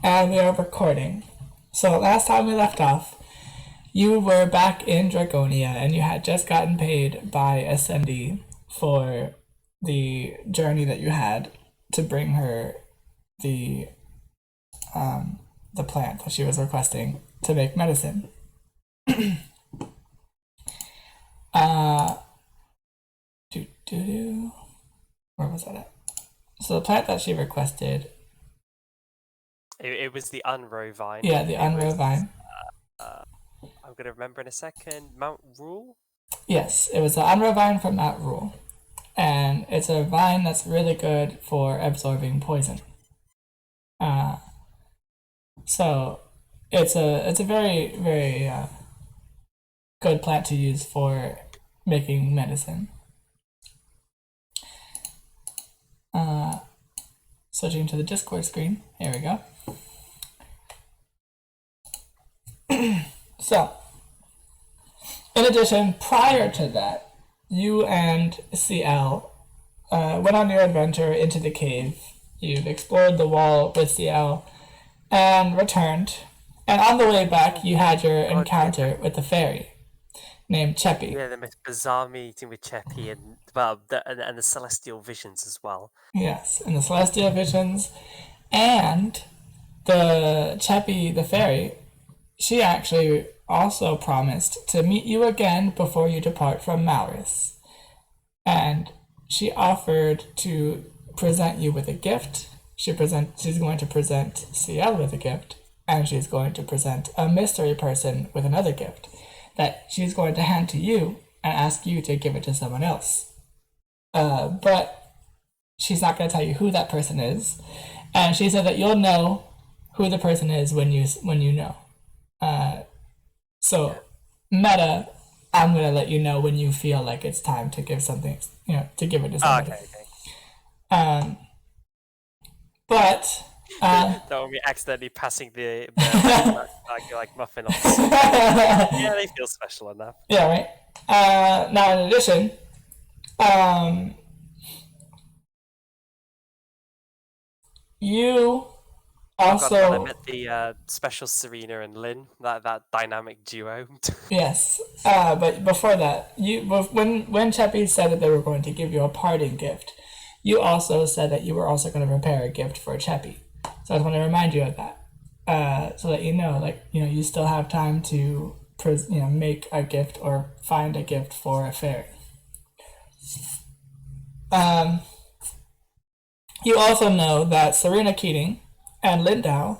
and we are recording. So last time we left off, you were back in Dragonia and you had just gotten paid by Ascendi for the journey that you had to bring her the the plant that she was requesting to make medicine. uh, Where was that at? So the plant that she requested. It was the Unro vine. Yeah, the Unro vine. I'm gonna remember in a second. Mount Rule. Yes, it was the Unro vine from Mount Rule, and it's a vine that's really good for absorbing poison. So it's a very good plant to use for making medicine. Switching to the Discord screen. Here we go. So, in addition, prior to that, you and CL went on your adventure into the cave. You've explored the wall with CL and returned. And on the way back, you had your encounter with the fairy named Cheppy. Yeah, the most bizarre meeting with Cheppy and the celestial visions as well. Yes, and the celestial visions, and the Cheppy, the fairy. She actually also promised to meet you again before you depart from Maurus. And she offered to present you with a gift. She's going to present CL with a gift, and she's going to present a mystery person with another gift that she's going to hand to you and ask you to give it to someone else. But she's not going to tell you who that person is, and she said that you'll know who the person is when you know. So, meta, I'm gonna let you know when you feel like it's time to give something, to give it to somebody. Okay. But that would be accidentally passing the like muffin off. Yeah, they feel special enough. Yeah, right. Now, in addition, you also. I met the special Serena and Lynn, that dynamic duo. Yes, but before that, when Cheppy said that they were going to give you a parting gift, you also said that you were also going to prepare a gift for Cheppy. So I just want to remind you of that, so that you still have time to make a gift or find a gift for a fairy. You also know that Serena Keating and Lindau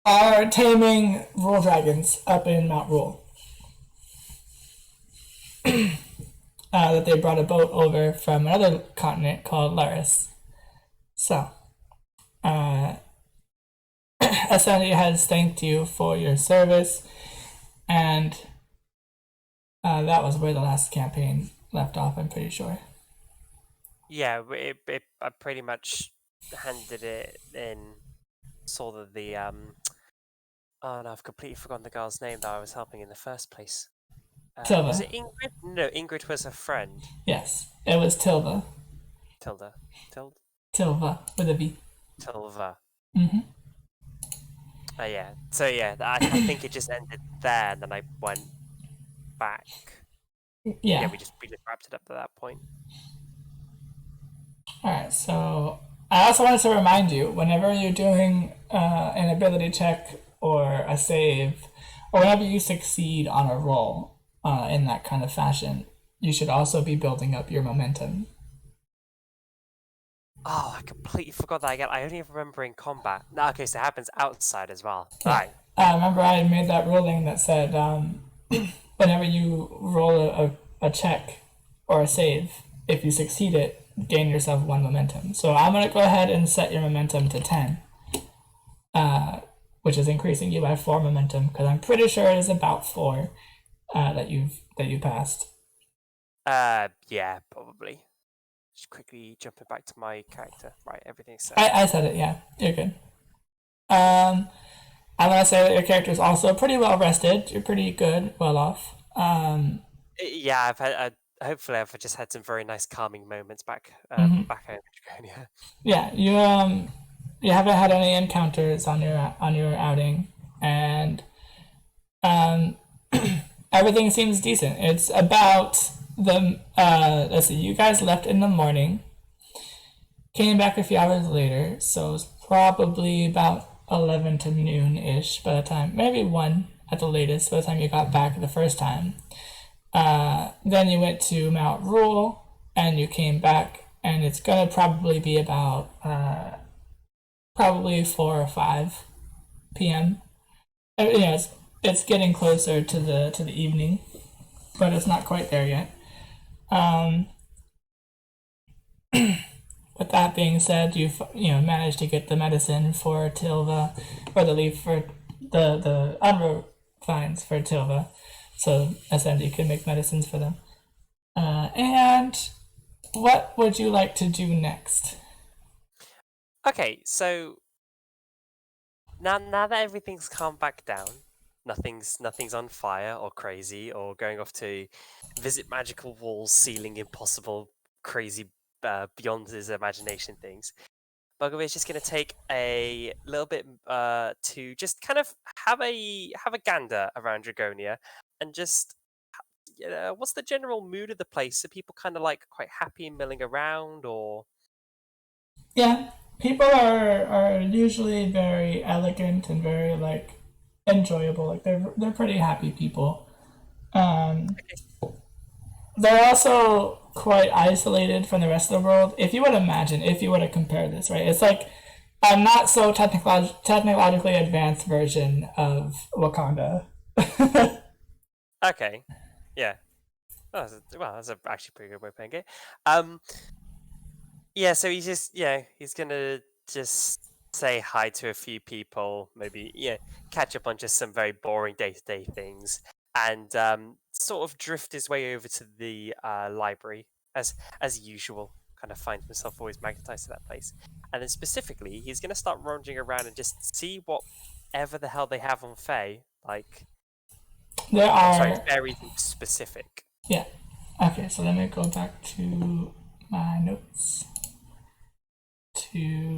are taming rule dragons up in Mount Rule. That they brought a boat over from another continent called Laris. So, Ascendi has thanked you for your service, and that was where the last campaign left off, I'm pretty sure. Yeah, I pretty much handed it in. Saw that the oh no, I've completely forgotten the girl's name that I was helping in the first place. Tilda. Was it Ingrid? No, Ingrid was her friend. Yes, it was Tilda. Tilva with a V. Tilva. Mm-hmm. Yeah. So yeah, I think it just ended there, and then I went back. Yeah. We just wrapped it up at that point. Alright, so I also wanted to remind you, whenever you're doing an ability check or a save, or whenever you succeed on a roll in that kind of fashion, you should also be building up your momentum. Oh, I completely forgot that again. I only remember in combat. No, okay, so it happens outside as well. Yeah. Right. Remember I made that ruling that said whenever you roll a check or a save, if you succeed it, gain yourself 1 momentum. So I'm going to go ahead and set your momentum to 10, which is increasing you by 4 momentum, because I'm pretty sure it is about 4 that you passed. Yeah, probably. Just quickly jumping back to my character. Right, everything's set. I said it, yeah. You're good. I'm going to say that your character is also pretty well rested. You're pretty good, well off. Yeah, I've had... hopefully, I've just had some very nice calming moments back home in Dragonia. Yeah, you haven't had any encounters on your outing, and um, everything seems decent. It's about the let's see, you guys left in the morning, came back a few hours later, so it's probably about 11 to noon ish by the time, maybe 1 at the latest by the time you got back the first time. Then you went to Mount Rule and you came back, and it's gonna probably be about probably 4 or 5 p.m. Yeah, it's getting closer to the evening, but it's not quite there yet. Um, with that being said, managed to get the medicine for Tilva, or the leaf for the unroot vines for Tilva, so Ascendi can make medicines for them. And what would you like to do next? Okay, so now that everything's calmed back down, nothing's on fire or crazy or going off to visit magical walls, ceiling impossible, crazy beyond his imagination things. Bergelmir is just going to take a little bit to just kind of have a gander around Dragonia, and just what's the general mood of the place? Are people kind of like quite happy and milling around, or Yeah, people are usually very elegant and very like enjoyable. Like they're pretty happy people. Um, they're also quite isolated from the rest of the world. If you would imagine, if you were to compare this, right? It's like a not so technologically advanced version of Wakanda. okay, yeah. Oh, that's actually a pretty good way of playing it. Yeah, so he's gonna just say hi to a few people, maybe catch up on just some very boring day-to-day things, and sort of drift his way over to the library as usual. Kind of finds himself always magnetized to that place, and then specifically, he's gonna start ranging around and just see whatever the hell they have on Fae. Like, There I'm sorry, are fairies in specific. yeah. Okay, so let me go back to my notes.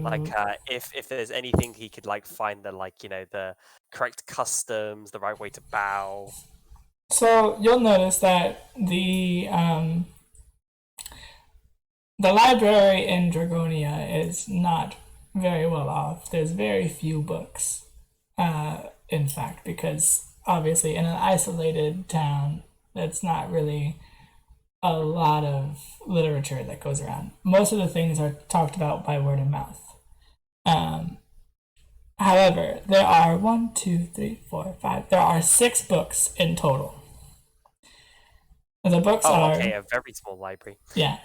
Like, To if there's anything he could like find the correct customs, the right way to bow. so you'll notice that the library in Dragonia is not very well off. There's very few books, in fact, because obviously in an isolated town, that's not really a lot of literature that goes around. Most of the things are talked about by word of mouth. Um, however, there are 1, 2, 3, 4, 5. There are 6 books in total. The books Oh, are okay, a very small library. yeah.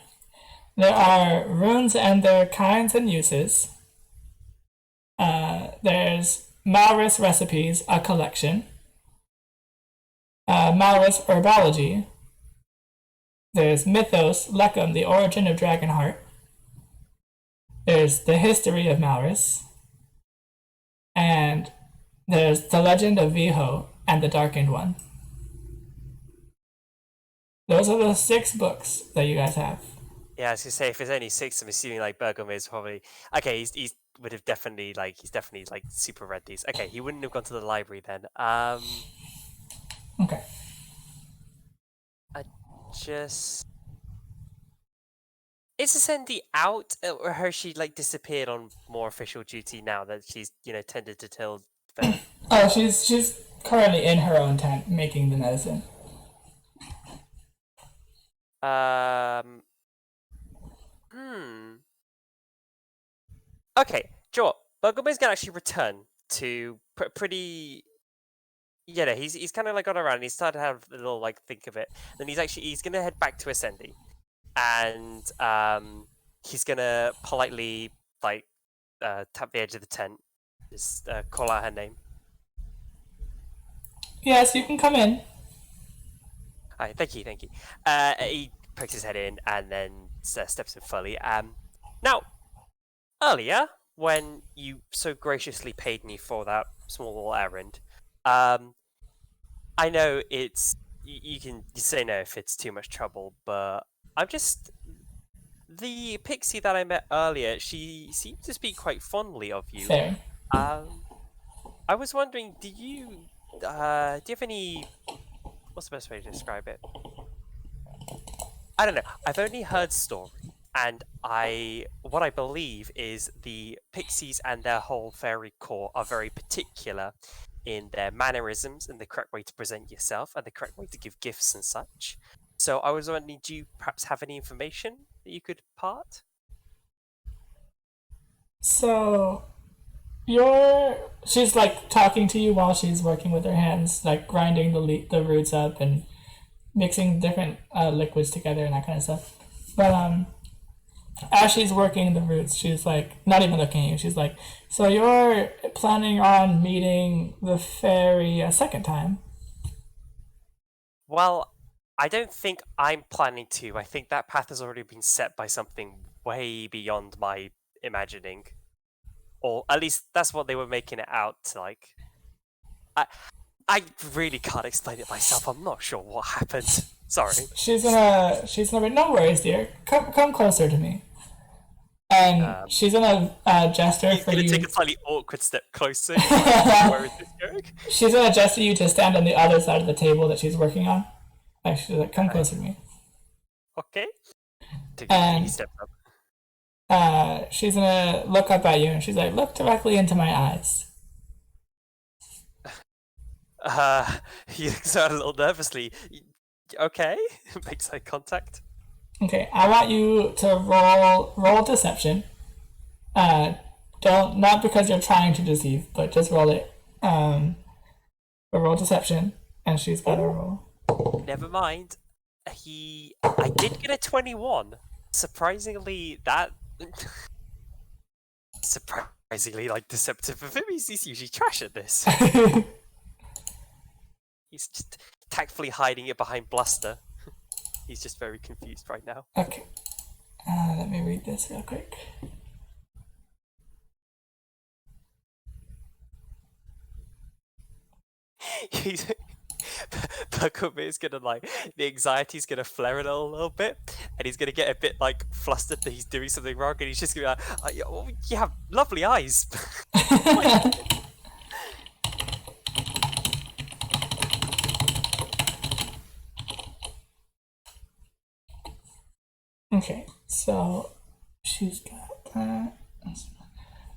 There are runes and their kinds and uses. There's Malrus Recipes, a collection. Malrus Herbology. There's Mythos, Leckham, the origin of Dragonheart. There's the history of Malrus. And there's the legend of Viho and the Darkened One. Those are the 6 books that you guys have. Yeah, I was gonna say if there's only 6, I'm assuming like Bergelmir is probably okay. He's would have definitely he's definitely like super read these. Okay, he wouldn't have gone to the library then. Okay. I just is Ascendi out, or has she like disappeared on more official duty now that she's tended to till? Oh, she's currently in her own tent making the medicine. Hmm. Okay, sure. Bergelmir's gonna actually return to pretty. Yeah, no, he's kind of like gone around and he's started to have a little like think of it. Then he's gonna head back to Ascendi, and he's gonna politely like tap the edge of the tent, just call out her name. Yes, you can come in. Hi, thank you, thank you. He pokes his head in and then steps in fully. Now, earlier when you so graciously paid me for that small errand, I know you can say no if it's too much trouble, but I'm just the pixie that I met earlier, she seemed to speak quite fondly of you. Fairy. I was wondering, do you have any? What's the best way to describe it? I don't know. I've only heard story, and what I believe is the pixies and their whole fairy corps are very particular in their mannerisms and the correct way to present yourself and the correct way to give gifts and such. So I was wondering, do you perhaps have any information that you could part? So she's like talking to you while she's working with her hands, like grinding the roots up and mixing different liquids together and that kind of stuff. But as she's working the roots, she's like not even looking at you. She's like, "So you're planning on meeting the fairy a second time?" Well, I don't think I'm planning to. I think that path has already been set by something way beyond my imagining. Or at least that's what they were making it out like. I really can't explain it myself. I'm not sure what happened. Sorry. She's gonna be, no worries, dear. Come closer to me. And she's gonna gesture He's for gonna you. take a slightly awkward step closer. Where is this going? She's gonna gesture you to stand on the other side of the table that she's working on. Like she's like, "Come closer to me." Okay. Take And- a step up. She's gonna look up at you and she's like, "Look directly into my eyes." He looks out a little nervously. Okay, makes eye contact. Okay, I want you to roll deception. Don't, not because you're trying to deceive, but just roll it. But roll deception, and she's got to roll. Never mind. I did get a 21. Surprisingly, surprisingly like deceptive of him. He's usually trash at this. He's just tactfully hiding it behind bluster. He's just very confused right now. Okay. Let me read this real quick. Bergelmir is gonna the anxiety's gonna flare a little bit, and he's gonna get a bit flustered that he's doing something wrong, and he's just gonna be like, oh, you have lovely eyes. Okay, so she's got that.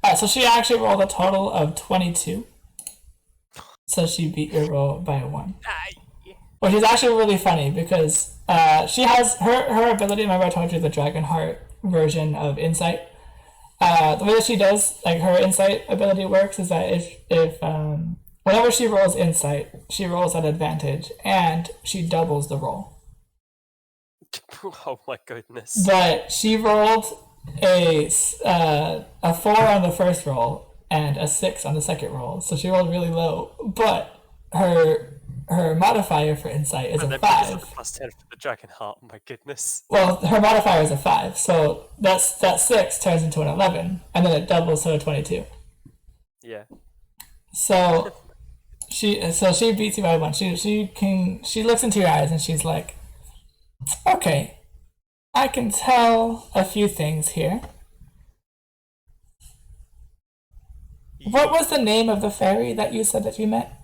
Alright, so she actually rolled a total of 22. So she beat your roll by 1. Which is actually really funny because she has her ability. Remember, I told you the Dragon Heart version of Insight. The way that she does, like her Insight ability works, is that if whenever she rolls Insight, she rolls at advantage and she doubles the roll. Oh my goodness! But she rolled a 4 on the first roll and a 6 on the second roll, so she rolled really low. But her modifier for Insight is a 5. Plus 10 for the Dragon Heart. Oh my goodness! Well, her modifier is a 5, so that 6 turns into an 11, and then it doubles to a 22. Yeah. So she beats you by 1. She looks into your eyes and she's like, "Okay, I can tell a few things here. What was the name of the fairy that you said that you met?"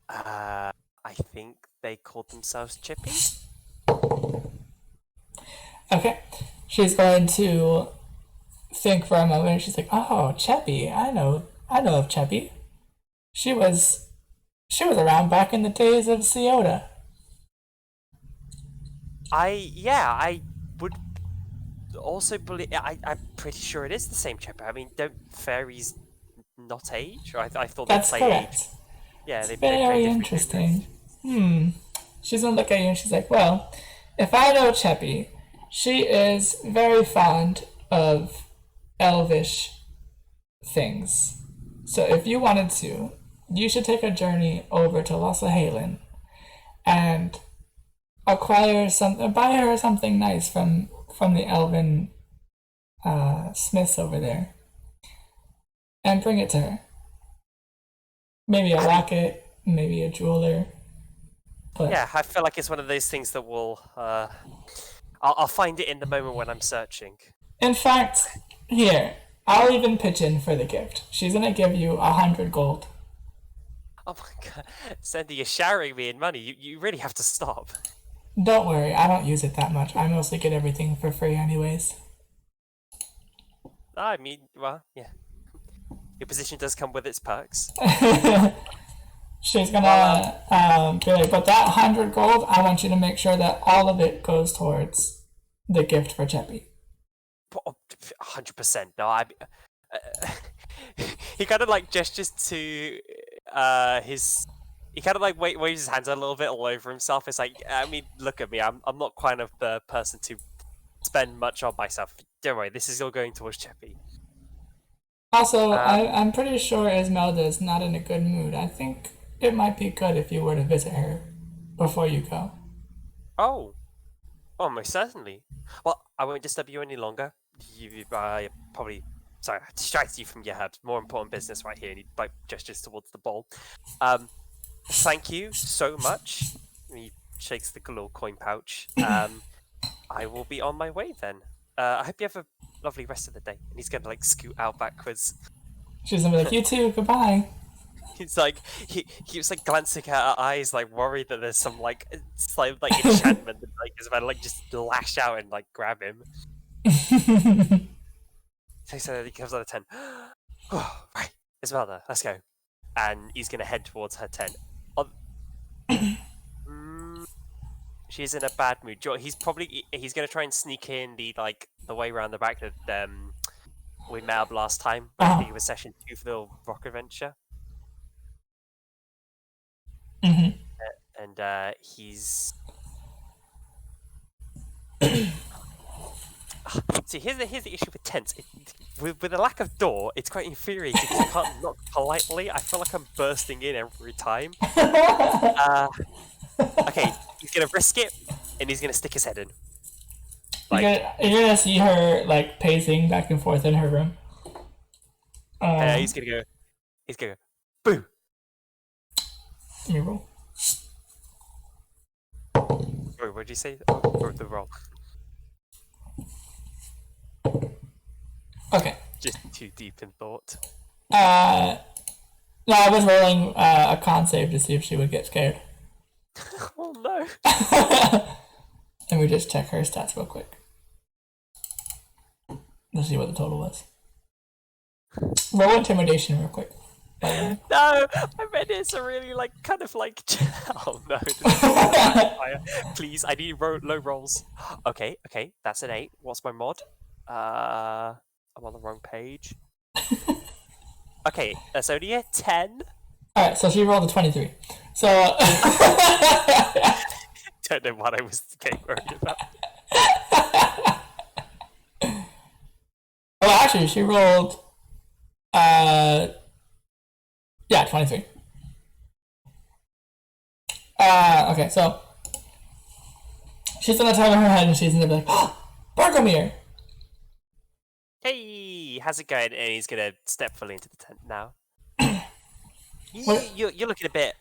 I think they called themselves Chippy. Okay, she's going to think for a moment. She's like, "Oh, Cheppy, I know of Cheppy. She was around back in the days of Ciota." I would also believe. I'm pretty sure it is the same Chippy. I mean, don't fairies not age? Or I thought That's they correct. age. Yeah, they Very play interesting. She's gonna look at you and she's like, "Well, if I know Cheppy, she is very fond of elvish things. So if you wanted to, you should take a journey over to Lossahalen and buy her something nice from the elven smiths over there, and bring it to her. Maybe a locket, maybe a jeweler." But Yeah, I feel like it's one of those things that will. I'll find it in the moment when I'm searching. In fact, here, I'll even pitch in for the gift. She's gonna give you 100 gold. Oh my god, Sandy, you're showering me in money. You really have to stop. Don't worry, I don't use it that much. I mostly get everything for free anyways. I mean, well, yeah. Your position does come with its perks. She's gonna be like, but that 100 gold, I want you to make sure that all of it goes towards the gift for Cheppy. 100%. No, he kind of like gestures to his. He kind of like waves his hands a little bit all over himself. It's like, I mean, look at me. I'm not quite of the person to spend much on myself. Don't worry, this is all going towards Cheppy. Also, I'm pretty sure Esmeralda's not in a good mood. I think it might be good if you were to visit her before you go. Oh, most certainly. Well, I won't disturb you any longer. You probably, sorry, I distracted you from your more important business right here. And he like gestures towards the bowl. Thank you so much. And he shakes the little coin pouch. I will be on my way then. I hope you have a lovely rest of the day. And he's gonna like scoot out backwards. She's gonna be like, you too, goodbye. He's like, he keeps like glancing at her eyes, like worried that there's some like enchantment that like is about to like just lash out and like grab him. So he comes out of 10. Oh, right, Esmeralda, let's go. And he's gonna head towards her tent. She's in a bad mood. He's gonna try and sneak in the way around the back that we met up last time. I think it was session 2 for the rock adventure. Mm-hmm. And he's. See, here's the issue with tents. With the lack of door, it's quite infuriating because I can't knock politely. I feel like I'm bursting in every time. Okay, he's gonna risk it, and he's gonna stick his head in. You're gonna see her like pacing back and forth in her room. He's gonna go, boo. Let me roll. Wait, what'd you say? Oh, the roll. Okay. Just too deep in thought. No, I was rolling a con save to see if she would get scared. Oh no. Let me just check her stats real quick. Let's see what the total was. Roll intimidation real quick. No, I meant it's a really kind of oh no. Please, I need low rolls. Okay, that's an 8. What's my mod? I'm on the wrong page. Okay, that's only a 10. Alright, so she rolled a 23. So don't know what I was getting worried about. Well, actually, she rolled 23. Okay, so she's gonna turn her head and she's gonna be like, oh, Bergelmir! Hey, how's it going? And he's gonna step fully into the tent now. You're looking a bit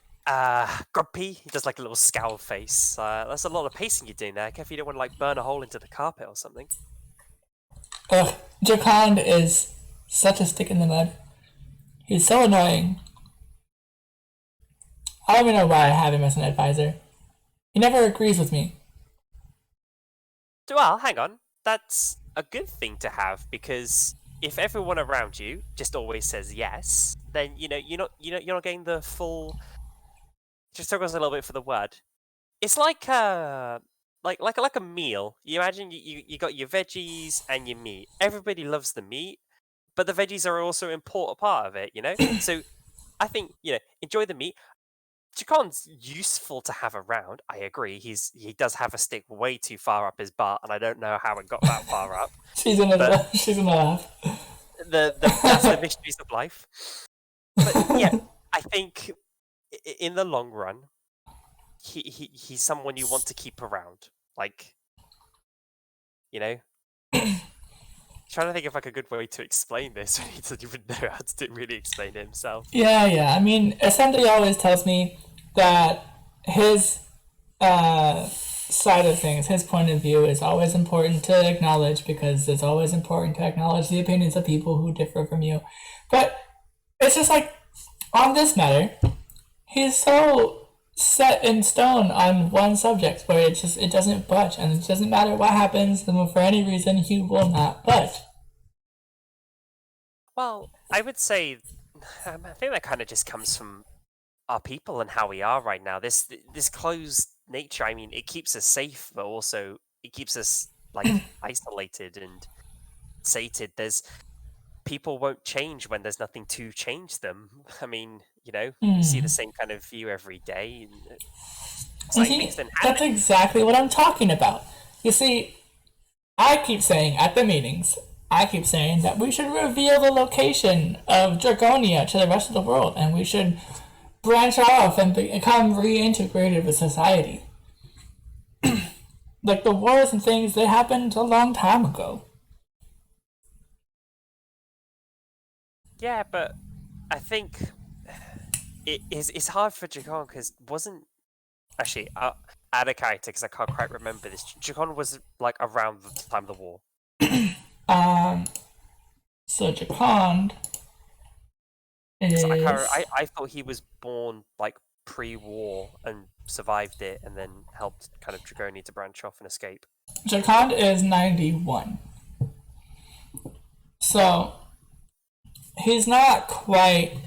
grumpy. He does like a little scowl face. That's a lot of pacing you're doing there. Careful you don't want to burn a hole into the carpet or something. Ugh, Jacond is such a stick in the mud. He's so annoying. I don't even know why I have him as an advisor. He never agrees with me. Well, hang on. That's a good thing to have, because if everyone around you just always says yes, then you're not getting the full. Just struggles a little bit for the word. It's like a meal. You imagine you got your veggies and your meat. Everybody loves the meat, but the veggies are also an important part of it. So I think enjoy the meat. Chacond's useful to have around. I agree. He does have a stick way too far up his butt, and I don't know how it got that far up. She's gonna laugh. That's the mysteries of life. But yeah, I think in the long run, he's someone you want to keep around. Trying to think of a good way to explain this when he doesn't even know how to really explain it himself. Yeah. I mean, Assembly always tells me that his side of things, his point of view is always important to acknowledge because it's always important to acknowledge the opinions of people who differ from you. But it's just like on this matter, he's so set in stone on one subject where it doesn't budge, and it doesn't matter what happens, and for any reason he will not budge. Well, I would say, I think that kind of just comes from our people and how we are right now. This closed nature. I mean, it keeps us safe, but also it keeps us like isolated and sated. There's people won't change when there's nothing to change them. I mean, you see the same kind of view every day. And it's like things didn't happen. That's exactly what I'm talking about. You see, I keep saying at the meetings, I keep saying that we should reveal the location of Dragonia to the rest of the world, and we should branch off and become reintegrated with society. Like the wars and things, they happened a long time ago. Yeah, but I think it's hard for Dragon because wasn't actually out of character because I can't quite remember this. Dragon was like around the time of the war. So Jakond is... I thought he was born like pre-war and survived it, and then helped kind of Dragonia to branch off and escape. Jakond is 91. So he's not quite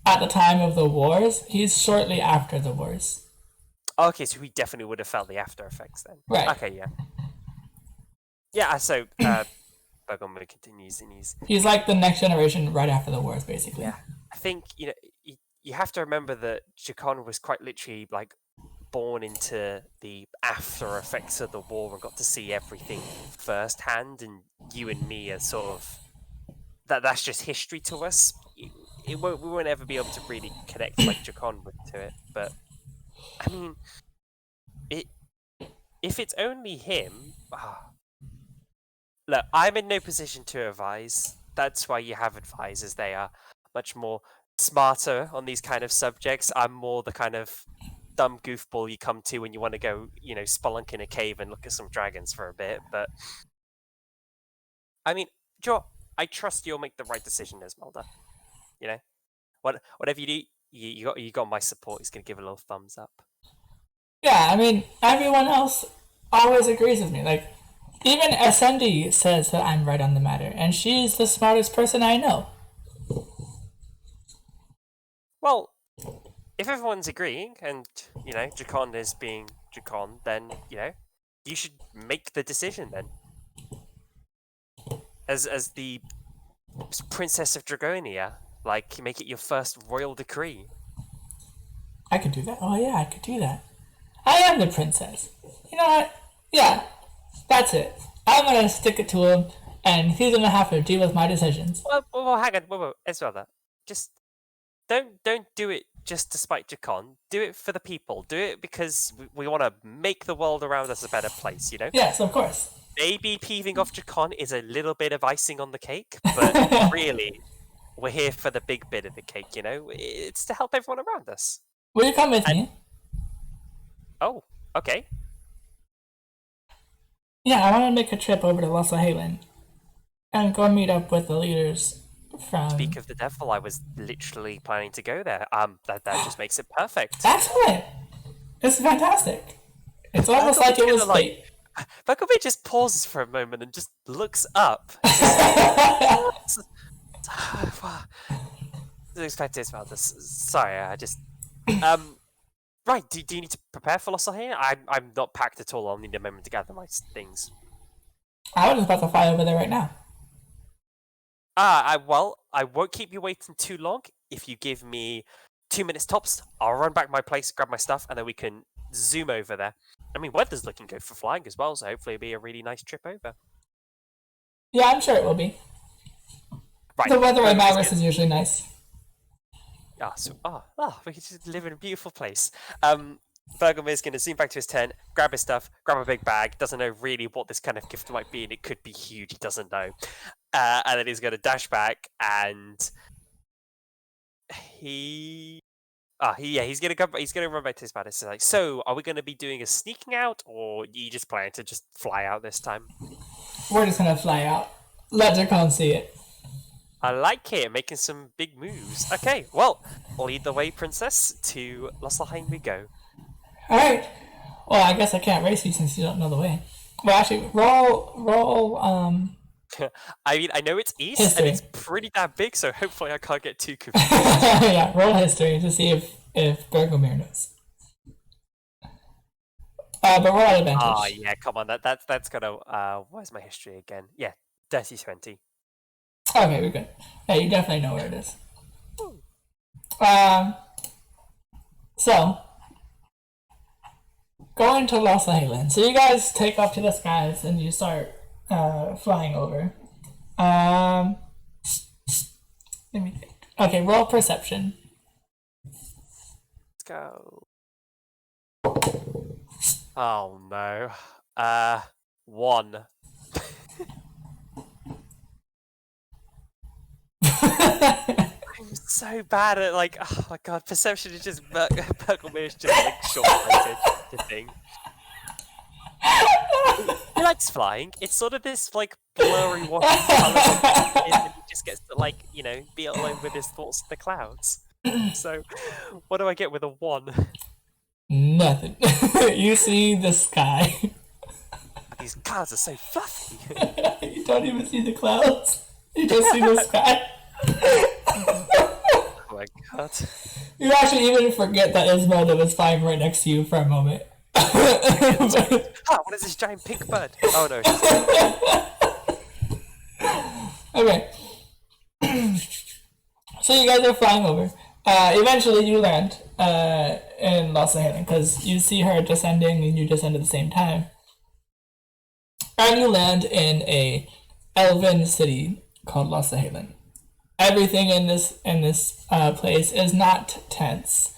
at the time of the wars. He's shortly after the wars. Okay, so he definitely would have felt the after effects then. Right. Okay, yeah. Yeah, so Bergelmir continues, and he's like the next generation right after the wars, basically. Yeah, I think you have to remember that Jakon was quite literally like born into the after effects of the war and got to see everything firsthand, and you and me are sort of that's just history to us. We won't ever be able to really connect like Jakon would to it. But I mean, if it's only him. Look, I'm in no position to advise. That's why you have advisors. They are much more smarter on these kind of subjects. I'm more the kind of dumb goofball you come to when you want to go, spelunk in a cave and look at some dragons for a bit. But I mean, Joe, I trust you'll make the right decision, Esmeralda. Whatever you do, you got my support. He's gonna give a little thumbs up. Yeah, I mean, everyone else always agrees with me. Like, even Ascendi says that I'm right on the matter, and she's the smartest person I know. Well, if everyone's agreeing, and, Jakon is being Jakon, then, you should make the decision then. As the Princess of Dragonia, like, make it your first royal decree. I could do that. Oh yeah, I could do that. I am the princess. You know what? Yeah. That's it. I'm gonna stick it to him, and he's gonna have to deal with my decisions. Well, hang on. Whoa. Esmeralda, just don't do it just to spite Jakon. Do it for the people. Do it because we want to make the world around us a better place. Yes, of course. Maybe peeving off Jakon is a little bit of icing on the cake, but really, we're here for the big bit of the cake. It's to help everyone around us. Will you come with me? Oh, okay. Yeah, I want to make a trip over to Los Halen and go meet up with the leaders from... Speak of the devil, I was literally planning to go there. That just makes it perfect. Excellent! It's fantastic. It's almost like it was fate. Bergelmir just pauses for a moment and just looks up. Didn't expect it about this. Sorry, I just... Right, do you need to prepare for Los here? I'm not packed at all. I'll need a moment to gather my things. I was about to fly over there right now. I won't keep you waiting too long. If you give me 2 minutes tops, I'll run back to my place, grab my stuff, and then we can zoom over there. I mean, weather's looking good for flying as well, so hopefully it'll be a really nice trip over. Yeah, I'm sure it will be. Right. The weather in Maris is usually nice. We can just live in a beautiful place. Bergelmir's going to zoom back to his tent, grab his stuff, grab a big bag, doesn't know really what this kind of gift might be, and it could be huge, he doesn't know. And then he's going to dash back, and he He's gonna go. He's gonna run back to his man. It's like, so are we gonna be doing a sneaking out, or you just plan to just fly out this time? We're just gonna fly out. Let Dracon see it. I like it, making some big moves. Okay, well, lead the way, princess. To Losselheim we go. All right. Well, I guess I can't race you since you don't know the way. Well, actually, roll. I mean, I know it's east, History. and it's pretty damn big, so hopefully I can't get too confused. Yeah, roll history to see if Bergelmir knows. But roll at advantage. Oh yeah, come on, that's gonna. Where's my history again? Yeah, dirty 20. Okay, we're good. Yeah, you definitely know where it is. So going to Los Angeles. So you guys take up to the skies and you start flying over. Let me think. Okay, roll perception. Let's go. Oh no. 1. I'm so bad at like. Oh my god, perception is just Bergelmir is just like short-sighted the thing. He likes flying. It's sort of this like blurry, watery color, and he just gets to like be alone with his thoughts in the clouds. So, what do I get with a 1? Nothing. You see the sky. These clouds are so fluffy. You don't even see the clouds. You just see the sky. Oh my god. You actually even forget that Ismelda was flying right next to you for a moment. What is this giant pink bird? Oh no. Okay. So you guys are flying over. Eventually you land in Los Angeles because you see her descending and you descend at the same time. And you land in a elven city called Los Angeles. Everything in this place is not tense,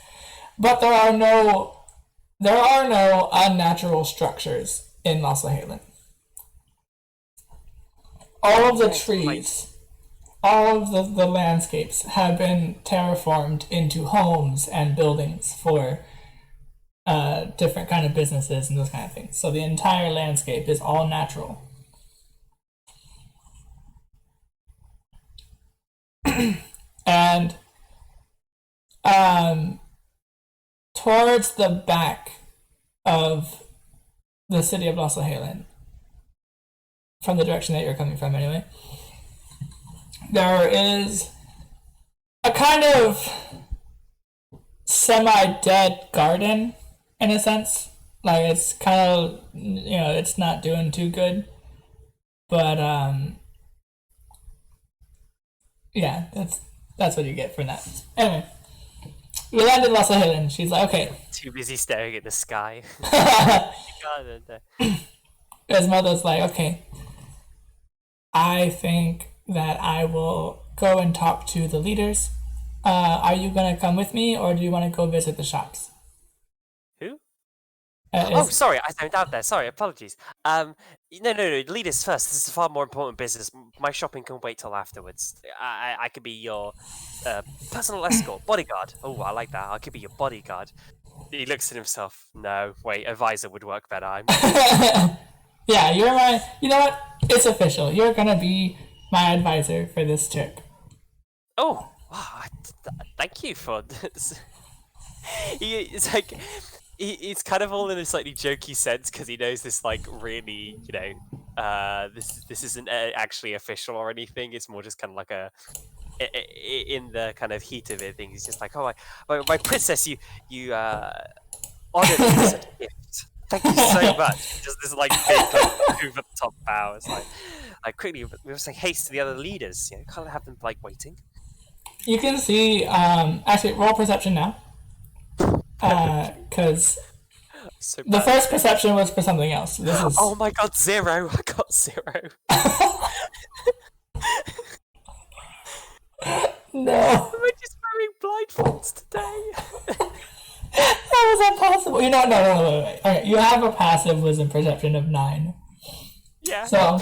but there are no unnatural structures in Los Angeles. All of the trees, all of the landscapes have been terraformed into homes and buildings for different kind of businesses and those kind of things. So the entire landscape is all natural. And towards the back of the city of Los Angeles, from the direction that you're coming from anyway, there is a kind of semi-dead garden in a sense. Like it's kind of, it's not doing too good. But yeah, that's what you get from that. Anyway, we land in Los Angeles and she's like, okay. Too busy staring at the sky. His mother's like, okay, I think that I will go and talk to the leaders. Are you going to come with me, or do you want to go visit the shops? Who? Sorry, I zoned out there. Sorry, apologies. No, leaders first. This is a far more important business. My shopping can wait till afterwards. I could be your personal escort, bodyguard. Oh, I like that. I could be your bodyguard. He looks at himself. No, wait, advisor would work better. Yeah, you're my... You know what? It's official. You're going to be my advisor for this trip. Oh, wow, thank you for this. It's like... It's kind of all in a slightly jokey sense because he knows this, like, really, this isn't actually official or anything. It's more just kind of like in the kind of heat of it thing. He's just like, oh, my princess, you honored me with such a gift. Thank you so much. Just this, like, big, like, over the top bow. It's like quickly, we were saying haste to the other leaders. Can't have them, like, waiting. You can see, actually, roll perception now. Because the first perception was for something else. This is... Oh my god, 0! I got 0. No. Am I just wearing blindfolds today? That was impossible. No, wait. Okay, you have a passive wisdom perception of 9. Yeah. So,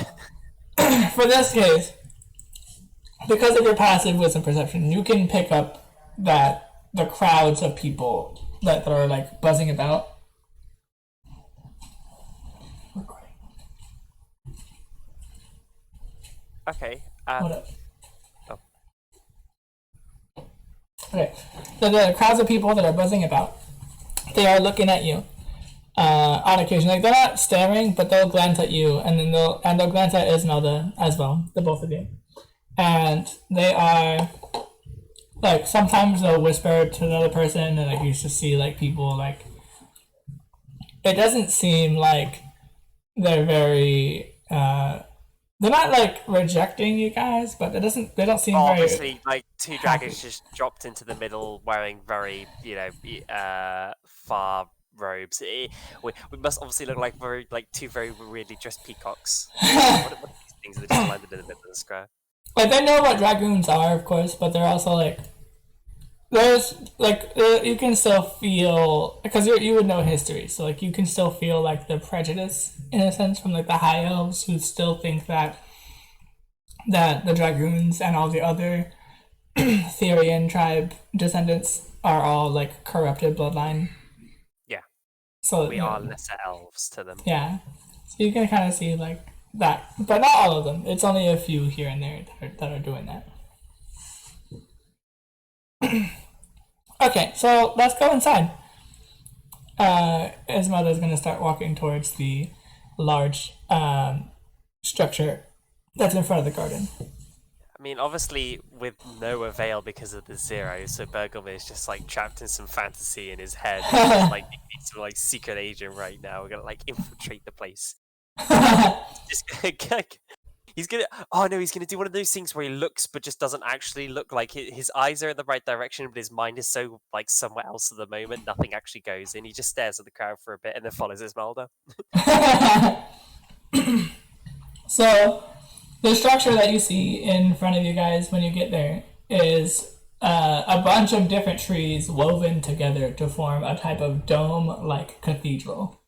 for this case, because of your passive wisdom perception, you can pick up that the crowds of people that are like buzzing about. Okay. Hold up. Oh. Okay. So the crowds of people that are buzzing about, they are looking at you. On occasion, like they're not staring, but they'll glance at you, and then they'll glance at Esmeralda as well, the both of you. And they are like sometimes they'll whisper to another person, and like you just see like people like. It doesn't seem like they're very. They're not like rejecting you guys, but they don't seem very. Obviously, like two dragons just dropped into the middle, wearing very far robes. We must obviously look like two very weirdly dressed peacocks. What are these things that just landed in the middle of the square? Like they know what dragoons are, of course, but they're also like there's like you can still feel because you would know history, so like you can still feel like the prejudice in a sense from like the high elves who still think that the dragoons and all the other Therian tribe descendants are all like corrupted bloodline. Yeah. So we are lesser elves to them. Yeah. So you can kind of see like that, but not all of them. It's only a few here and there that are doing that. Okay, so let's go inside. Esmeralda's going to start walking towards the large structure that's in front of the garden. I mean, obviously, with no avail because of the zero, so Bergelmir is just like trapped in some fantasy in his head. He's just like some like secret agent right now. We're gonna like infiltrate the place. He's gonna. Oh no, he's gonna do one of those things where he looks but just doesn't actually look. Like his eyes are in the right direction, but his mind is so like somewhere else at the moment. Nothing actually goes in. He just stares at the crowd for a bit and then follows Esmeralda. So, the structure that you see in front of you guys when you get there is a bunch of different trees woven together to form a type of dome-like cathedral.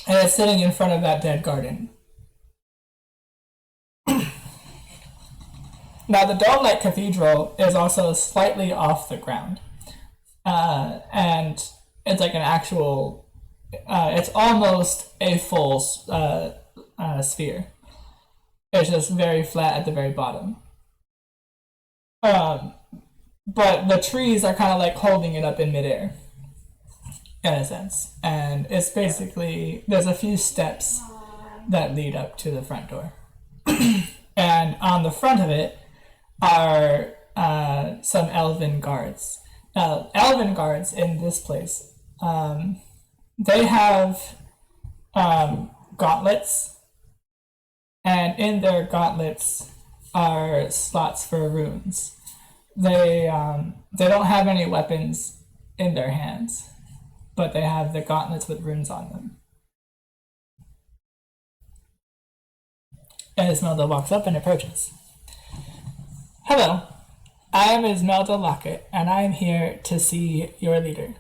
And it's sitting in front of that dead garden. Now, the dome-like cathedral is also slightly off the ground. And it's like an actual... it's almost a full sphere. It's just very flat at the very bottom. But the trees are kind of like holding it up in midair, in a sense. And it's basically, there's a few steps that lead up to the front door. And on the front of it are some elven guards. Now, elven guards in this place, they have gauntlets, and in their gauntlets are slots for runes. They don't have any weapons in their hands, but they have the gauntlets with runes on them. And Esmeralda walks up and approaches. Hello, I am Esmeralda Lockett, and I am here to see your leader.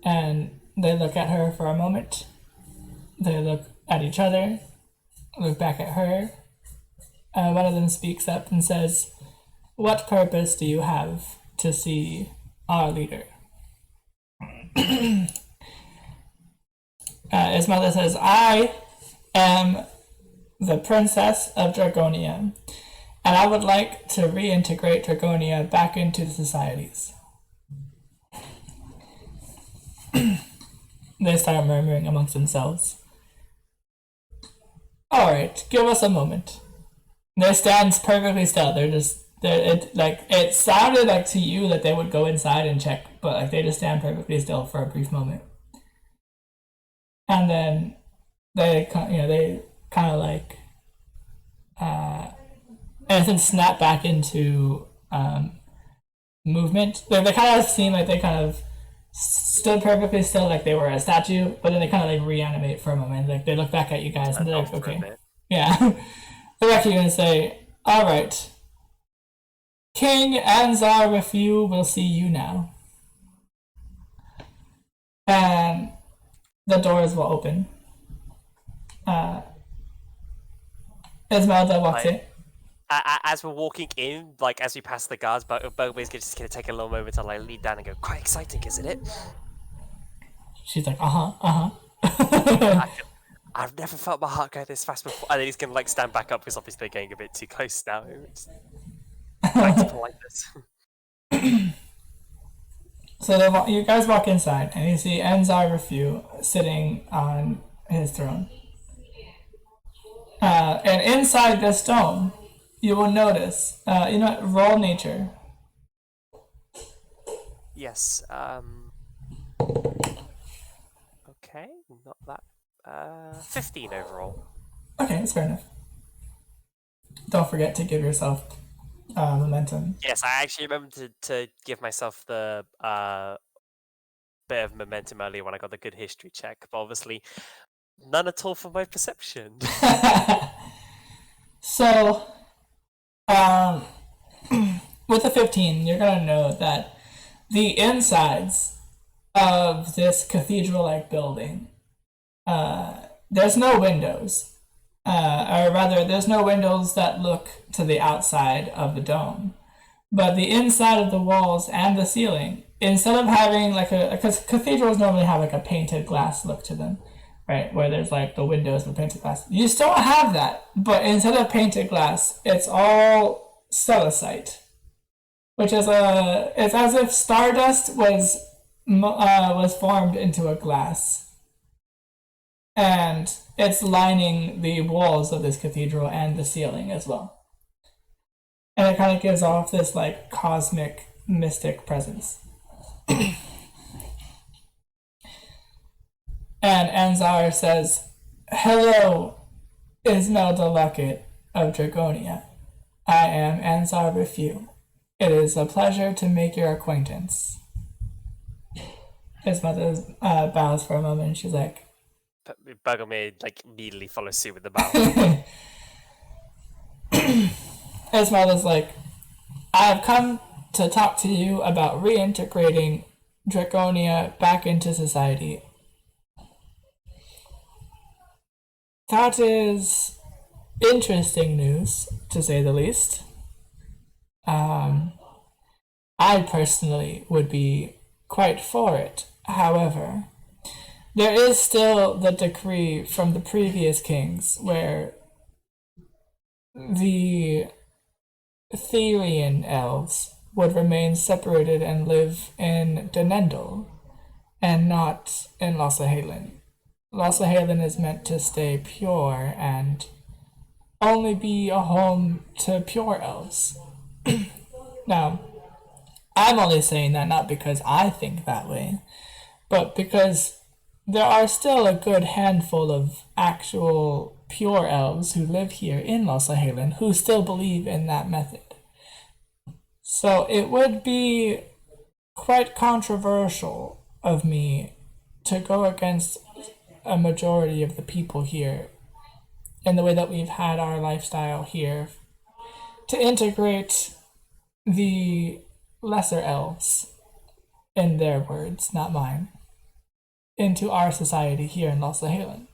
And they look at her for a moment. They look at each other, look back at her. One of them speaks up and says, "What purpose do you have to see our leader?" Esmeralda says, "I am the Princess of Dragonia, and I would like to reintegrate Dragonia back into the societies." They start murmuring amongst themselves. Alright, give us a moment. They stand perfectly still. It sounded like to you that they would go inside and check, but like they just stand perfectly still for a brief moment. And then they kind of like and then snap back into movement. They kind of seem like they kind of stood perfectly still, like they were a statue, but then they kind of like reanimate for a moment. Like they look back at you guys and they're like, okay, yeah. They look at you and say, "All right, King Anzar Refu will see you now." And the doors will open. Esmeralda walks in. as we're walking in, like as we pass the guards, Bergelmir's just gonna take a little moment to like lean down and go, "Quite exciting, isn't it?" She's like, uh-huh. I've never felt my heart go this fast before. And then he's gonna like stand back up because obviously they're getting a bit too close now. Back to politeness. So you guys walk inside, and you see Enzar Refu sitting on his throne. And inside this dome, you will notice, roll nature. Yes. Okay, not that. 15 overall. Okay, that's fair enough. Don't forget to give yourself momentum. Yes, I actually remembered to give myself the bit of momentum earlier when I got the good history check, but obviously none at all for my perception. So, with the 15, you're going to know that the insides of this cathedral-like building, there's no windows. Or rather, there's no windows that look to the outside of the dome. But the inside of the walls and the ceiling, instead of having because cathedrals normally have like a painted glass look to them, right? Where there's like the windows and the painted glass. You still have that, but instead of painted glass, it's all celestite, which is it's as if stardust was formed into a glass, and it's lining the walls of this cathedral and the ceiling as well. And it kind of gives off this like cosmic mystic presence. And Anzar says, "Hello, Ismelda Luckett of Dragonia. I am Anzar Refu. It is a pleasure to make your acquaintance." Ismelda bows for a moment, and she's like, Bergelmir like immediately follows suit with the bow. Ismelda's like, "I have come to talk to you about reintegrating Dragonia back into society." That is interesting news, to say the least. I personally would be quite for it. However, there is still the decree from the previous kings where the Therian elves would remain separated and live in Denendel and not in Lossahalen. Lossahalen is meant to stay pure and only be a home to pure elves. Now, I'm only saying that not because I think that way, but because there are still a good handful of actual pure elves who live here in Lossahalen who still believe in that method. So it would be quite controversial of me to go against a majority of the people here in the way that we've had our lifestyle here to integrate the lesser elves, in their words, not mine, into our society here in Lossahalen.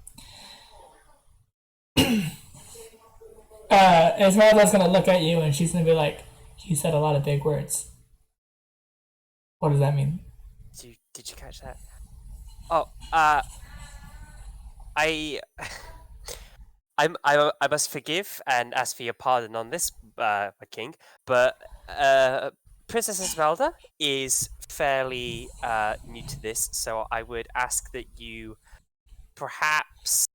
Esmeralda's gonna look at you and she's gonna be like, "You said a lot of big words. What does that mean?" Did you catch that? Oh, I must forgive and ask for your pardon on this, my king, but Princess Esmeralda is fairly new to this, so I would ask that you perhaps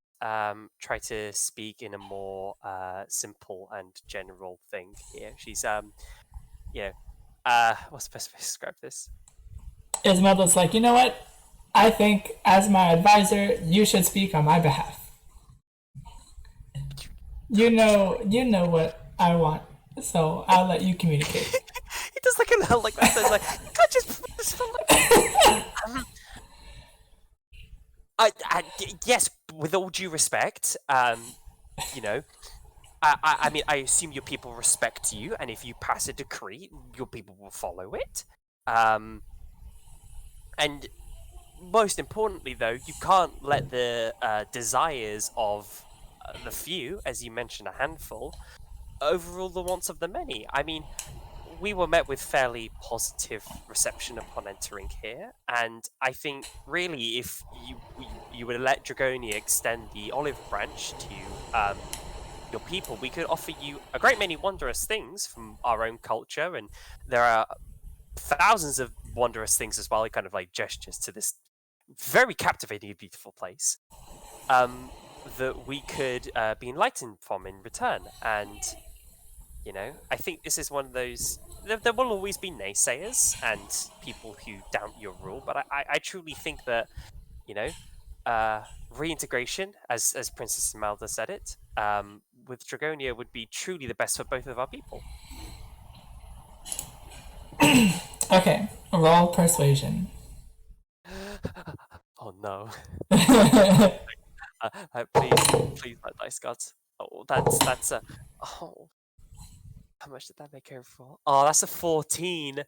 try to speak in a more simple and general thing here. She's what's the best way to describe this? Esmeralda's like, "You know what? I think, as my advisor, you should speak on my behalf. You know what I want, so I'll let you communicate." He does like a like that. So it's like, you can't just yes, with all due respect, I mean, I assume your people respect you, and if you pass a decree, your people will follow it. And most importantly, though, you can't let the desires of the few, as you mentioned, a handful, overrule the wants of the many. I mean, we were met with fairly positive reception upon entering here, and I think really if you would let Dragonia extend the olive branch to your people, we could offer you a great many wondrous things from our own culture, and there are thousands of wondrous things as well, kind of like gestures to this very captivating and beautiful place that we could be enlightened from in return. And I think this is one of those. There will always be naysayers and people who doubt your rule, but I truly think that reintegration, as Princess Imelda said it, with Dragonia would be truly the best for both of our people. Okay, roll persuasion. Oh no! Please, my dice gods. Oh, that's a. Oh, how much did that make her for? Oh, that's a 14.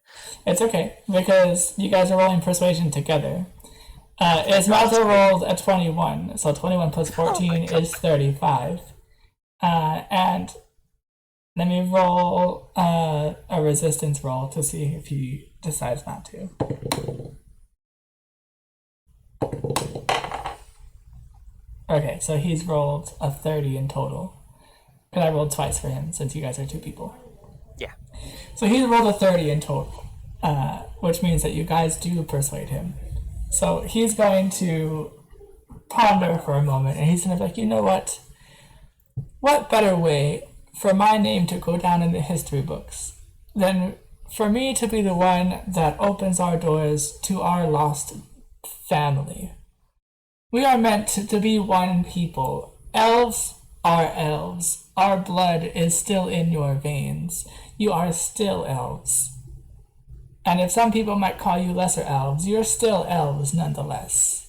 It's okay, because you guys are rolling persuasion together. Esmeralda rolled a 21, so 21 plus 14 is 35. And let me roll a resistance roll to see if he decides not to. Okay, so he's rolled a 30 in total. And I rolled twice for him, since you guys are 2 people. Yeah. So he's rolled a 30 in total, which means that you guys do persuade him. So he's going to ponder for a moment, and he's going to be like, you know what? What better way for my name to go down in the history books than for me to be the one that opens our doors to our lost family? We are meant to be one people. Elves are elves. Our blood is still in your veins. You are still elves. And if some people might call you lesser elves, you're still elves nonetheless.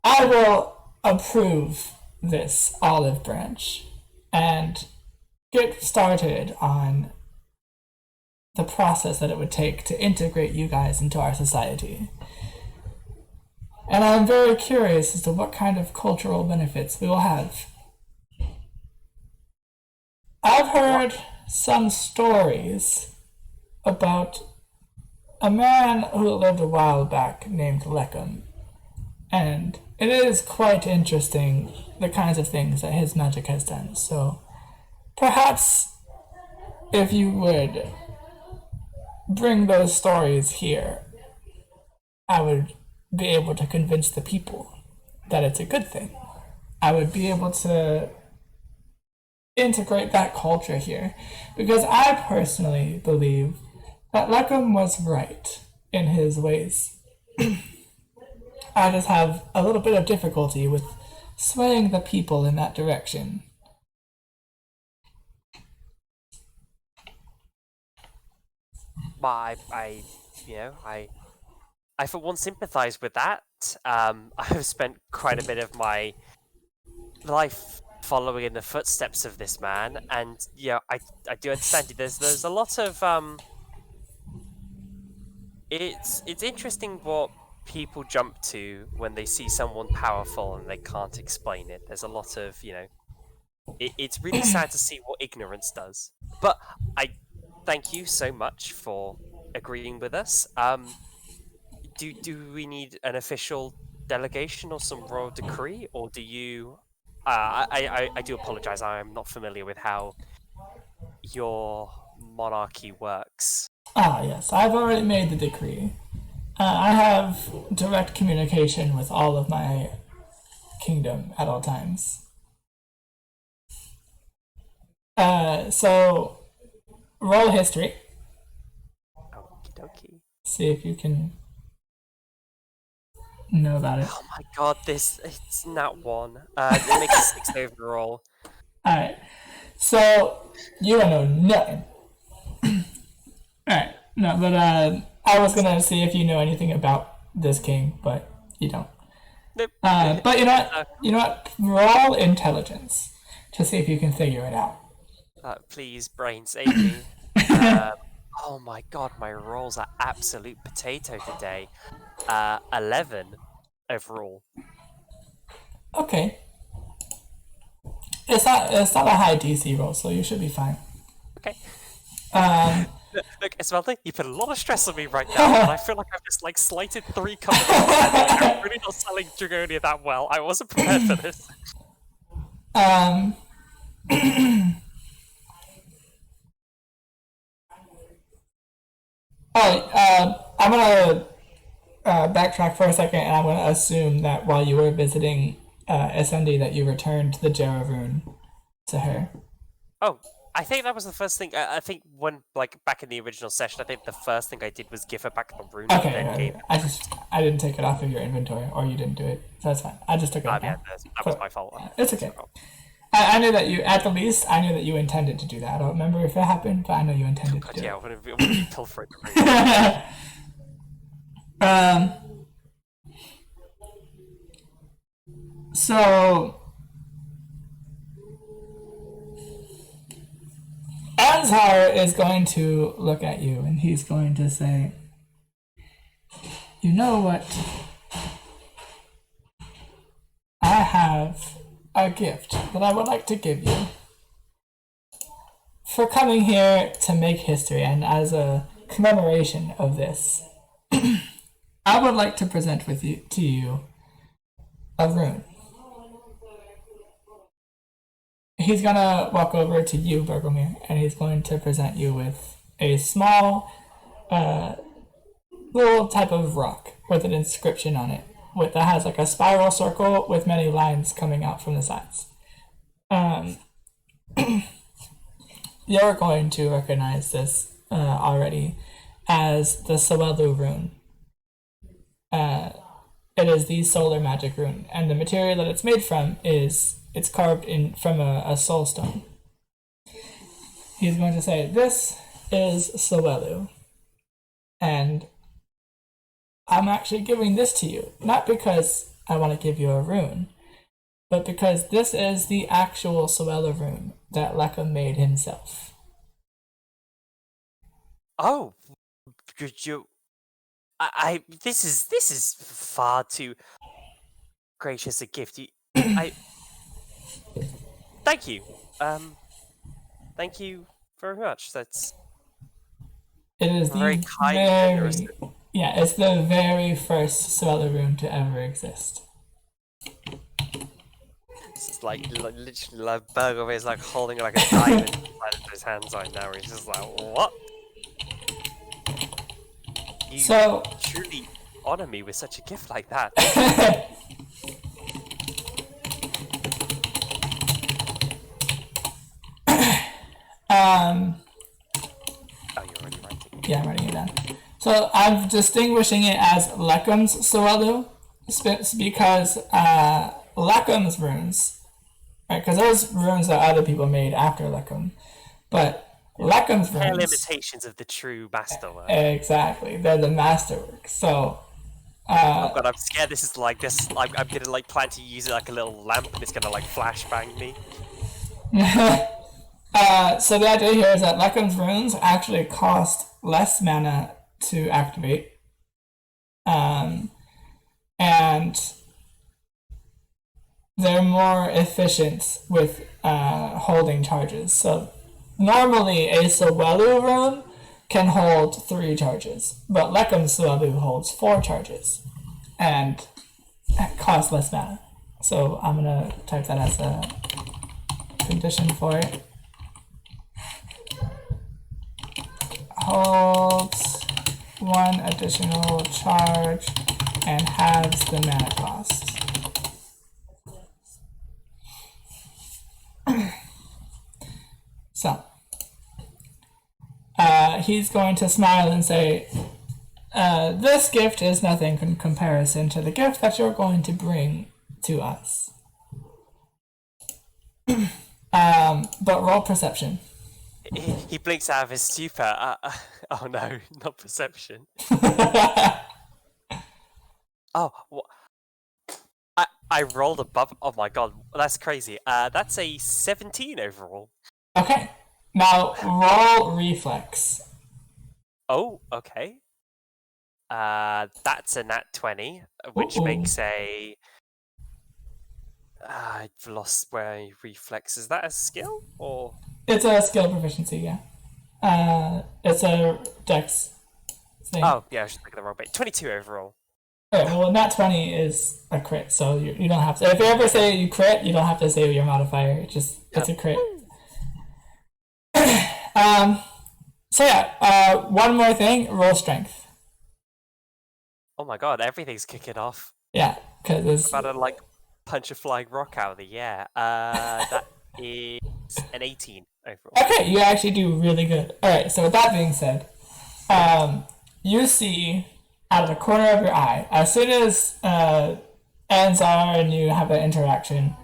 I will approve this olive branch and get started on the process that it would take to integrate you guys into our society. And I'm very curious as to what kind of cultural benefits we will have. I've heard some stories about a man who lived a while back named Leckham, and it is quite interesting the kinds of things that his magic has done. So perhaps if you would bring those stories here, I would be able to convince the people that it's a good thing. I would be able to integrate that culture here, because I personally believe that Leckham was right in his ways. I just have a little bit of difficulty with swaying the people in that direction. Well, I for one sympathize with that. I've spent quite a bit of my life following in the footsteps of this man, and I do understand it. There's a lot of it's interesting what people jump to when they see someone powerful and they can't explain it. There's a lot of it's really sad to see what ignorance does. But I thank you so much for agreeing with us. Do we need an official delegation or some royal decree, or do you? I do apologize. I'm not familiar with how your monarchy works. Ah, yes, I've already made the decree. I have direct communication with all of my kingdom at all times. So roll history. Okie dokie. See if you can know about it. Oh my god, it's not one. It makes a 6 overall. Alright. So you don't know nothing. Alright. No, but I was gonna see if you know anything about this king, but you don't. Nope. But you know what? You know what? Roll intelligence to see if you can figure it out. Please, brain, save me. Oh my god, my rolls are absolute potato today. 11 overall. Okay. It's not a high DC roll, so you should be fine. Okay. Um, Look, Esmeralda, you put a lot of stress on me right now, and I feel like I've just like slighted 3 companies already. I'm really not selling Dragonia that well. I wasn't prepared for this. um, I'm gonna backtrack for a second, and I'm gonna assume that while you were visiting Essendi, that you returned the Jera rune to her. Oh, I think that was the first thing. I think when, like, back in the original session, I think the first thing I did was give her back the rune, and then gave I didn't take it off of your inventory, or you didn't do it, so that's fine. I just took it off. Yeah, that was my fault. It's okay. I knew that you, at the least, I knew that you intended to do that. I don't remember if it happened, but I know you intended to do it. Yeah, I would have been pilfering the rune. So Anzar is going to look at you and he's going to say, you know what? I have a gift that I would like to give you for coming here to make history, and as a commemoration of this, I would like to present to you a rune. He's gonna walk over to you, Bergelmir, and he's going to present you with a small, little type of rock with an inscription on it, that has like a spiral circle with many lines coming out from the sides. You're going to recognize this already as the Sowelu rune. It is the solar magic rune, and the material that it's made from it's carved from a soul stone. He's going to say, this is Sowelu, and I'm actually giving this to you, not because I want to give you a rune, but because this is the actual Sowelu rune that Lekka made himself. Oh, could you? This is far too gracious a gift. Thank you. Thank you very much. It is very kind and generous. Yeah, it's the very first Sowelu rune to ever exist. It's literally like Bergelmir is like holding like a diamond inside of his hands right now. He's just like, what? You truly honor me with such a gift like that. Oh, you're already writing. Yeah, I'm writing it down. So I'm distinguishing it as Leckham's Sowelu because Leckham's runes, right? Because there's runes that other people made after Leckham, but Leckham's runes, limitations of the true masterwork. Exactly, they're the masterwork. So. Oh god, I'm scared this is like this. I'm gonna like plan to use it like a little lamp and it's gonna like flashbang me. So the idea here is that Leckham's runes actually cost less mana to activate. And they're more efficient with holding charges. So normally a Sowelu rune can hold 3 charges, but Leckham's Sowelu holds 4 charges and costs less mana. So I'm gonna type that as a condition for it. Holds 1 additional charge and halves the mana cost. So he's going to smile and say, this gift is nothing in comparison to the gift that you're going to bring to us. But roll perception. He blinks out of his stupor. Oh no, not perception. Oh, I rolled above. Oh my god, that's crazy. That's a 17 overall. Okay. Now roll reflex. Oh, okay. That's a nat 20, which makes a I've lost my reflex. Is that a skill or? It's a skill proficiency, yeah. It's a dex thing. Oh yeah, I should look at the wrong bit. 22 overall. Okay, well, nat 20 is a crit, so you don't have to. If you ever say you crit, you don't have to say your modifier. It's a crit. So yeah, one more thing. Roll strength. Oh my god, everything's kicking off. Yeah, because it's About to like punch a flying rock out of the air. That is an 18 overall. okay. You actually do really good. All right. So with that being said, you see out of the corner of your eye, as soon as Anzar and you have an interaction,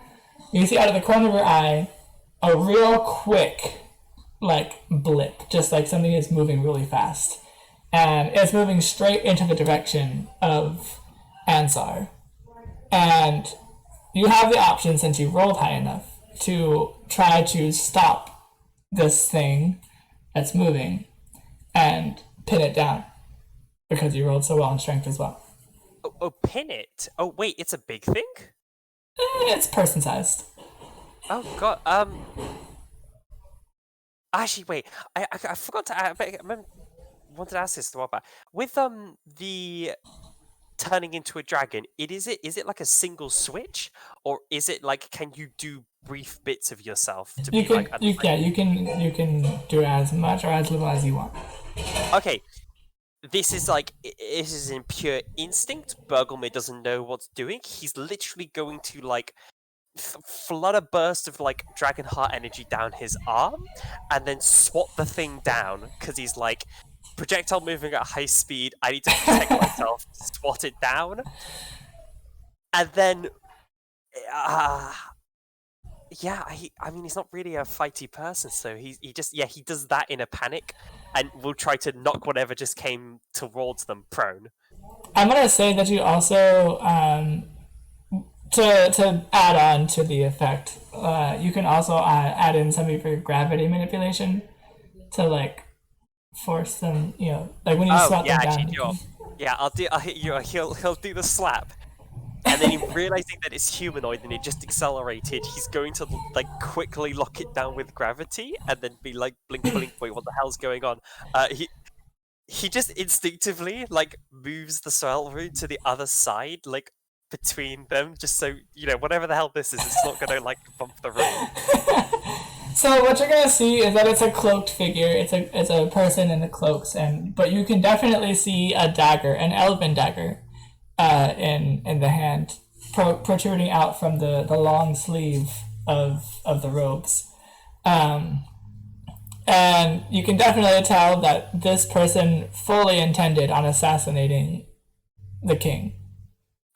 you see out of the corner of your eye a real quick, like, blip, just like something is moving really fast. And it's moving straight into the direction of Ansar. And you have the option, since you rolled high enough, to try to stop this thing that's moving and pin it down, because you rolled so well in strength as well. Oh, pin it. Oh wait, it's a big thing. It's person sized. Oh god. Actually, wait. I forgot to. I wanted to ask this a while back. With the turning into a dragon, is it like a single switch, or is it like can you do brief bits of yourself to You be can, like? you can do as much or as little as you want. Okay, this is like this is in pure instinct. Bergelmir doesn't know what's doing. He's literally going to like flood a burst of like dragon heart energy down his arm, and then swat the thing down because he's like projectile moving at high speed. I need to protect myself. Swat it down, and then yeah, I mean, he's not really a fighty person, so he does that in a panic, and will try to knock whatever just came towards them prone. I'm gonna say that you also to add on to the effect, you can also add in some of your gravity manipulation to like force them. You know, like when you swat them down. Yeah, he'll do the slap, and then realizing that it's humanoid and it just accelerated, he's going to like quickly lock it down with gravity, and then be like, blink, blink, wait, what the hell's going on? He just instinctively like moves the swell rune to the other side, like between them, just so whatever the hell this is, it's not gonna like bump the rune. So what you're gonna see is that it's a cloaked figure. It's a person in the cloaks, but you can definitely see a dagger, an elven dagger, in the hand, protruding out from the long sleeve of the robes. And you can definitely tell that this person fully intended on assassinating the king.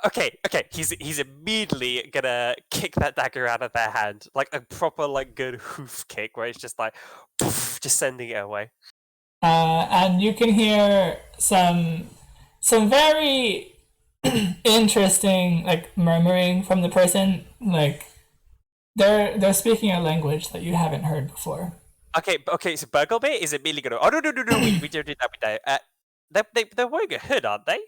Okay. He's immediately gonna kick that dagger out of their hand, like a proper like good hoof kick, where it's just like, poof, just sending it away. And you can hear some very interesting like murmuring from the person, like they're speaking a language that you haven't heard before. Okay. So Bergelmir is immediately gonna. Oh no! We don't do that. We don't. They're wearing a hood, aren't they?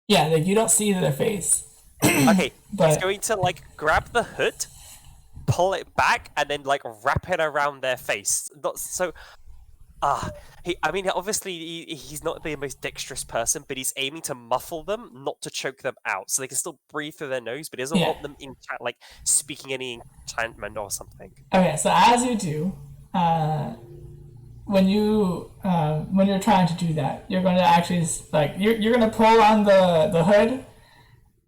Yeah, like you don't see their face. Okay, but he's going to like grab the hood, pull it back, and then like wrap it around their face. Not so. I mean, obviously he's not the most dexterous person, but he's aiming to muffle them, not to choke them out, so they can still breathe through their nose, but he doesn't want them like speaking any enchantment or something. Okay, so as you do, when you're trying to do that, you're going to actually like you're going to pull on the hood,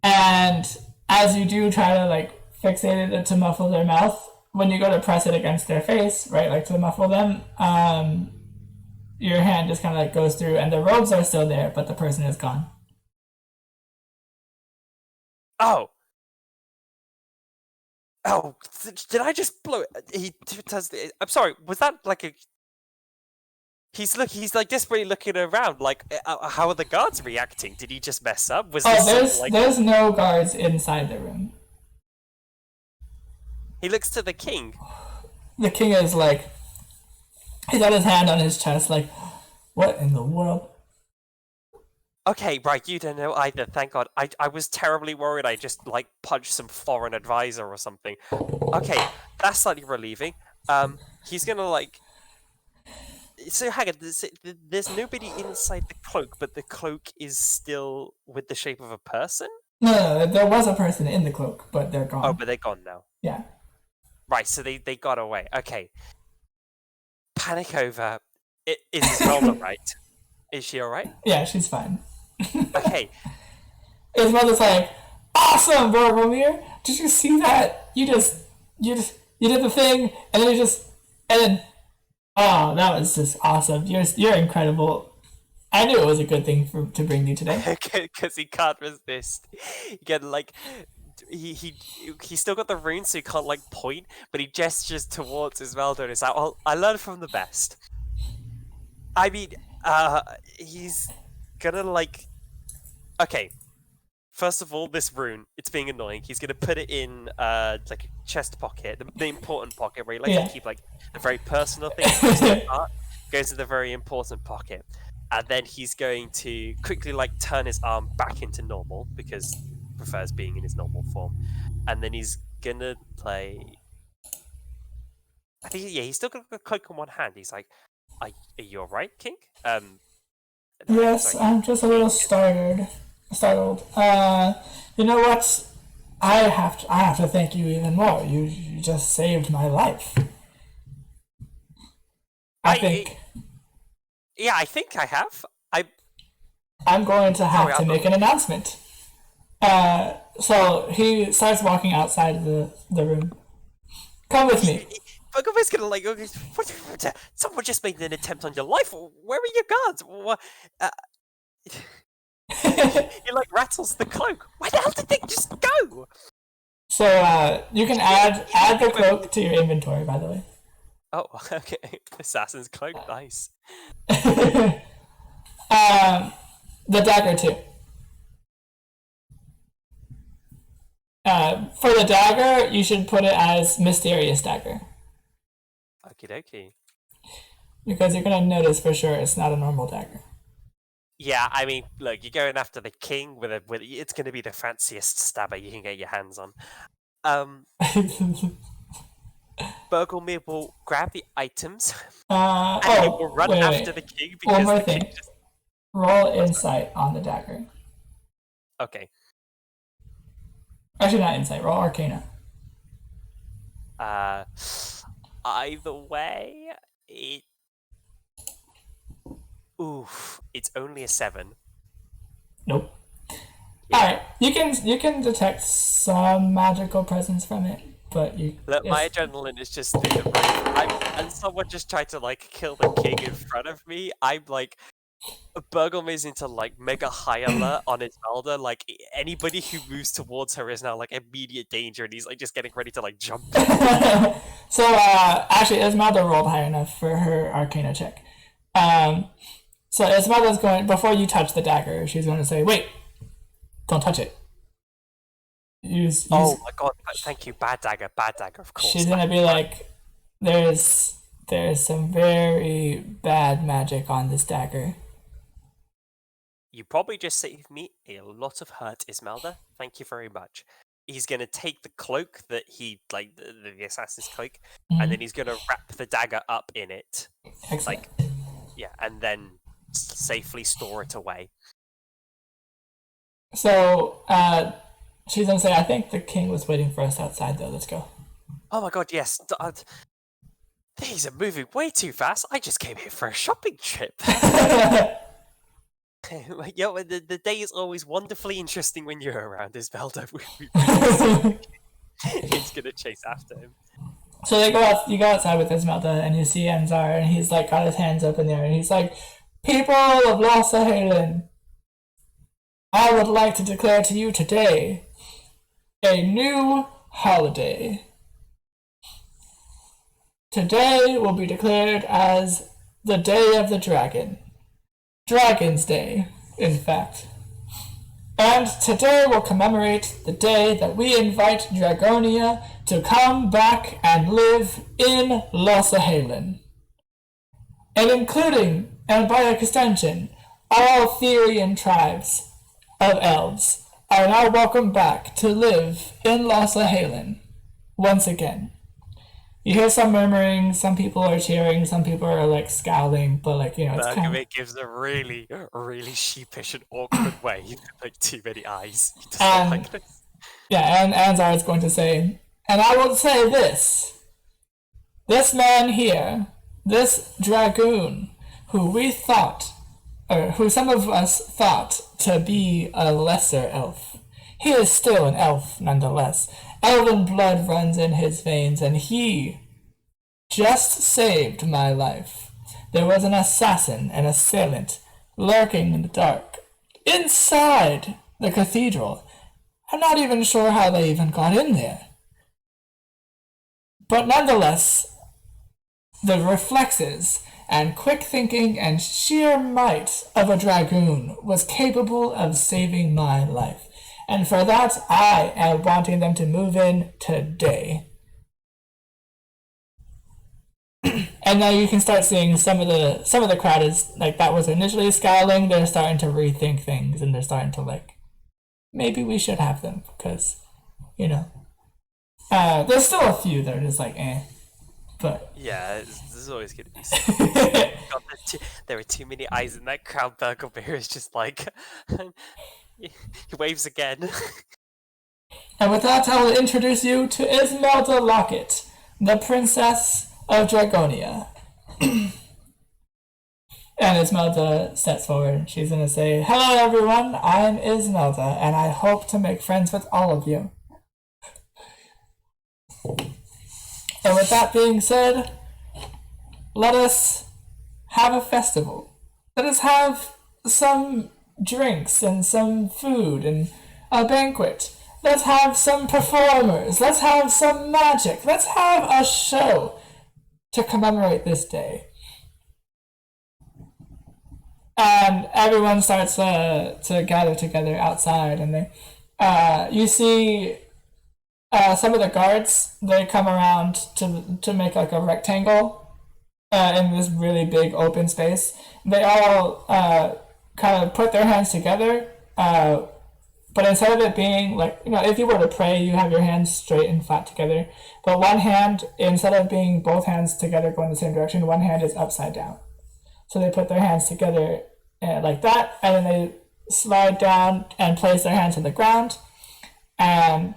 and as you do try to like fixate it to muffle their mouth, when you go to press it against their face, right, like to muffle them, your hand just kind of like goes through, and the robes are still there, but the person is gone. Oh, did I just blow it? He does. I'm sorry. Was that like a? He's like desperately looking around. Like, how are the guards reacting? Did he just mess up? There's no guards inside the room. He looks to the king. The king is like, he's got his hand on his chest, like, what in the world? Okay, right, you don't know either, thank God. I was terribly worried I just, like, punched some foreign advisor or something. Okay, that's slightly relieving. He's gonna, like... So, hang on, there's nobody inside the cloak, but the cloak is still with the shape of a person? No, there was a person in the cloak, but they're Oh, gone. but they're gone now. Yeah. Right, so they got away. Okay. Panic over. Is Esmeralda right? Is she alright? Yeah, she's fine. Okay. His mother's like, awesome, Bergelmir! Did you see that? You did the thing, and then oh, that was just awesome. You're incredible. I knew it was a good thing to bring you today. Because he can't resist. Again, like, he still got the rune, so he can't, like, point, but he gestures towards Esmeralda and is like, well, I learned from the best. I mean, he's gonna, like... Okay. First of all, this rune, it's being annoying. He's gonna put it in, like, a chest pocket, the important pocket where he likes to keep, like, the very personal things. Goes to the very important pocket. And then he's going to quickly, like, turn his arm back into normal, because he prefers being in his normal form. And then he's gonna play... I think, yeah, he's still got a cloak in one hand. He's like, are you alright, King? Yes, sorry. I'm just a little startled. You know what? I have to thank you even more. You just saved my life. I think. Yeah, I think I have. I'm going to have to make an announcement. So he starts walking outside of the room. Come with me. Bergelmir's gonna like, someone just made an attempt on your life. Where are your guards? He like rattles the cloak. Where the hell did they just go? So you can add the cloak to your inventory, by the way. Oh, okay. Assassin's cloak, nice. The dagger too. For the dagger, you should put it as mysterious dagger. Okie dokie. Because you're gonna notice for sure it's not a normal dagger. Yeah, I mean, look, you're going after the king with it's gonna be the fanciest stabber you can get your hands on. Bergelmir will grab the items and he will run after the king because one more the thing. king just... Roll insight on the dagger. Okay. Actually, not insight. Roll arcana. Either way, it's only a 7. Nope. Yeah. All right, you can detect some magical presence from it, but look, my adrenaline is just through the roof. And someone just tried to like kill the king in front of me. I'm like, Bergelmir's into like mega high alert on Esmeralda. Like anybody who moves towards her is now like immediate danger, and he's like just getting ready to like jump. So actually, Esmeralda rolled high enough for her arcana check. So Esmeralda's going, before you touch the dagger, she's going to say, "Wait, don't touch it." Oh my god! Thank you, bad dagger, of course. She's gonna be like, "There's some very bad magic on this dagger." You probably just saved me a lot of hurt, Esmeralda. Thank you very much. He's gonna take the cloak that he like the assassin's cloak, and then he's gonna wrap the dagger up in it. Excellent. Like, yeah, and then safely store it away. So she's gonna say, "I think the king was waiting for us outside, though. Let's go." Oh my god, yes. These are moving way too fast. I just came here for a shopping trip. Yo, the day is always wonderfully interesting when you're around, Isbelda. He's gonna chase after him. So they go out. You go outside with Esmeralda, and you see Enzar, and he's like got his hands up in there, and he's like, "People of Lossahalen, I would like to declare to you today a new holiday. Today will be declared as the Day of the Dragon. Dragon's Day, in fact. And today will commemorate the day that we invite Dragonia to come back and live in Lossahalen. And including, and by extension, all Therian tribes of elves are now welcome back to live in Los Lahalen once again. You hear some murmuring, some people are cheering, some people are like scowling, but like, you know, it's kind Bergelmir gives a really, really sheepish and awkward way, like too many eyes. He does not And like this. yeah, and Anzar is going to say, and I will say this. This man here, this dragoon, who we thought, or who some of us thought to be a lesser elf, he is still an elf nonetheless. Elven blood runs in his veins, and he just saved my life. There was an assassin, an assailant, lurking in the dark, inside the cathedral. I'm not even sure how they even got in there. But nonetheless, the reflexes and quick thinking and sheer might of a dragoon was capable of saving my life. And for that, I am wanting them to move in today. And now you can start seeing some of the crowd is like that was initially scowling. They're starting to rethink things, and they're starting to like, maybe we should have them because, you know, there's still a few that are just like, eh. But yeah, there's always going to be some. God, there are too many eyes in that crowd. Bergelmir is just like, he waves again. And with that, I will introduce you to Ismelda Lockett, the Princess of Dragonia. And Ismelda steps forward. She's going to say, hello everyone, I'm Ismelda, and I hope to make friends with all of you. And with that being said, let us have a festival. Let us have some drinks and some food and a banquet. Let's have some performers. Let's have some magic. Let's have a show to commemorate this day. And everyone starts to gather together outside, and you see some of the guards. They come around to make like a rectangle in this really big open space. They all kind of put their hands together, but instead of it being like, you know, if you were to pray, you have your hands straight and flat together. But one hand, instead of being both hands together going the same direction, one hand is upside down. So they put their hands together like that, and then they slide down and place their hands on the ground, and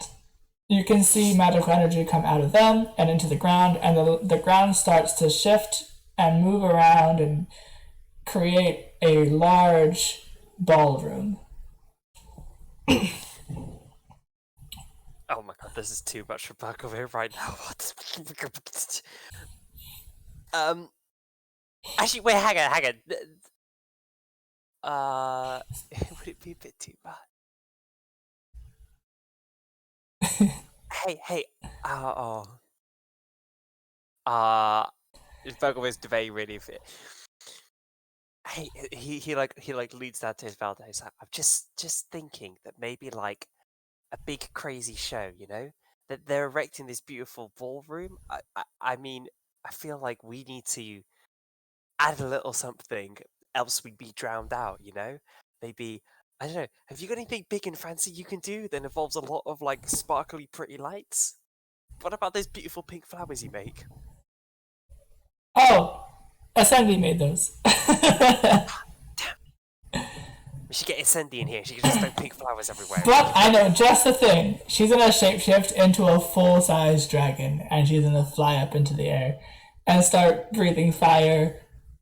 you can see magical energy come out of them and into the ground, and the ground starts to shift and move around and create a large ballroom. Oh my god, this is too much for Bergelmir right now. Actually, wait, hang on. Would it be a bit too much? hey, Bergelmir's debating really fit. Hey, he leads down to his Valda. He's like, I'm just thinking that maybe like a big crazy show, you know, that they're erecting this beautiful ballroom. I mean, I feel like we need to add a little something, else we'd be drowned out, you know? Maybe, I don't know, have you got anything big and fancy you can do that involves a lot of like sparkly pretty lights? What about those beautiful pink flowers you make? Oh, Ascendi made those. We should get Incendi in here. She can just throw pink flowers everywhere. But I know just the thing. She's gonna shapeshift into a full-size dragon, and she's gonna fly up into the air and start breathing fire,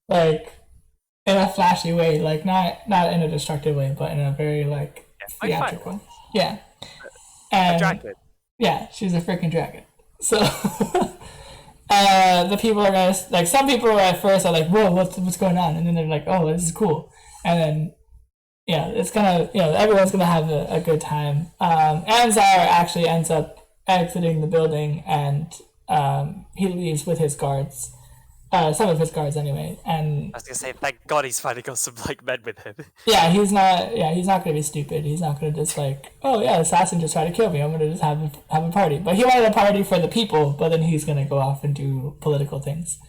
like in a flashy way, like not in a destructive way, but in a very like theatrical. Yeah. And, a dragon. Yeah, she's a freaking dragon. So the people are gonna like, some people at first are like, whoa, what's going on? And then they're like, oh, this is cool. And then yeah, it's gonna, you know, everyone's gonna have a good time. Anzar actually ends up exiting the building, and he leaves with his guards, some of his guards anyway. And I was gonna say, thank God he's finally got some like men with him. Yeah, he's not gonna be stupid. He's not gonna just like, oh yeah, assassin just tried to kill me, I'm gonna just have a party. But he wanted a party for the people, but then he's gonna go off and do political things.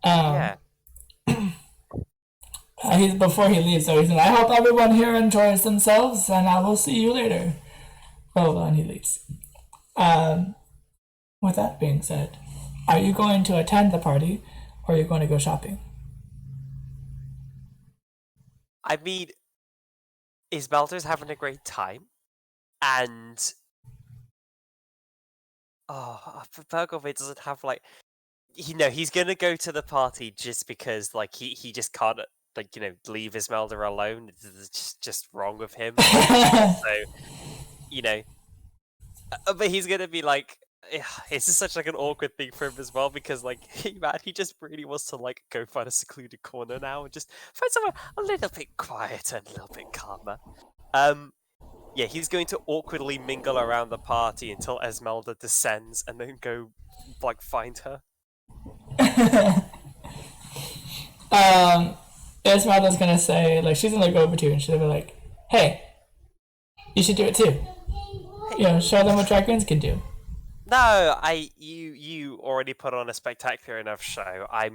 Yeah. Before he leaves, though, he said, "I hope everyone here enjoys themselves, and I will see you later." Well, and he leaves. Um, with that being said, are you going to attend the party, or are you going to go shopping? I mean, Ismelda's having a great time, and Bergelmir doesn't have like, he's gonna go to the party just because like he just can't like leave Ismelda alone. It's just wrong with him. So you know, but he's gonna be like, it's just such like an awkward thing for him as well because like he just really wants to like go find a secluded corner now and just find somewhere a little bit quieter and a little bit calmer. Yeah, he's going to awkwardly mingle around the party until Esmeralda descends and then go like find her. Esmeralda's gonna say, like, she's gonna go over to you and she'll be like, "Hey, you should do it too. Show them what drag queens can do." No, you already put on a spectacular enough show. I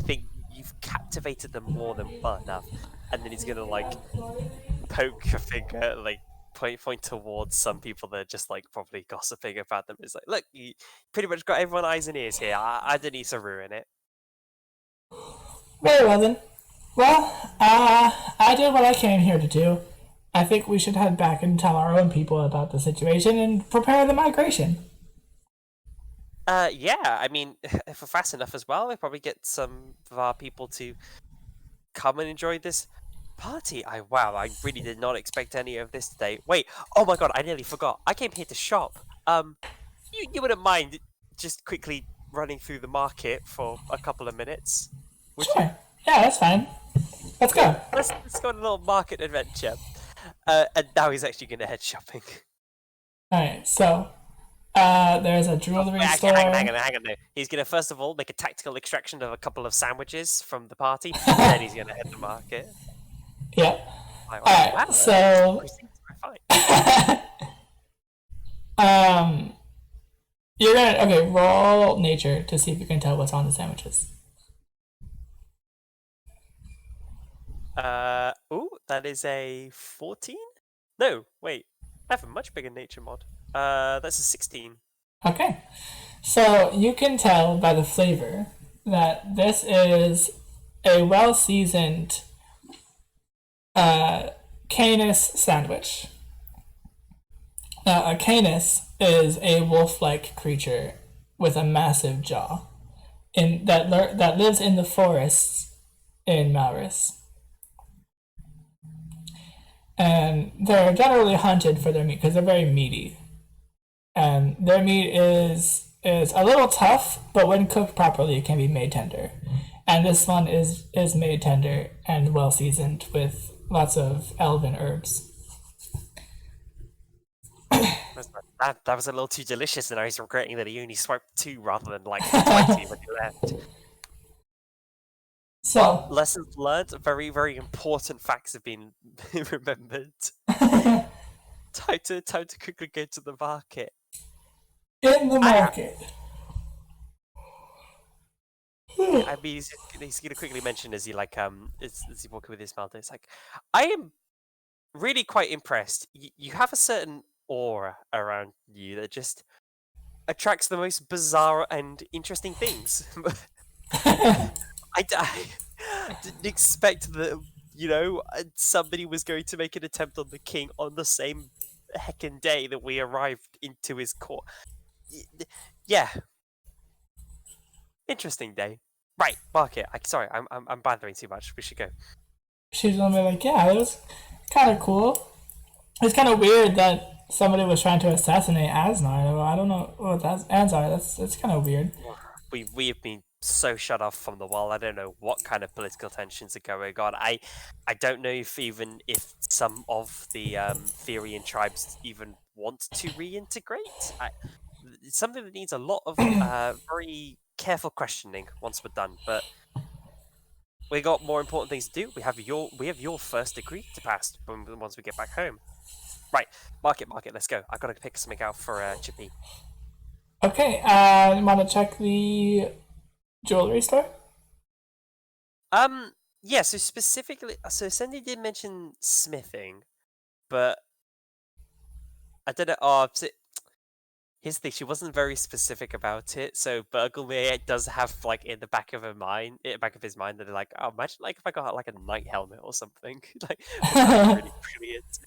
think you've captivated them more than well enough. And then he's gonna like poke a finger, like point towards some people that are just like probably gossiping about them. It's like, look, you pretty much got everyone eyes and ears here. I didn't need to ruin it. Very well then. Well, I did what I came here to do. I think we should head back and tell our own people about the situation and prepare the migration. Yeah, I mean, if we're fast enough as well, we'll probably get some of our people to come and enjoy this party. Wow, I really did not expect any of this today. Wait, oh my god, I nearly forgot. I came here to shop. You wouldn't mind just quickly running through the market for a couple of minutes? Would Sure. you? Yeah, that's fine. Let's go. Let's go on a little market adventure. And now he's actually going to head shopping. Alright, so there's a jewelry store. Hang on. No. He's going to first of all make a tactical extraction of a couple of sandwiches from the party, and then he's going to head to market. Yep. Alright, wow, so you're gonna roll nature to see if you can tell what's on the sandwiches. That is a 14? No, wait. I have a much bigger nature mod. That's a 16. Okay. So you can tell by the flavor that this is a well-seasoned canis sandwich. Now, a canis is a wolf-like creature with a massive jaw that lives in the forests in Maurus. And they're generally hunted for their meat because they're very meaty. And their meat is a little tough, but when cooked properly, it can be made tender. And this one is made tender and well seasoned with lots of elven herbs. That was a little too delicious, and I was regretting that he only swiped 2 rather than like 20 when he left. So, lessons learned, very, very important facts have been remembered. Time to quickly go to the market. In the market. I mean, he's gonna quickly mention as he walking with his mouth. It's like, I am really quite impressed. You have a certain aura around you that just attracts the most bizarre and interesting things. I didn't expect that, somebody was going to make an attempt on the king on the same heckin' day that we arrived into his court. Yeah. Interesting day. Right, market. Sorry, I'm bothering too much. We should go. She's gonna be like, yeah, it was kind of cool. It's kind of weird that somebody was trying to assassinate Asnar. I don't know what that's Ansar. That's kind of weird. We have been so shut off from the world. I don't know what kind of political tensions are going on. I don't know if some of the Therian tribes even want to reintegrate. It's something that needs a lot of very careful questioning once we're done. But we got more important things to do. We have your first degree to pass once we get back home. Right, market. Let's go. I've got to pick something out for Chippy. Okay, you want to check the jewelry store? Yeah, so specifically, so Sandy did mention smithing, but I don't know. Oh, here's the thing: she wasn't very specific about it. So Bergelmir does have like in the back of his mind that like, oh, imagine like if I got like a knight helmet or something. Like, wouldn't that be really brilliant?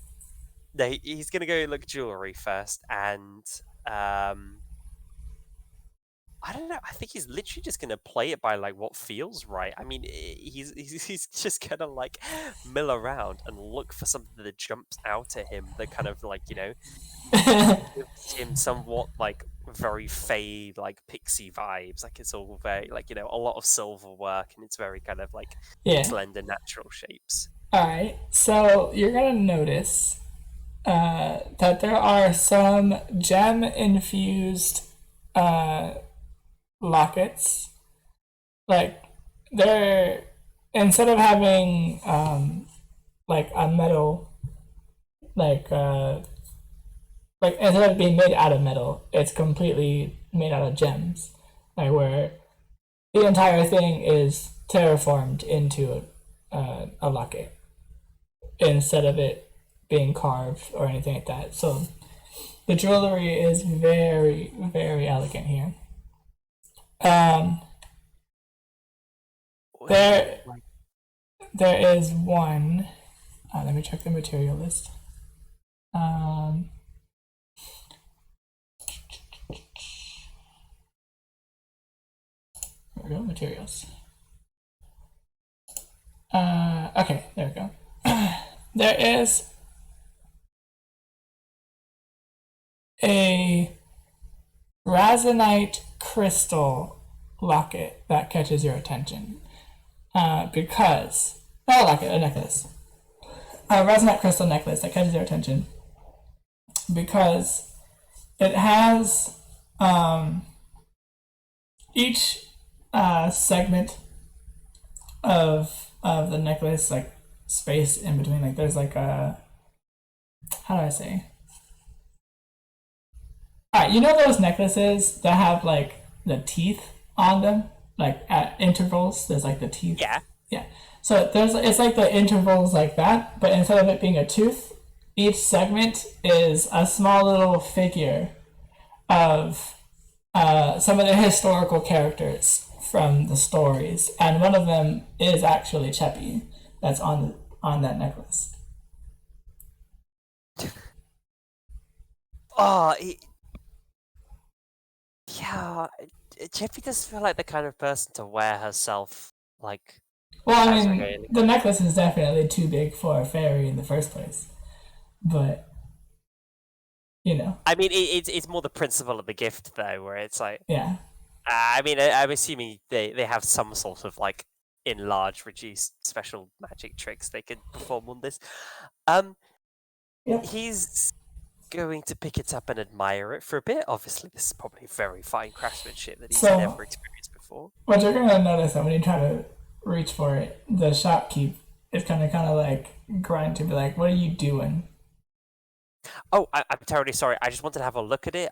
No, he's gonna go look jewelry first, and I don't know. I think he's literally just gonna play it by like what feels right. I mean, he's just gonna like mill around and look for something that jumps out at him. That kind of like gives him somewhat like very fey like pixie vibes. Like it's all very like a lot of silver work, and it's very kind of like Yeah. slender natural shapes. All right. So you're gonna notice that there are some gem infused lockets. Like they're instead of having like a metal like instead of being made out of metal, it's completely made out of gems. Like where the entire thing is terraformed into a locket instead of it being carved or anything like that. So the jewelry is very, very elegant here. There, there is one. Let me check the material list. There we go, materials. Okay, there we go. There is a Razonite crystal locket that catches your attention. Because, not a locket, a necklace. A Razonite crystal necklace that catches your attention. Because it has each segment of the necklace, like space in between, like there's like a, how do I say? Alright, you know those necklaces that have like the teeth on them? Like at intervals, there's like the teeth. Yeah. Yeah. So it's like the intervals like that, but instead of it being a tooth, each segment is a small little figure of some of the historical characters from the stories, and one of them is actually Cheppy that's on that necklace. Oh, yeah. Jeffy does feel like the kind of person to wear herself like. Well, I mean, the necklace is definitely too big for a fairy in the first place, but I mean, it's more the principle of the gift though, where it's like. Yeah. I mean, I'm assuming they have some sort of like enlarged, reduced special magic tricks they can perform on this. Yep. He's going to pick it up and admire it for a bit. Obviously, this is probably very fine craftsmanship that he's never experienced before. What you're gonna notice that when you try to reach for it, the shopkeep is kind of like grind to be like, "What are you doing?" Oh, I'm terribly sorry. I just wanted to have a look at it.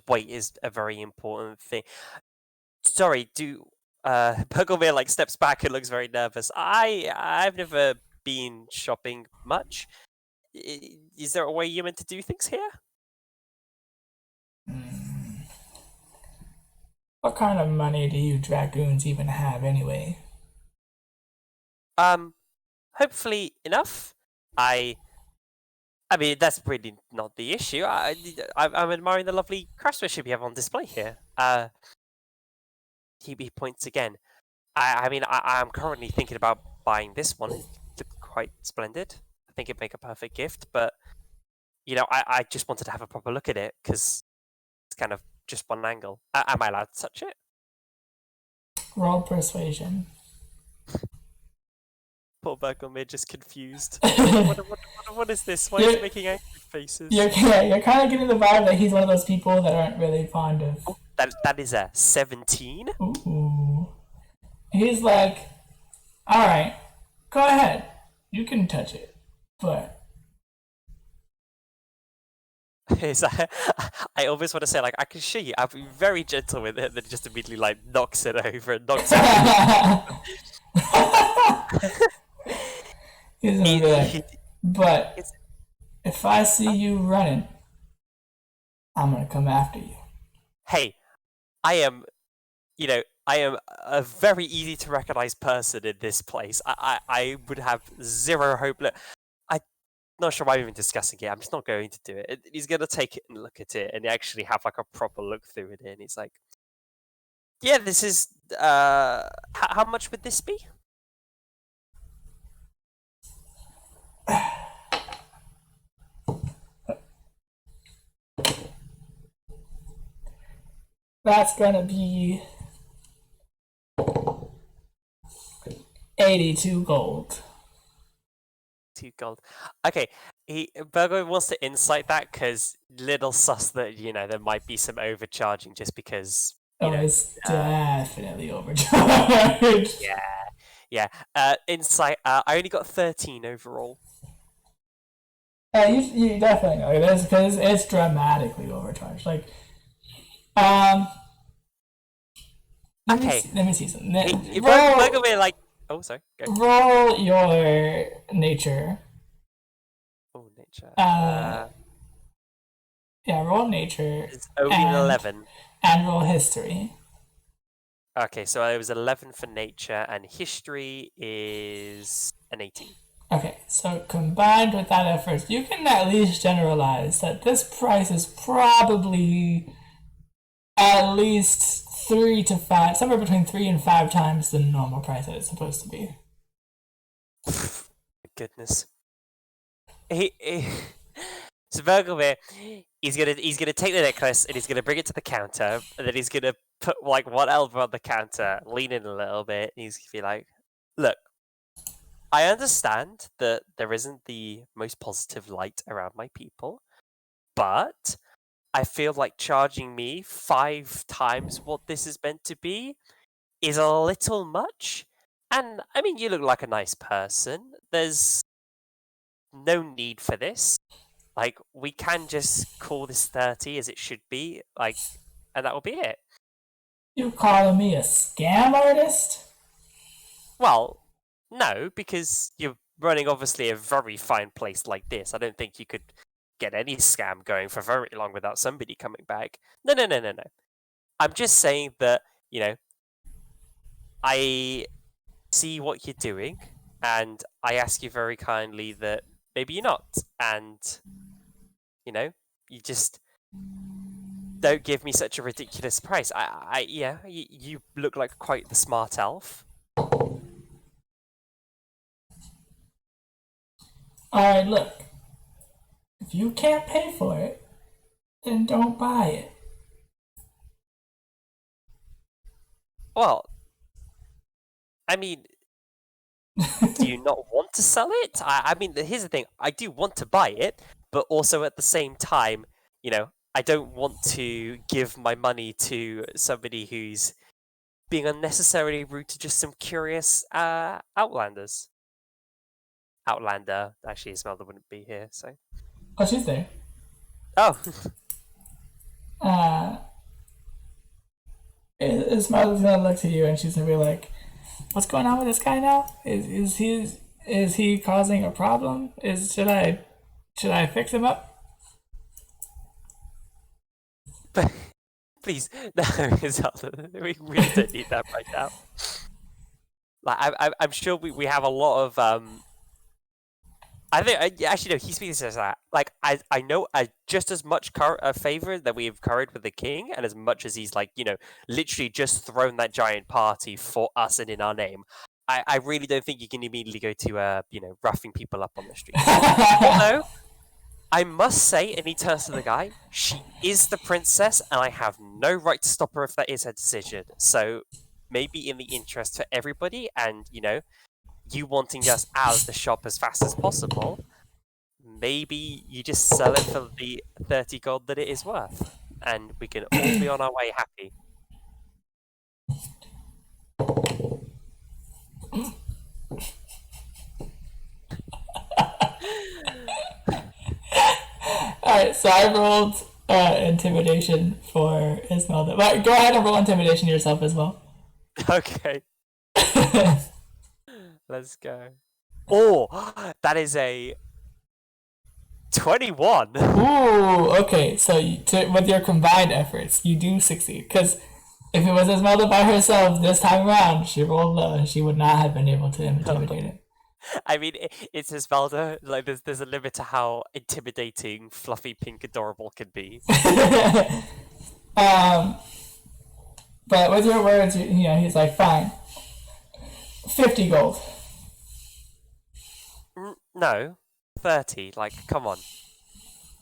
Weight is a very important thing. Sorry, Bergelmir like steps back and looks very nervous. I've never been shopping much. Is there a way you're meant to do things here? What kind of money do you dragoons even have anyway? Hopefully enough. I mean, that's really not the issue. I'm admiring the lovely craftsmanship you have on display here. He points again. I'm currently thinking about buying this one. It looks quite splendid. I think it'd make a perfect gift, but I just wanted to have a proper look at it because it's kind of just one angle. Am I allowed to touch it? Roll persuasion. Poor Bergelmir just confused. What is this? Why is he making angry faces? You're kind of getting the vibe that he's one of those people that aren't really fond of. Oh, that is a 17. Ooh. He's like, all right, go ahead, you can touch it, but. I always want to say, like, I can show you. I'll be very gentle with it, and then just immediately like knocks it over and knocks it over. He's gonna He, be like, he, but it's, if I see huh? you running, I'm gonna come after you. Hey, I am, I am a very easy to recognize person in this place. I would have zero hope. Look, I'm not sure why I'm even discussing it. I'm just not going to do it. He's going to take it and look at it and actually have like a proper look through it. And he's like, yeah, this is, how much would this be? That's gonna be 82 gold. 2 gold. Okay, Burgo wants to insight that because little sus that there might be some overcharging just because Oh, it's uh, definitely overcharged. yeah, yeah. Insight. I only got 13 overall. You definitely know this because it's dramatically overcharged. Like, um, Okay, let me see something. Burgo Roll, may like. Oh, sorry. Go. roll your nature. Oh, nature. Uh, yeah, roll nature It's only an and 11. roll history. Okay, so it was 11 for nature, and history is an 18. Okay, so combined with that effort, you can at least generalize that this price is probably at least 3 to 5, somewhere between 3 and 5 times the normal price that it's supposed to be. Goodness. He so Bergelmir, he's gonna take the necklace and he's gonna bring it to the counter, and then he's gonna put like one elbow on the counter, lean in a little bit, and he's gonna be like, "Look, I understand that there isn't the most positive light around my people, but I feel like charging me 5 times what this is meant to be is a little much. And I mean, you look like a nice person. There's no need for this. Like, we can just call this 30 as it should be, like, and that will be it." You calling me a scam artist? Well, no, because you're running obviously a very fine place like this. I don't think you could get any scam going for very long without somebody coming back. No, no, no, no, no. I'm just saying that, I see what you're doing, and I ask you very kindly that maybe you're not. And, you just don't give me such a ridiculous price. Yeah, you look like quite the smart elf. Alright, look. If you can't pay for it, then don't buy it. Well, I mean, do you not want to sell it? I mean, here's the thing. I do want to buy it, but also at the same time, I don't want to give my money to somebody who's being unnecessarily rude to just some curious outlanders. Outlander. Actually, Esmeralda wouldn't be here, so. Oh, she's there. Oh, Uh, Ismail's gonna look to you and she's gonna be like, "What's going on with this guy now? Is he causing a problem? Should I fix him up?" please, no, Esmeralda. We really don't need that right now. Like, I'm sure we have a lot of. I think actually no. He speaks as that. Like I know just as much favor that we've curried with the king, and as much as he's like literally just thrown that giant party for us and in our name. I really don't think you can immediately go to roughing people up on the streets. Although I must say, and he turns to the guy, she is the princess, and I have no right to stop her if that is her decision. So maybe in the interest for everybody, and you wanting us out of the shop as fast as possible, maybe you just sell it for the 30 gold that it is worth, and we can all be on our way happy. Alright, so I rolled intimidation for Ismail. But go ahead and roll intimidation yourself as well. Okay. Let's go. Oh, that is a 21. Ooh, okay. So with your combined efforts, you do succeed. Because if it was Esmeralda by herself this time around, she rolled low. She would not have been able to intimidate it. I mean, it's Esmeralda. Like, there's a limit to how intimidating, fluffy, pink, adorable can be. But with your words, he's like, fine. 50 gold. No, 30. Like, come on.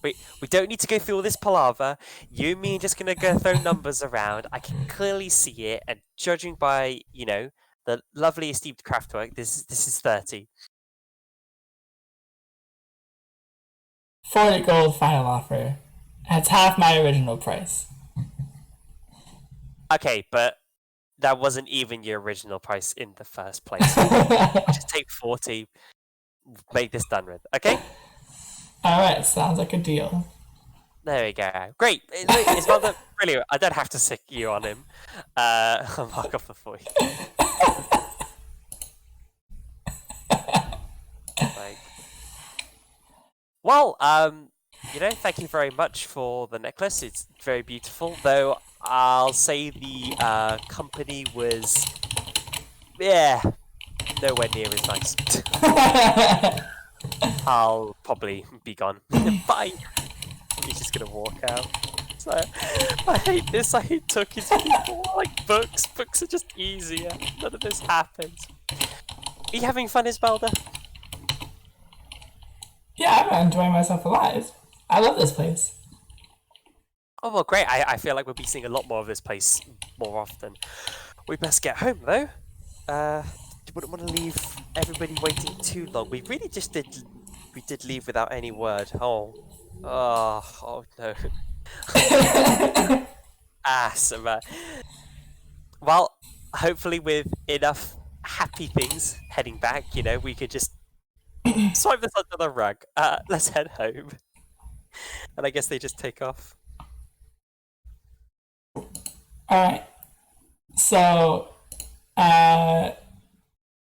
We don't need to go through all this palaver. You and me are just gonna go throw numbers around. I can clearly see it, and judging by the lovely esteemed craftwork, this is 30. 40 gold final offer. That's half my original price. Okay, but that wasn't even your original price in the first place. Just take 40. Make this done with, okay? Alright, sounds like a deal. There we go. Great. It's rather brilliant. I don't have to sick you on him. I'll mark off the 40. Well, thank you very much for the necklace. It's very beautiful, though I'll say the company was, nowhere near as nice. I'll probably be gone. Bye. He's just gonna walk out. So, I hate this. I hate talking to people. I like books. Books are just easier. None of this happens. Are you having fun, Isbalda? Yeah, I'm enjoying myself a lot. I love this place. Oh, well, great. I feel like we'll be seeing a lot more of this place more often. We best get home, though. Wouldn't want to leave everybody waiting too long. We really just did leave without any word. Oh no. Awesome. Well, hopefully with enough happy things heading back, we could just swipe this under the rug. Let's head home. And I guess they just take off. Alright. So,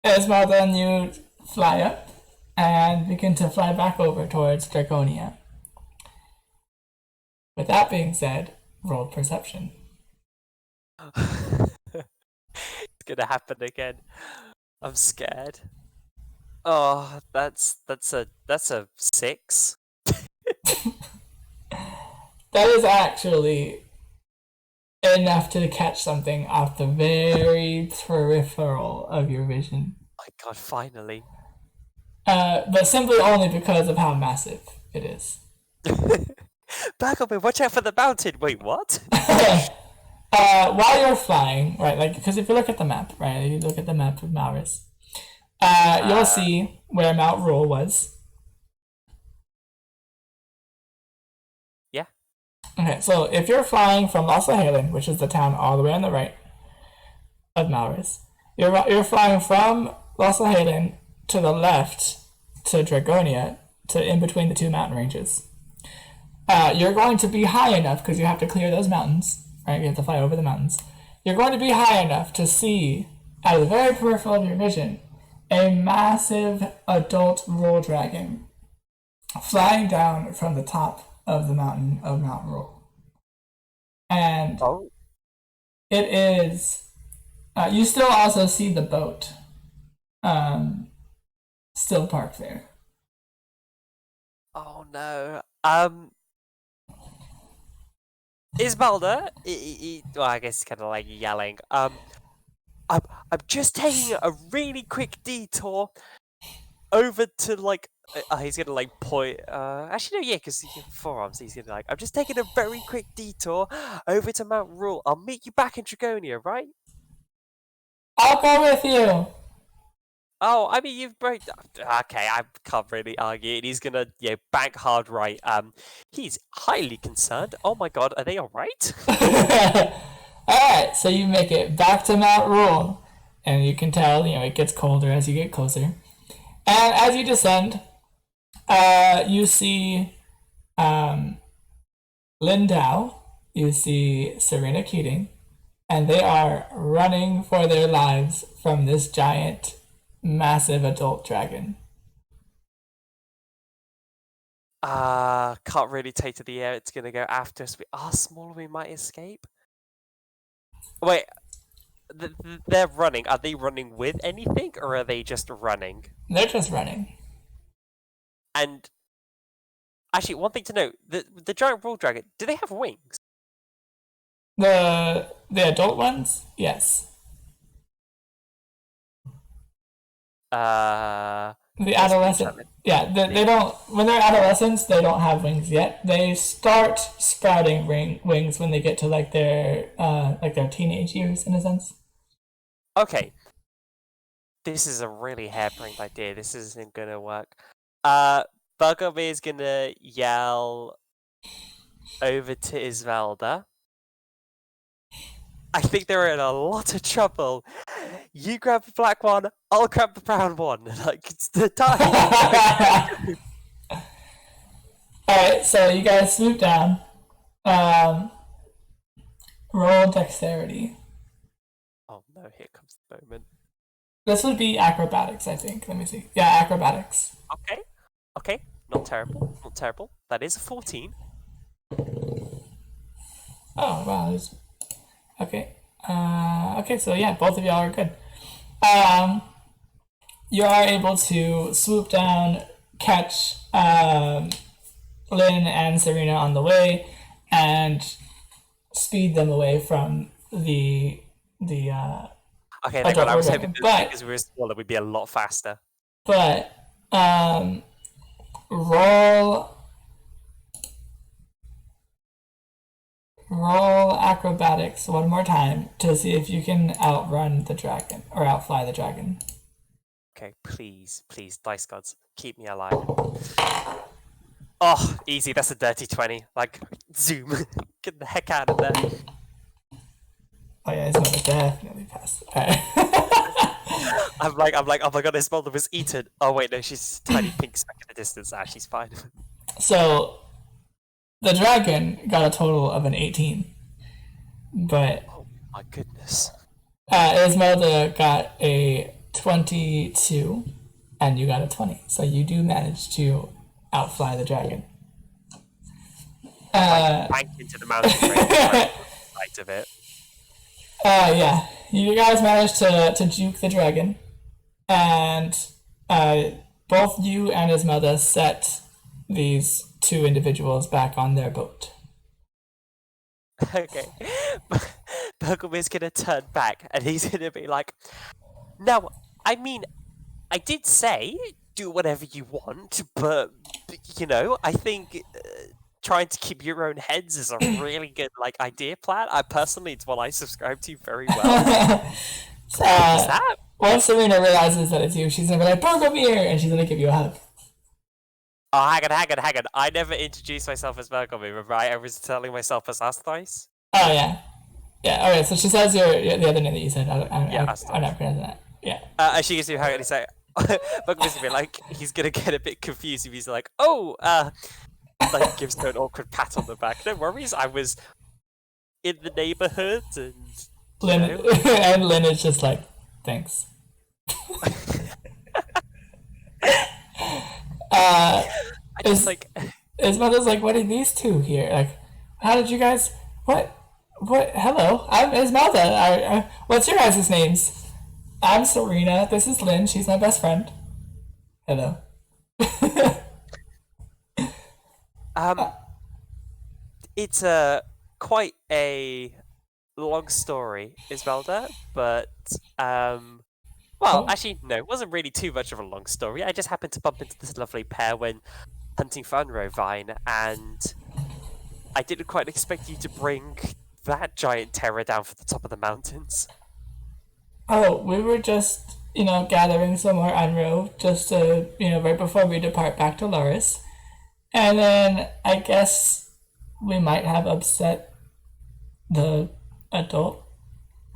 Esmeralda and you fly up and begin to fly back over towards Draconia. With that being said, roll perception. It's gonna happen again. I'm scared. Oh, that's a 6. That is actually enough to catch something off the very peripheral of your vision. My God, finally. But simply only because of how massive it is. Bergelmir, watch out for the mountain! Wait, what? While you're flying, right, because if you look at the map, right, if you look at the map of Maurus, you'll see where Mount Rule was. Yeah. Okay, so if you're flying from Lossahalen, which is the town all the way on the right of Maurus, you're flying from Lossahalen to the left to Dragonia, to in between the two mountain ranges. You're going to be high enough, because you have to clear those mountains, right? You have to fly over the mountains. You're going to be high enough to see, at the very peripheral of your vision, a massive adult Rule dragon flying down from the top of the mountain of Mount Rule. And it is... you still also see the boat still parked there. Oh no. Isbalda, well, I guess it's kind of like yelling. I'm just taking a really quick detour over to he's gonna point. Actually, no, yeah, because he's got forearms. He's gonna I'm just taking a very quick detour over to Mount Rule. I'll meet you back in Dragonia, right? I'll go with you. Oh, I mean, you've broke. Okay, I can't really argue. And he's gonna, bank hard right. He's highly concerned. Oh my God, are they all right? Alright, so you make it back to Mount Rule, and you can tell, it gets colder as you get closer. And as you descend, you see Lindau, you see Serena Keating, and they are running for their lives from this giant massive adult dragon. Can't really take to the air. It's gonna go after us. We are smaller. We might escape. Wait, they're running. Are they running with anything, or are they just running? They're just running. And actually, one thing to note: the giant bull dragon. Do they have wings? The adult ones, yes. The adolescent, yeah. They don't. When they're adolescents, they don't have wings yet. They start sprouting wings when they get to like their teenage years, in a sense. Okay. This is a really harebrained idea. This isn't gonna work. Bergelmir is gonna yell over to Isvelda. I think they're in a lot of trouble. You grab the black one, I'll grab the brown one. Like, it's the time. Alright, so you guys swoop down. Roll dexterity. Oh no, here comes the moment. This would be acrobatics, I think. Let me see. Yeah, acrobatics. Okay. Not terrible. That is a 14. Oh, wow. Okay. Okay, so yeah, both of y'all are good. You are able to swoop down, catch Lynn and Serena on the way, and speed them away from the Okay, thank God. I was hoping because we were smaller, we'd be a lot faster. But roll acrobatics one more time to see if you can outrun the dragon or outfly the dragon. Okay, please, dice gods, keep me alive. Oh, easy. That's a dirty 20. Like, zoom. Get the heck out of there. Oh yeah, it's not definitely passed. Right. I'm like, oh my god, this mother was eaten. Oh wait, no, she's a tiny pink speck in the distance. Ah, she's fine. So, the dragon got a total of an 18. But... oh my goodness. Esmeralda got a 22, and you got a 20. So you do manage to outfly the dragon. Bank into the mountain range, sight of it. Yeah. You guys managed to juke the dragon, and both you and Esmeralda set these two individuals back on their boat. Okay. Bergelmir's gonna turn back, and he's gonna be like, now, I mean, I did say do whatever you want, but, you know, I think trying to keep your own heads is a really good, idea plan. Personally, it's one I subscribe to very well. Is that? Once Serena realizes that it's you, she's gonna be like, Bergelmir! And she's gonna give you a hug. Oh, hang on. I never introduced myself as Bergelmir, right? I was telling myself as Asthrice. Oh, yeah. Yeah, okay, so she says the other name that you said. I'm not pronouncing that. Yeah. And she gives you a hug and he's like, Bergelmir's gonna be like, he's gonna get a bit confused if he's like, oh, gives her an awkward pat on the back. No worries, I was in the neighborhood and Lynn, and Lynn is just like, thanks. His mother's like, what are these two here? Like, how did you guys? What? Hello, I'm Esmeralda. What's your guys' names? I'm Serena. This is Lynn. She's my best friend. Hello. It's quite a long story, Isvelda, but actually no, it wasn't really too much of a long story. I just happened to bump into this lovely pair when hunting for Unrovine, and I didn't quite expect you to bring that giant terror down from the top of the mountains. Oh, we were just, gathering some more Unro just to, right before we depart back to Loris. And then I guess we might have upset the adult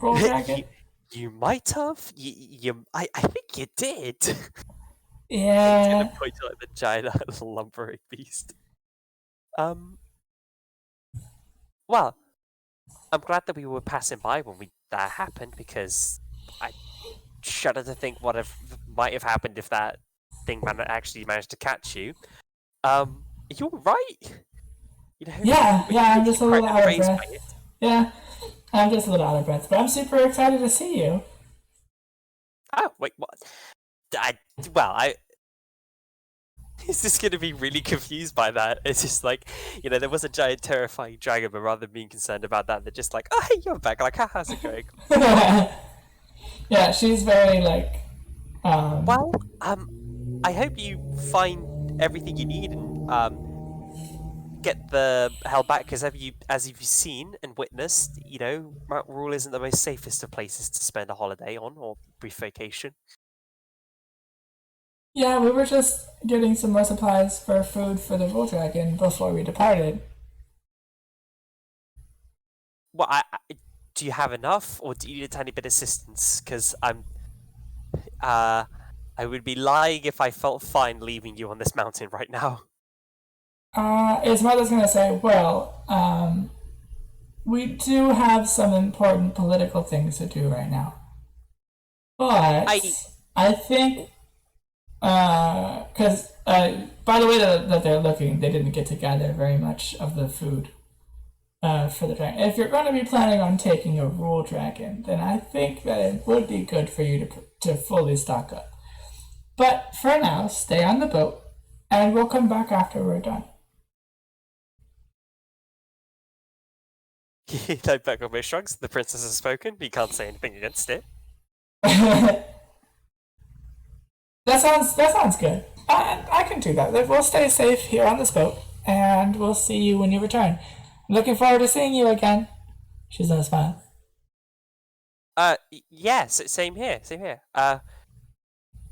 Roll Dragon. You might have. I think you did. Yeah. He's gonna point to the giant lumbering beast. Well, I'm glad that we were passing by when that happened, because I shudder to think what might have happened if that thing actually managed to catch you. You're right. You know, Yeah, we yeah, can I'm keep just a little credit out of praise by breath. it. Yeah, I'm just a little out of breath, but I'm super excited to see you. Oh, wait, what? I is this going to be really confused by that? It's just like, there was a giant terrifying dragon, but rather than being concerned about that, they're just like, oh, hey, you're back. Like, how's it going? Yeah, she's very like, um, Well, I hope you find everything you need and get the hell back, because as you've seen and witnessed, Mount Rule isn't the most safest of places to spend a holiday on or brief vacation. yeah, we were just getting some more supplies for food for the Bull Dragon before we departed. Well, do you have enough, or do you need a tiny bit of assistance? Because uh, I would be lying if I felt fine leaving you on this mountain right now. His mother's gonna say, well, we do have some important political things to do right now. But I I think, because by the way that they're looking, they didn't get to gather very much of the food for the dragon. If you're going to be planning on taking a rule dragon, then I think that it would be good for you to fully stock up. But for now, stay on the boat, and we'll come back after we're done. Bergelmir shrugs. The princess has spoken. He can't say anything against it. That sounds good. I can do that. We'll stay safe here on this boat, and we'll see you when you return. I'm looking forward to seeing you again. She's gonna smile. Yes, same here. Same here.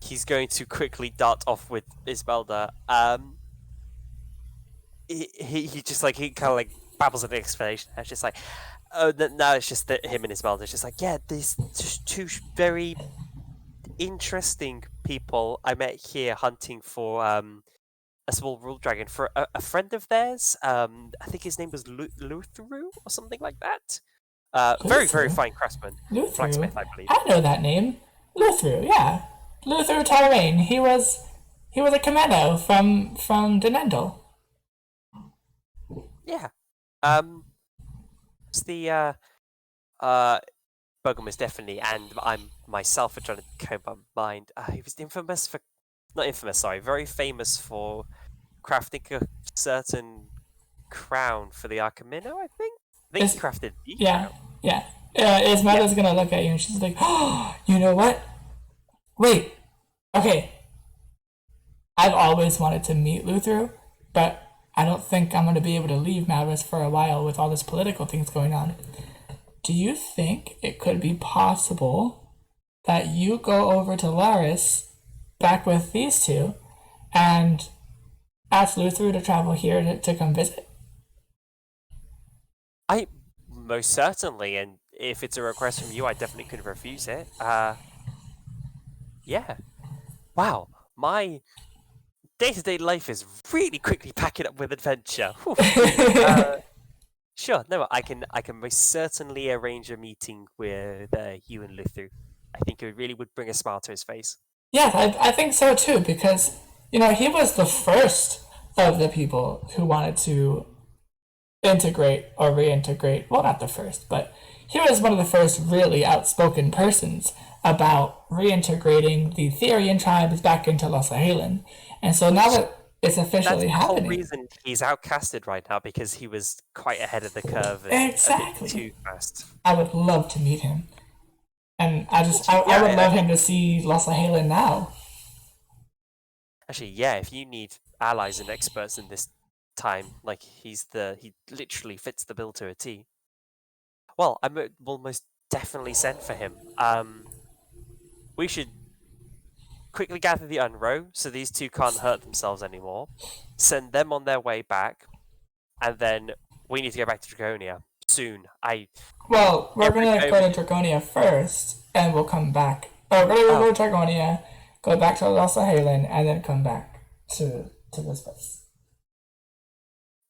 He's going to quickly dart off with Ismelda. He just like he kind of like babbles an explanation. It's just like, oh, now it's just that him and Ismelda. It's just like, yeah, these two very interesting people I met here hunting for a small rule dragon for a friend of theirs. I think his name was Luthru or something like that. Very Luthru? fine craftsman, Luthru? blacksmith, I believe. I know that name. Luthru, yeah. Luthru Tyrain. He was a commando from Denendel. Yeah. It's the Bergelmir definitely, and I'm myself are trying to comb my mind. He was not infamous, sorry, very famous for crafting a certain crown for the Arcamino, I think. I think he crafted the Yeah, crown. yeah. His mother's gonna look at you and she's like, oh, you know what? Wait. Okay. I've always wanted to meet Luthor, but I don't think I'm gonna be able to leave Mavis for a while with all this political things going on. Do you think it could be possible that you go over to Laris back with these two and ask Luthor to travel here to come visit? I most certainly, and if it's a request from you, I definitely couldn't refuse it. Yeah. Wow, my day-to-day life is really quickly packing up with adventure. Sure, no, I can most certainly arrange a meeting with you and Luthor. I think it really would bring a smile to his face. Yeah, I think so too, because, he was the first of the people who wanted to integrate or reintegrate. Well, not the first, but he was one of the first really outspoken persons about reintegrating the Therian tribes back into Losahalan. And so now that it's officially That's happening. the whole reason he's outcasted right now, because he was quite ahead of the curve and Exactly. a bit too fast. I would love to meet him. And I would love him to see Losahalan now. Actually, yeah, if you need allies and experts in this time, like he literally fits the bill to a T. Well, I will most definitely send for him. We should quickly gather the Unro so these two can't hurt themselves anymore. Send them on their way back, and then we need to go back to Draconia soon. Well, we're gonna go to Draconia first, and we'll come back. We're gonna go to Draconia, go back to Losahalan, and then come back to this place.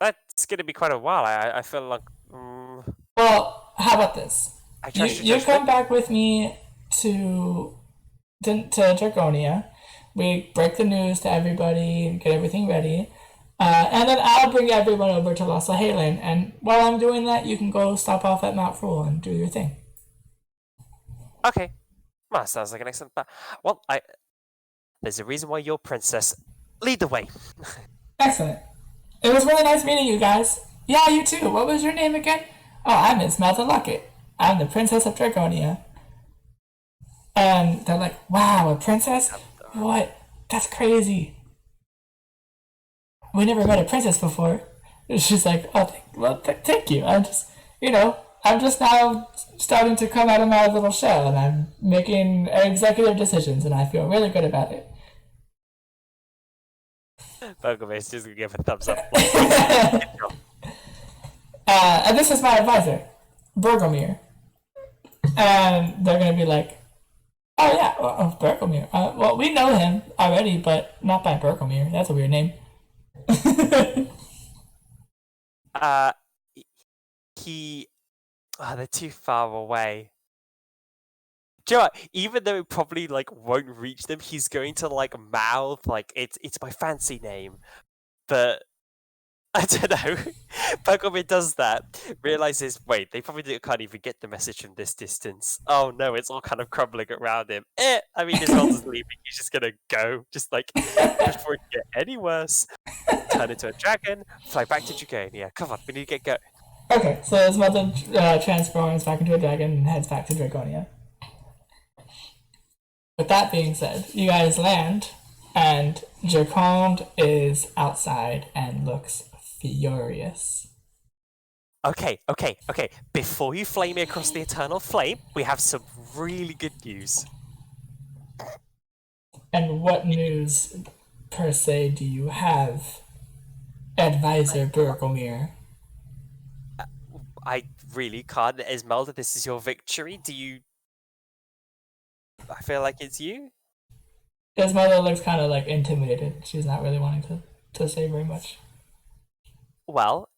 That's gonna be quite a while. I feel like. Well, how about this? I trust You come back with me to to Draconia. We break the news to everybody, get everything ready. And then I'll bring everyone over to Los Halen, and while I'm doing that, you can go stop off at Mount Fruel and do your thing. Okay. Well, sounds like an excellent plan. Well, there's a reason why you're princess. Lead the way. Excellent. It was really nice meeting you guys. Yeah, you too. What was your name again? Oh, I'm Esmeralda Luckett. I'm the Princess of Draconia. And they're like, wow, a princess? What? That's crazy. We never met a princess before. And she's like, oh, thank you. I'm just now starting to come out of my little shell, and I'm making executive decisions, and I feel really good about it. Bergelmir's just gonna give a thumbs up. And this is my advisor, Bergelmir. And they're going to be like, oh yeah, Bergelmir. Well, we know him already, but not by Bergelmir. That's a weird name. They're too far away. Do you know what? Even though it probably won't reach them, he's going to mouth it's my fancy name. But I don't know. Bergelmir does that, realizes, wait, they probably can't even get the message from this distance. Oh no, it's all kind of crumbling around him. I mean, his world is leaving. He's just gonna go, just before it can get any worse. Turn into a dragon, fly back to Draconia. Come on, we need to get going. Okay, so his mother transforms back into a dragon and heads back to Draconia. With that being said, you guys land, and Draconde is outside and looks furious. Okay. Before you flame me across the eternal flame, we have some really good news. And what news, per se, do you have, Advisor Bergelmir? I really can't. Esmeralda, this is your victory. Do you... I feel like it's you? Esmeralda looks kind of intimidated. She's not really wanting to say very much. Well,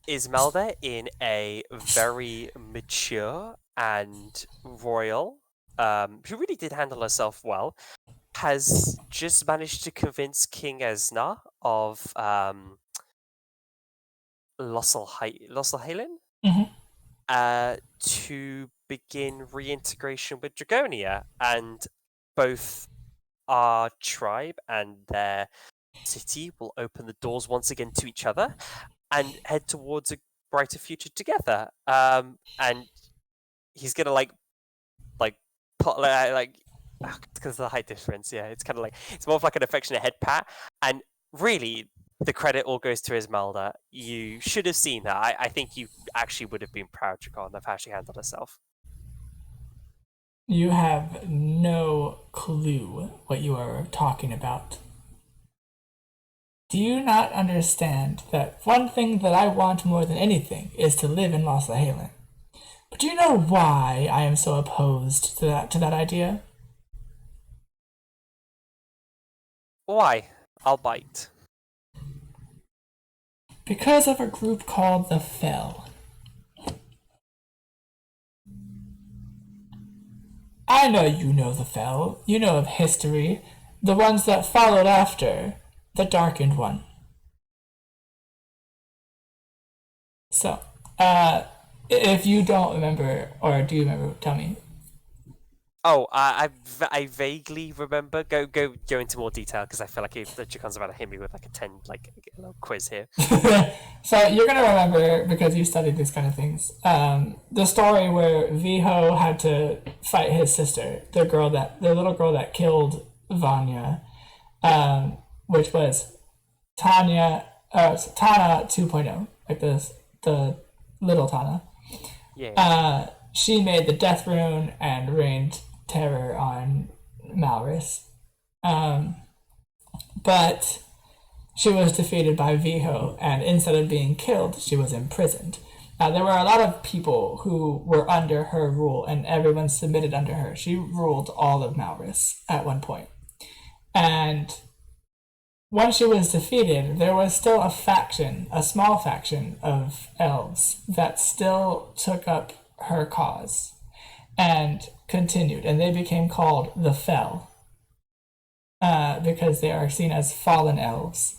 Esmeralda, in a very mature and royal, who really did handle herself well, has just managed to convince King Esna of Losselhalen to begin reintegration with Draconia, and both our tribe and their city will open the doors once again to each other and head towards a brighter future together. And he's gonna because of the height difference. Yeah, it's kind of it's more of an affectionate head pat, and really the credit all goes to Esmeralda. You should have seen that. I think you actually would have been proud, Dragon, of how she handled herself. You have no clue what you are talking about. Do you not understand that one thing that I want more than anything is to live in Los Halen? But do you know why I am so opposed to that idea? Why? I'll bite. Because of a group called the Fell. I know you know the Fell. You know of history. The ones that followed after the Darkened One. So, if you don't remember, or do you remember, tell me. Oh, I vaguely remember. Go into more detail, because I feel like the Dracon's about to hit me with a little quiz here. So you're gonna remember, because you studied these kind of things, the story where Viho had to fight his sister, the little girl that killed Vanya, which was Tana 2.0, like the little Tana. Yeah. She made the death rune and reigned terror on Malris. But she was defeated by Viho, and instead of being killed, she was imprisoned. There were a lot of people who were under her rule, and everyone submitted under her. She ruled all of Malris at one point. And once she was defeated, there was still a small faction of elves that still took up her cause and continued, and they became called the Fell. because they are seen as fallen elves.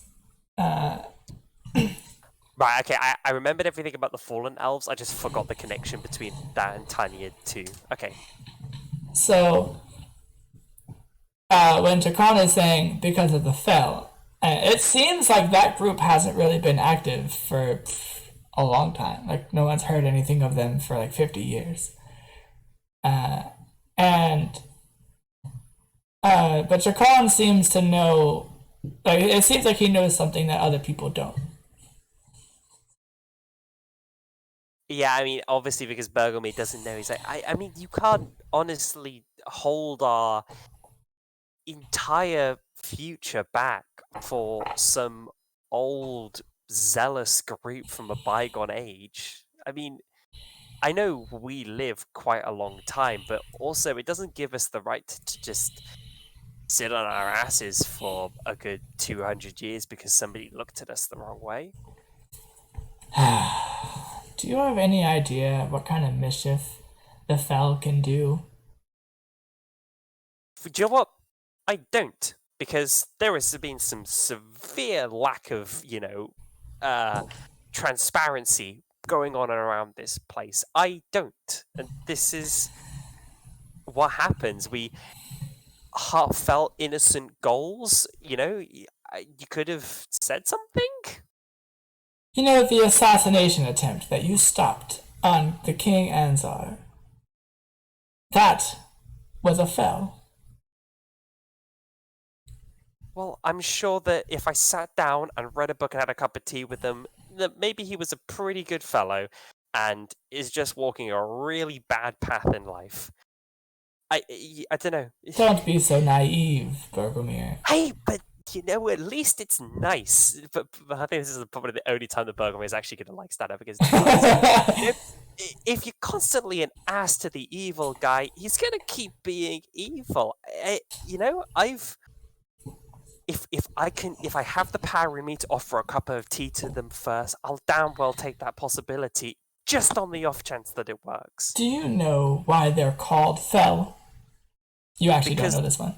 Right, okay, I remembered everything about the fallen elves. I just forgot the connection between that and Tanya too. Okay. So when Chakran is saying because of the fell, it seems like that group hasn't really been active for a long time. Like no one's heard anything of them for like 50 years. And but Chakran seems to know, like it seems like he knows something that other people don't. Yeah, I mean, obviously because Bergelmir doesn't know. He's like, I mean, you can't honestly hold our entire future back for some old zealous group from a bygone age. I mean, I know we live quite a long time, but also it doesn't give us the right to just sit on our asses for a good 200 years because somebody looked at us the wrong way. Do you have any idea what kind of mischief the fell can do? Do you know what? I don't, because there has been some severe lack of, transparency going on around this place. I don't, and this is what happens. We heartfelt, innocent goals. You could have said something. You know, the assassination attempt that you stopped on the King Anzar. That was a fell. Well, I'm sure that if I sat down and read a book and had a cup of tea with him, that maybe he was a pretty good fellow and is just walking a really bad path in life. I don't know. Don't be so naive, Bergelmir. Hey, but at least it's nice. But I think this is probably the only time the Bergelmir is actually going to like stand up against if you're constantly an ass to the evil guy, he's going to keep being evil. If I have the power in me to offer a cup of tea to them first, I'll damn well take that possibility, just on the off chance that it works. Do you know why they're called fell? You actually don't know this one.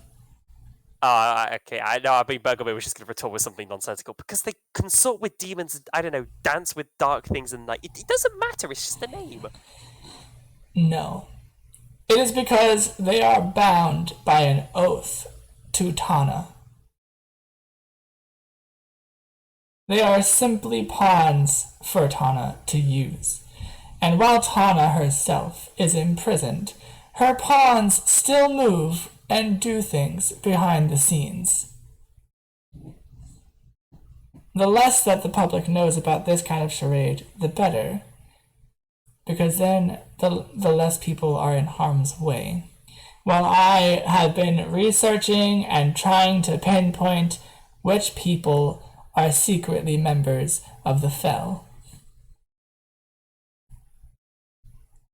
Okay, I know. I mean, Bergelmir was just going to retort with something nonsensical because they consort with demons. I don't know, dance with dark things and night. It doesn't matter. It's just a name. No, it is because they are bound by an oath to Tana. They are simply pawns for Tana to use, and while Tana herself is imprisoned, her pawns still move and do things behind the scenes. The less that the public knows about this kind of charade, the better, because then the less people are in harm's way. While I have been researching and trying to pinpoint which people are secretly members of the Fell.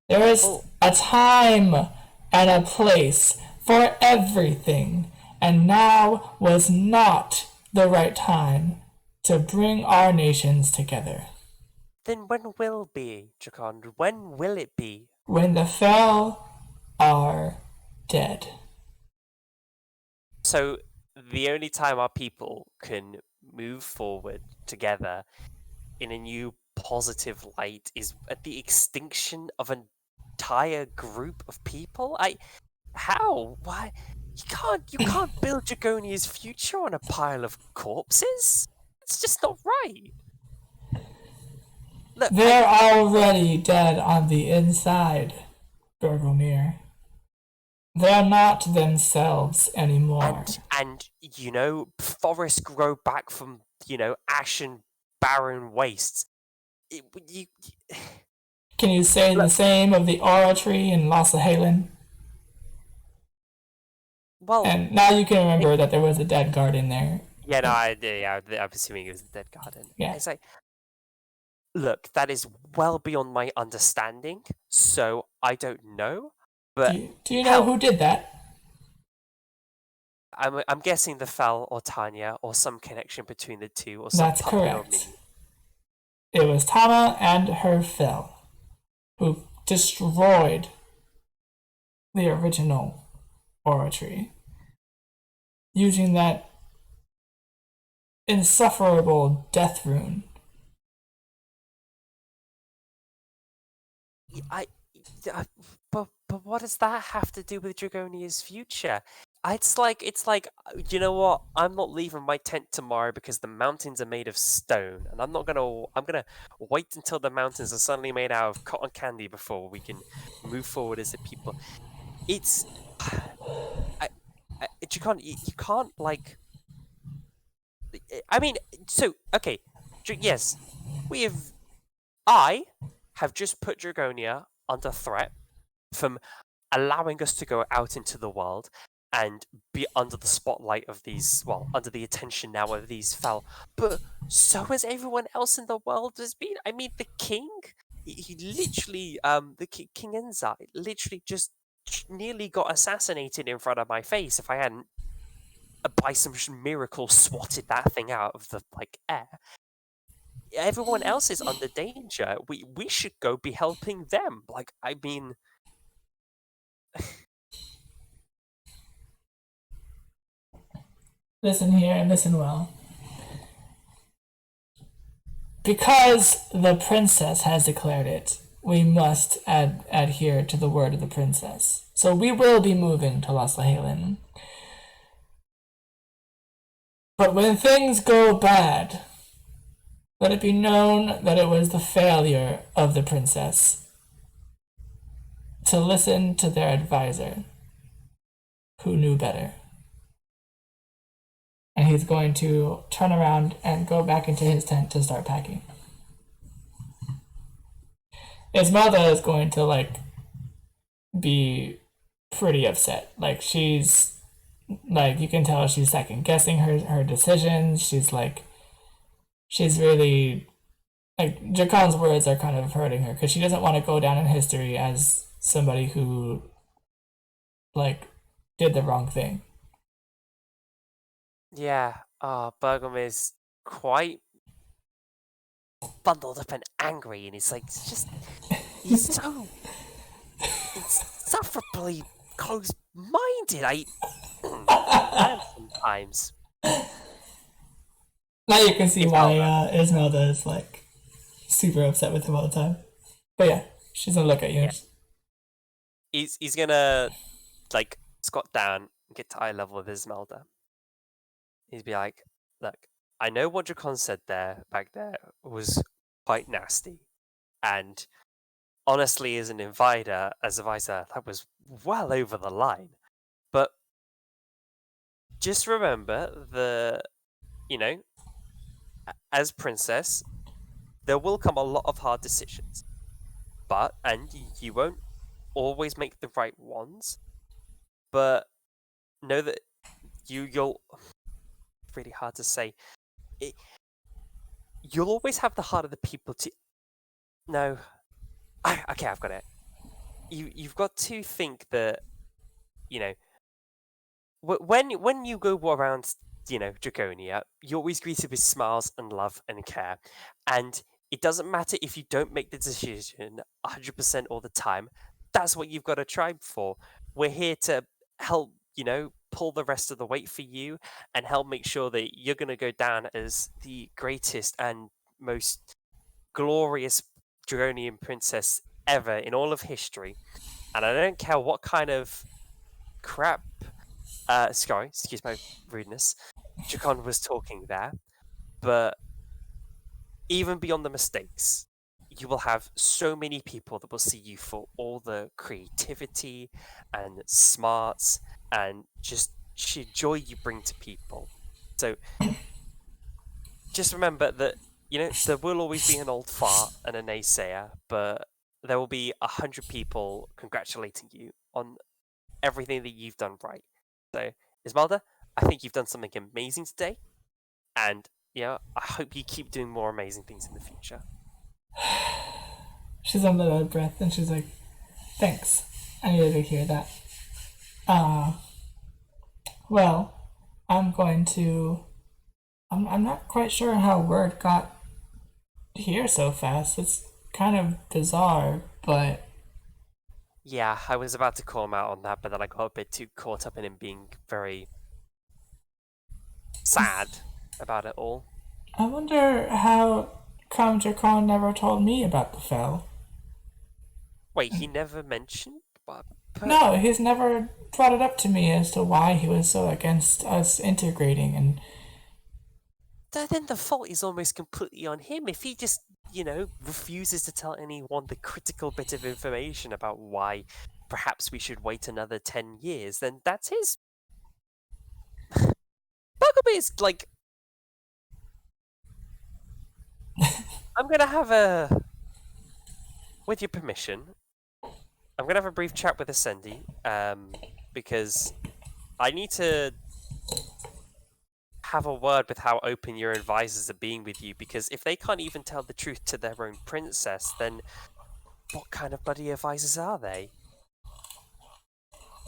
There is a time and a place for everything, and now was not the right time to bring our nations together. Then when will be, Jacond? When will it be? When the Fell are dead. So the only time our people can move forward together in a new positive light is at the extinction of an entire group of people? How? Why? You can't build Jagonia's future on a pile of corpses. It's just not right. Look, they're already dead on the inside, Bergelmir. They're not themselves anymore. And forests grow back from, ash and barren wastes. Can you say the same of the Aura Tree in Lossahalen? Well, and now you can remember that there was a dead garden there. Yeah, no, I'm assuming it was the dead garden. Yeah. It's like, look, that is well beyond my understanding, so I don't know. But do you know who did that? I'm guessing the Fel or Tanya or some connection between the two or some. That's correct. It was Tana and her Fel who destroyed the original Aura Tree. using that insufferable death rune. I, I but what does that have to do with Dragonia's future? It's like you know what? I'm not leaving my tent tomorrow because the mountains are made of stone, and I'm gonna wait until the mountains are suddenly made out of cotton candy before we can move forward as a people. It's you can't like I mean so okay yes we have I have just put Dragonia under threat from allowing us to go out into the world and be under the spotlight of these, well, under the attention now of these foul. But so has everyone else in the world has been. I mean, the king, he literally, King Enza, literally just nearly got assassinated in front of my face if I hadn't, by some miracle, swatted that thing out of the air. Everyone else is under danger. We should go be helping them. Like, I mean. Listen here and listen well. Because the princess has declared it, we must adhere to the word of the princess. So we will be moving to Las Lahalen. But when things go bad, let it be known that it was the failure of the princess to listen to their advisor, who knew better. And he's going to turn around and go back into his tent to start packing. Esmeralda is going to be pretty upset. She's you can tell she's second guessing her decisions. She's really Jacon's words are kind of hurting her because she doesn't want to go down in history as somebody who did the wrong thing. Yeah, Bergelmir is quite bundled up and angry, and he's so insufferably close-minded. I am sometimes. Now you can see why Esmeralda is super upset with him all the time. But yeah, she's gonna look at you. Yeah. He's gonna squat down and get to eye level with Esmeralda. He'd be like, look, I know what Jacon said back there was quite nasty. And honestly, as an advisor, that was well over the line. But just remember as princess, there will come a lot of hard decisions. And you won't always make the right ones. But know that you'll really hard to say. You'll always have the heart of the people to. No, okay, I've got it. You've got to think that, when you go around, Draconia, you're always greeted with smiles and love and care, and it doesn't matter if you don't make the decision 100% all the time. That's what you've got to try for. We're here to help, pull the rest of the weight for you and help make sure that you're going to go down as the greatest and most glorious Draconian princess ever in all of history. And I don't care what kind of crap, sorry, excuse my rudeness, Jacon was talking there, but even beyond the mistakes, you will have so many people that will see you for all the creativity and smarts and just sheer joy you bring to people. So just remember that, there will always be an old fart and a naysayer, but there will be 100 people congratulating you on everything that you've done right. So, Esmeralda, I think you've done something amazing today, and I hope you keep doing more amazing things in the future. She's under the breath and she's like, thanks. I needed to hear that. Well, I'm going to. I'm not quite sure how word got here so fast. It's kind of bizarre, but. Yeah, I was about to call him out on that, but then I got a bit too caught up in him being very sad about it all. I wonder how come Jakon never told me about the fell. Wait, he never mentioned? But No, he's never brought it up to me as to why he was so against us integrating. And then the fault is almost completely on him. If he just, refuses to tell anyone the critical bit of information about why perhaps we should wait another 10 years, then that's his. Bergelmir is like. I'm going to have with your permission, I'm going to have a brief chat with Ascendi, because I need to have a word with how open your advisors are being with you, because if they can't even tell the truth to their own princess, then what kind of bloody advisors are they?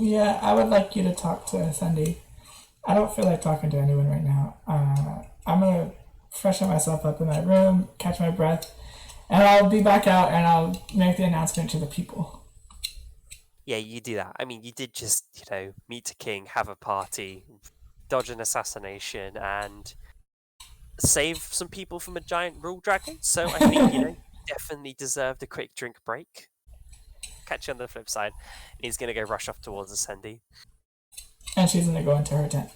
yeah, I would like you to talk to Sandy. I don't feel like talking to anyone right now. I'm gonna freshen myself up in my room, catch my breath, and I'll be back out and I'll make the announcement to the people. Yeah, you do that. I mean, you did just, meet a king, have a party, dodge an assassination, and save some people from a giant rule dragon. So I think, you definitely deserved a quick drink break. Catch you on the flip side. And he's going to go rush off towards Ascendi. And she's gonna go into her tent.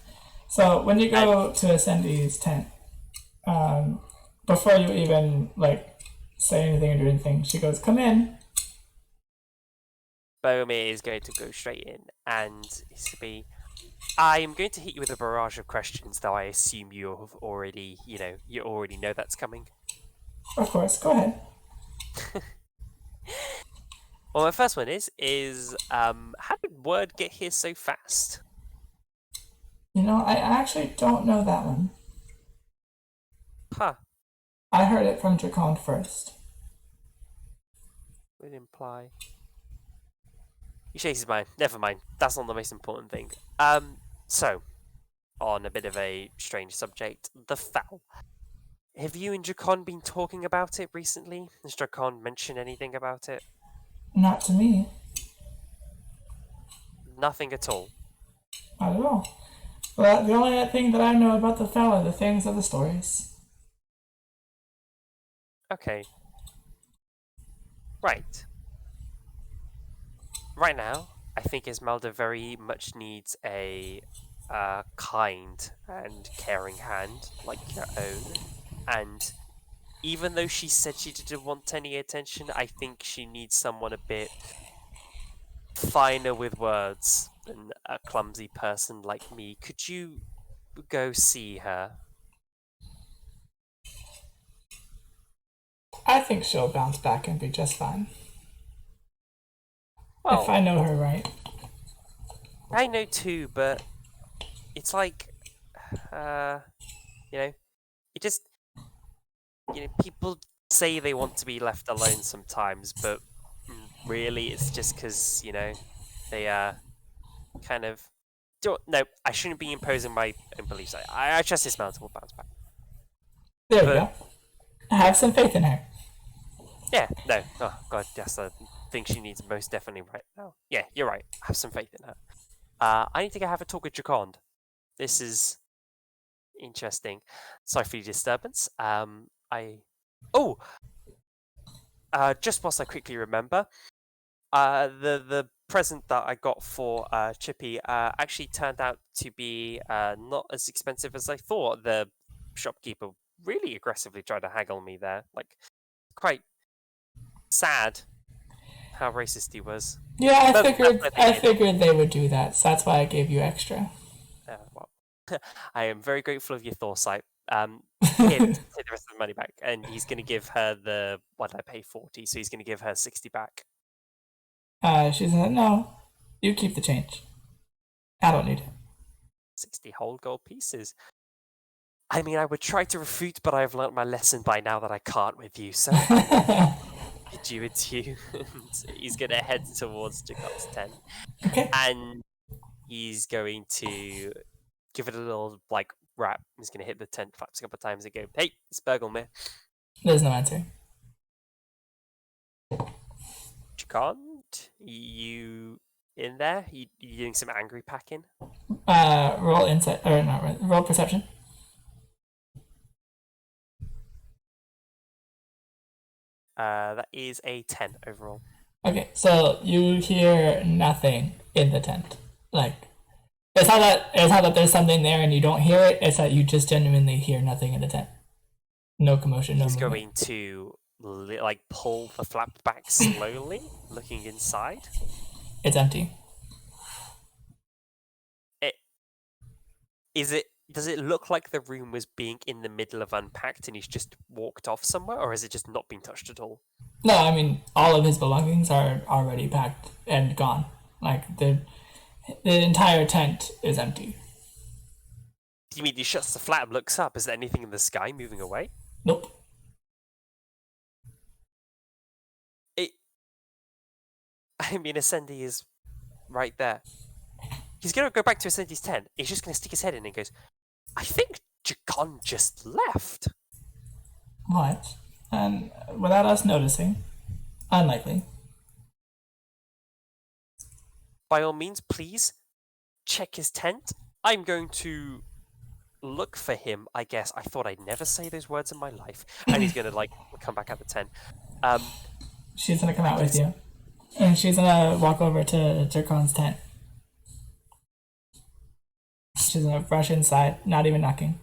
So when you go to Ascendi's tent, before you even say anything or do anything, she goes, "Come in." Bergelmir is going to go straight in, and he's to be. I'm going to hit you with a barrage of questions, though I assume you've already, you already know that's coming. Of course, go ahead. Well, my first one is how did word get here so fast? I actually don't know that one. Huh. I heard it from Jakon first. Would imply. He shakes his mind. Never mind. That's not the most important thing. So, on a bit of a strange subject, the fowl. Have you and Jakon been talking about it recently? Has Jakon mentioned anything about it? Not to me. Nothing at all. Not at all. Well, the only thing that I know about the fell are the things of the stories. Okay. Right. Right now, I think Esmeralda very much needs a kind and caring hand like your own. And even though she said she didn't want any attention, I think she needs someone a bit finer with words than a clumsy person like me. Could you go see her? I think she'll bounce back and be just fine. Well, if I know her right. I know too, but it's like, it just, people say they want to be left alone sometimes, but really it's just because, they kind of don't. No, I shouldn't be imposing my own beliefs. I trust this mountain will bounce back. There we go. I have some faith in her. Yeah, no. Oh, God, that's the thing she needs most definitely right now. Yeah, you're right. I have some faith in her. I need to go have a talk with Jacond. This is interesting. Sorry for the disturbance. Just whilst I quickly remember, the present that I got for Chippy actually turned out to be not as expensive as I thought. The shopkeeper really aggressively tried to haggle me there. Like, quite sad how racist he was. Yeah, I figured they would do that, so that's why I gave you extra. Well, I am very grateful of your foresight. Here, take the rest of the money back, and he's going to give her what did I pay 40, so he's going to give her 60 back. She's like, no, you keep the change. I don't need it. 60 whole gold pieces. I mean, I would try to refute, but I've learnt my lesson by now that I can't with you, so bid you adieu. He's going to head towards Jacob's tent. Okay. And he's going to give it a little, rap. He's going to hit the tent, claps a couple of times and go, hey, it's Bergelmir. There's no answer. Jacond, you in there? You doing some angry packing? Roll insight, or not, roll perception. That is a 10 overall. Okay, so you hear nothing in the tent. Like it's not that there's something there and you don't hear it. It's that you just genuinely hear nothing in the tent. No commotion, no He's movement. going to like pull the flap back slowly, looking inside. It's empty. Does it look like the room was being in the middle of unpacked and he's just walked off somewhere, or has it just not been touched at all? No, I mean all of his belongings are already packed and gone. Like the entire tent is empty. Do you mean he shuts the flap and looks up? Is there anything in the sky moving away? Nope. I mean, Ascendi is right there. He's going to go back to Ascendi's tent. He's just going to stick his head in and goes, I think Jakon just left. What? And without us noticing. Unlikely. By all means, please check his tent. I'm going to look for him, I guess. I thought I'd never say those words in my life. And he's going to, come back at the tent. She's gonna come out with you. And she's gonna walk over to Jakon's tent. She's gonna rush inside, not even knocking.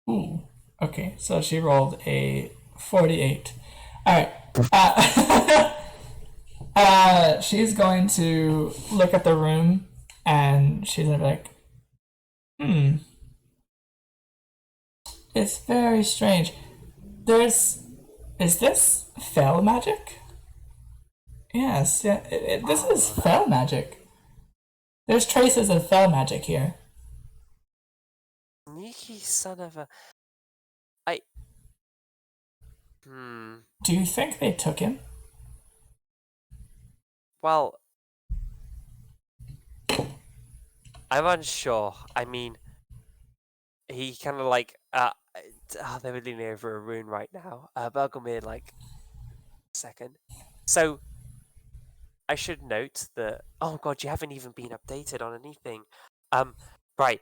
Ooh. Okay, so she rolled a 48. Alright. She's going to look at the room and she's gonna be like, it's very strange. Is this fel magic? Yes, yeah, this is fel magic. There's traces of fel magic here. Sneaky son of a... Do you think they took him? Well, I'm unsure. I mean, he kind of they were leaning over a rune right now. Bergelmir, second. So, I should note that, oh god, you haven't even been updated on anything. Right,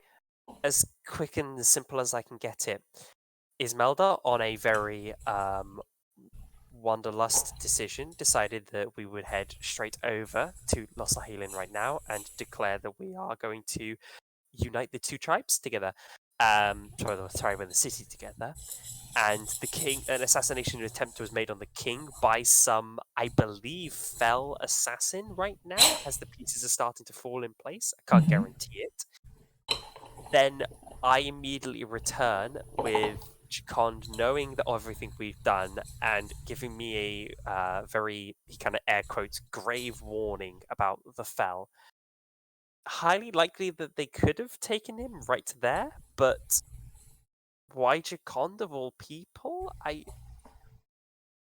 as quick and as simple as I can get it. Ismelda, on a very wanderlust decision, decided that we would head straight over to Los Sahilin right now and declare that we are going to unite the two tribes together. Tribe and the city together. And the king, an assassination attempt was made on the king by some, I believe, fell assassin right now, as the pieces are starting to fall in place. I can't guarantee it. Then I immediately return with Jakond knowing that everything we've done and giving me a very, he kind of air quotes, grave warning about the fell. Highly likely that they could have taken him right there, but why Jakond of all people?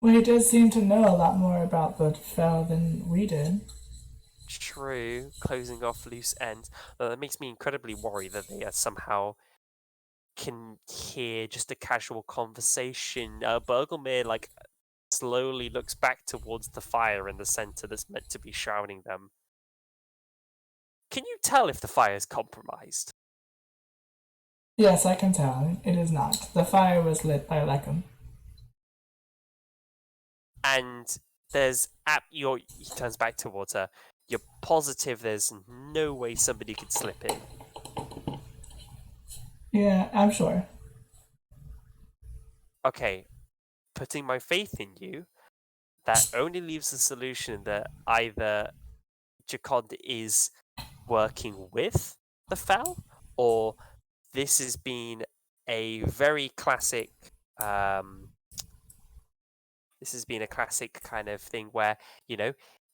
Well, he does seem to know a lot more about the fel than we did. True, closing off loose ends. That makes me incredibly worried that they somehow can hear just a casual conversation. Bergelmir, slowly looks back towards the fire in the center that's meant to be shrouding them. Can you tell if the fire is compromised? Yes, I can tell. It is not. The fire was lit by Leckham. And there's he turns back towards her. You're positive there's no way somebody could slip in? Yeah, I'm sure. Okay, putting my faith in you, that only leaves the solution that either Jakond is working with the Fel, or this has been a very classic kind of thing where,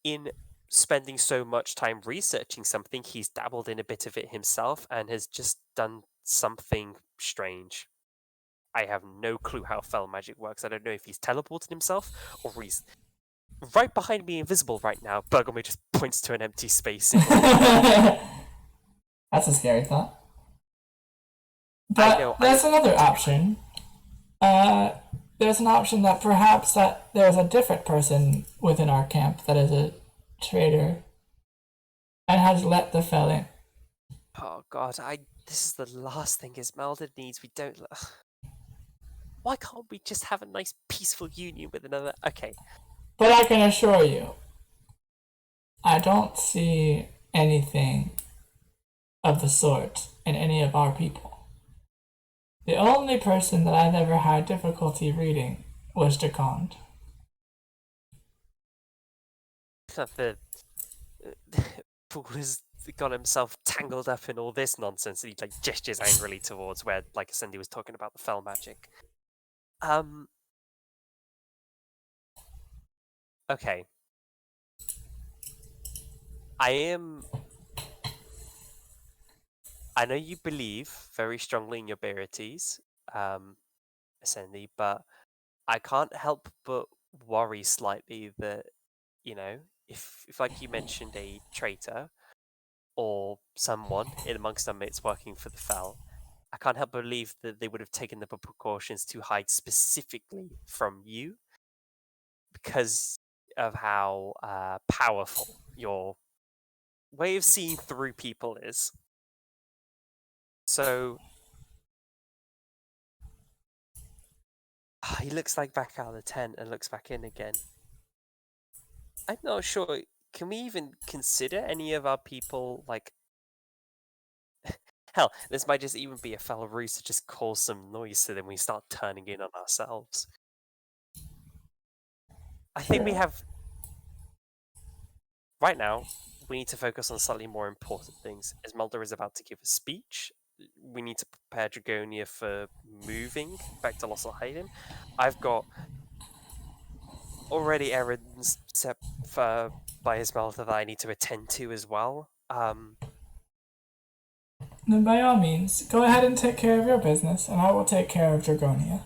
in spending so much time researching something, he's dabbled in a bit of it himself and has just done something strange. I have no clue how fel magic works. I don't know if he's teleported himself or he's right behind me, invisible right now. Bergelmir just points to an empty space. That's a scary thought. But there's another option. There's an option that perhaps that there's a different person within our camp that is a traitor and has let the fel in. Oh god, this is the last thing Ismelda needs. We don't... Why can't we just have a nice peaceful union with another? Okay. But I can assure you, I don't see anything of the sort in any of our people. The only person that I've ever had difficulty reading was Jacond. The fool has got himself tangled up in all this nonsense, and he like gestures angrily towards where, like Cindy was talking about the fell magic. Okay. I know you believe very strongly in your abilities, Cindy, but I can't help but worry slightly that, if like you mentioned a traitor or someone in amongst them it's working for the Fel, I can't help but believe that they would have taken the precautions to hide specifically from you because of how powerful your way of seeing through people is. So he looks like back out of the tent and looks back in again. I'm not sure. Can we even consider any of our people like? Hell, this might just even be a foul ruse to just cause some noise so then we start turning in on ourselves. I think we have. Right now, we need to focus on slightly more important things. Esmeralda is about to give a speech. We need to prepare Dragonia for moving back to Lost Hiding. I've got already errands set for by Esmeralda that I need to attend to as well. Then by all means, go ahead and take care of your business, and I will take care of Dragonia.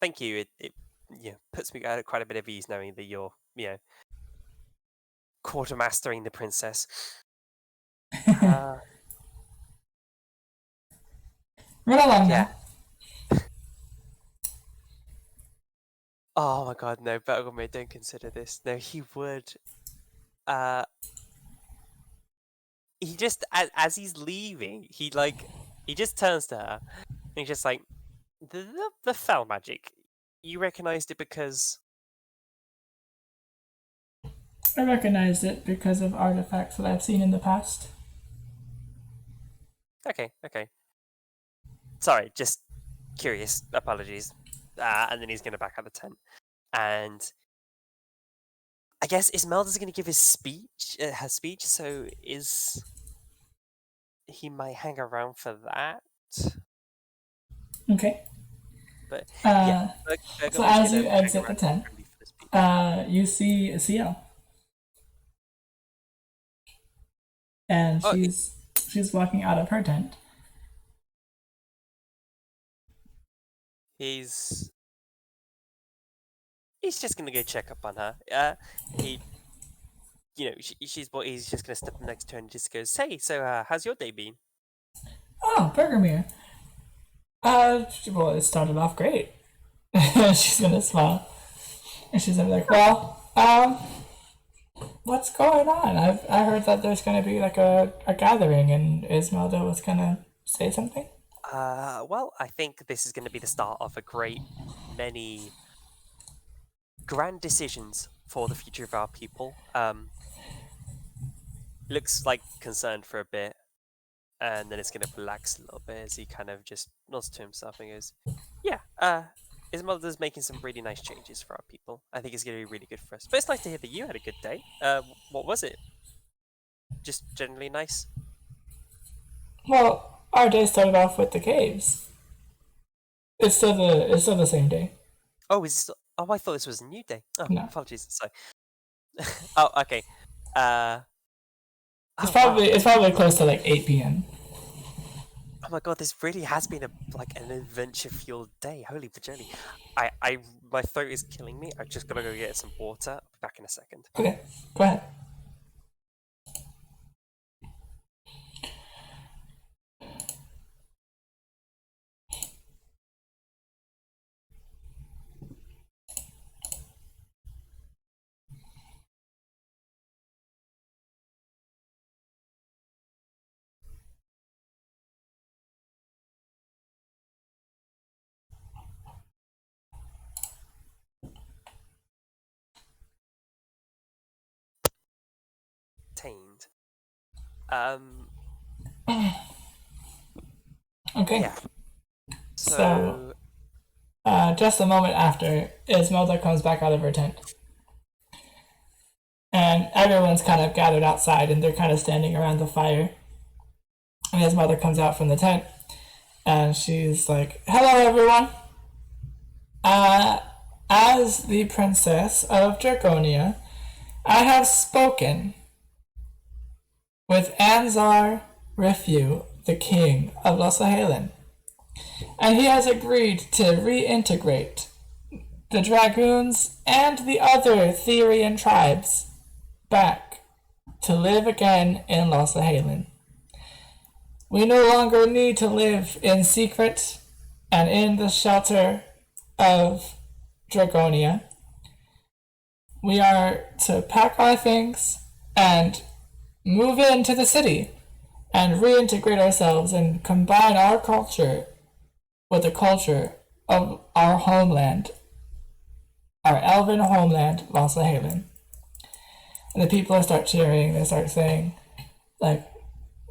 Thank you. It puts me at quite a bit of ease knowing that you're quartermastering the princess. Run along now. Oh my god, no, Bergelmir, don't consider this. No, he would. He just as he's leaving, he just turns to her and he's just like, the fell magic. You recognized it because I recognized it because of artifacts that I've seen in the past. okay. Sorry, just curious. Apologies. And then he's gonna back out the tent, and I guess Ismelda's gonna give his speech, her speech. So he might hang around for that. Okay. But so as you exit the tent, you see Ciel. And she's walking out of her tent. He's just gonna go check up on her. He's just gonna step next to her and just goes, "Hey, so how's your day been?" Oh, Bergelmir. Well, it started off great. She's gonna smile, and she's gonna be like, "Well, what's going on? I heard that there's gonna be like a gathering, and Ismelda was gonna say something." Well, I think this is going to be the start of a great many grand decisions for the future of our people. Looks like concerned for a bit, and then it's going to relax a little bit as he kind of just nods to himself and goes, "Yeah, Ismelda's making some really nice changes for our people. I think it's going to be really good for us. But it's nice to hear that you had a good day. What was it? Just generally nice?" Well, our day started off with the caves. It's still the same day. Oh, I thought this was a new day. Oh, No. apologies. Sorry. Oh, okay. It's probably close to like 8 p.m. Oh my god, this really has been an adventure-fueled day. Holy bajoli. My throat is killing me. I just gotta go get some water. I'll be back in a second. Okay, go ahead. obtained. Okay. Yeah. So, just a moment after, Ismelda comes back out of her tent. And everyone's kind of gathered outside and they're kind of standing around the fire. And his mother comes out from the tent and she's like, "Hello, everyone. As the princess of Draconia, I have spoken with Anzar Rifu, the king of Losahalin, and he has agreed to reintegrate the Dragoons and the other Therian tribes back to live again in Losahalin. We no longer need to live in secret and in the shelter of Dragonia. We are to pack our things and move into the city and reintegrate ourselves and combine our culture with the culture of our homeland, our elven homeland, Losahalin." And the people start cheering. They start saying, like,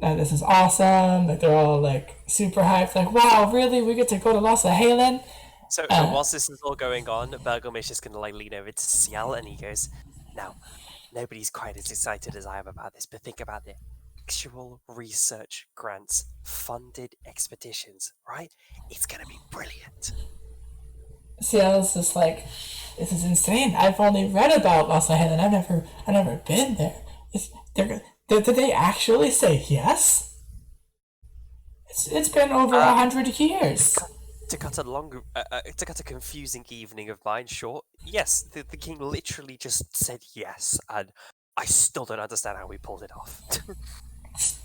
"This is awesome." Like, they're all, like, super hyped. Like, "Wow, really? We get to go to Losahalin?" So whilst this is all going on, Bergelmir's just going to, like, lean over to Ciel, and he goes, "Now, nobody's quite as excited as I am about this, but think about it. Actual research grants, funded expeditions, right? It's going to be brilliant." Ciel's just like, "This is insane. I've only read about Losahalin. I've never been there. Did they actually say yes? It's been over 100 years." To cut a confusing evening of mine short, yes, the king literally just said yes, and I still don't understand how we pulled it off. This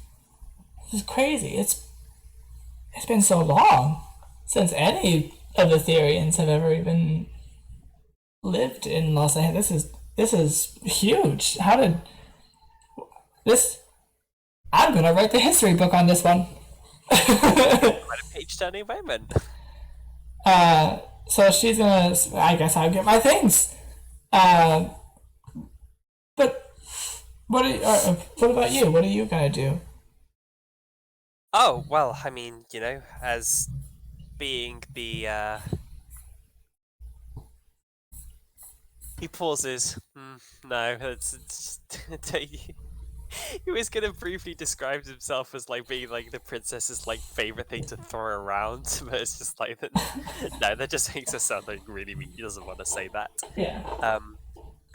is crazy. It's been so long since any of the Therians have ever even lived in Losahalin. This is huge. How did this? I'm gonna write the history book on this one. Quite a page-turning moment. So she's gonna. I guess I'll get my things. But what about you? What are you gonna do? Oh, well, I mean, as being the, he pauses. No, it's he was gonna briefly describe himself as, like, being, like, the princess's, like, favorite thing to throw around, but it's just like, no, that just makes it sound like really mean. He doesn't want to say that. Yeah.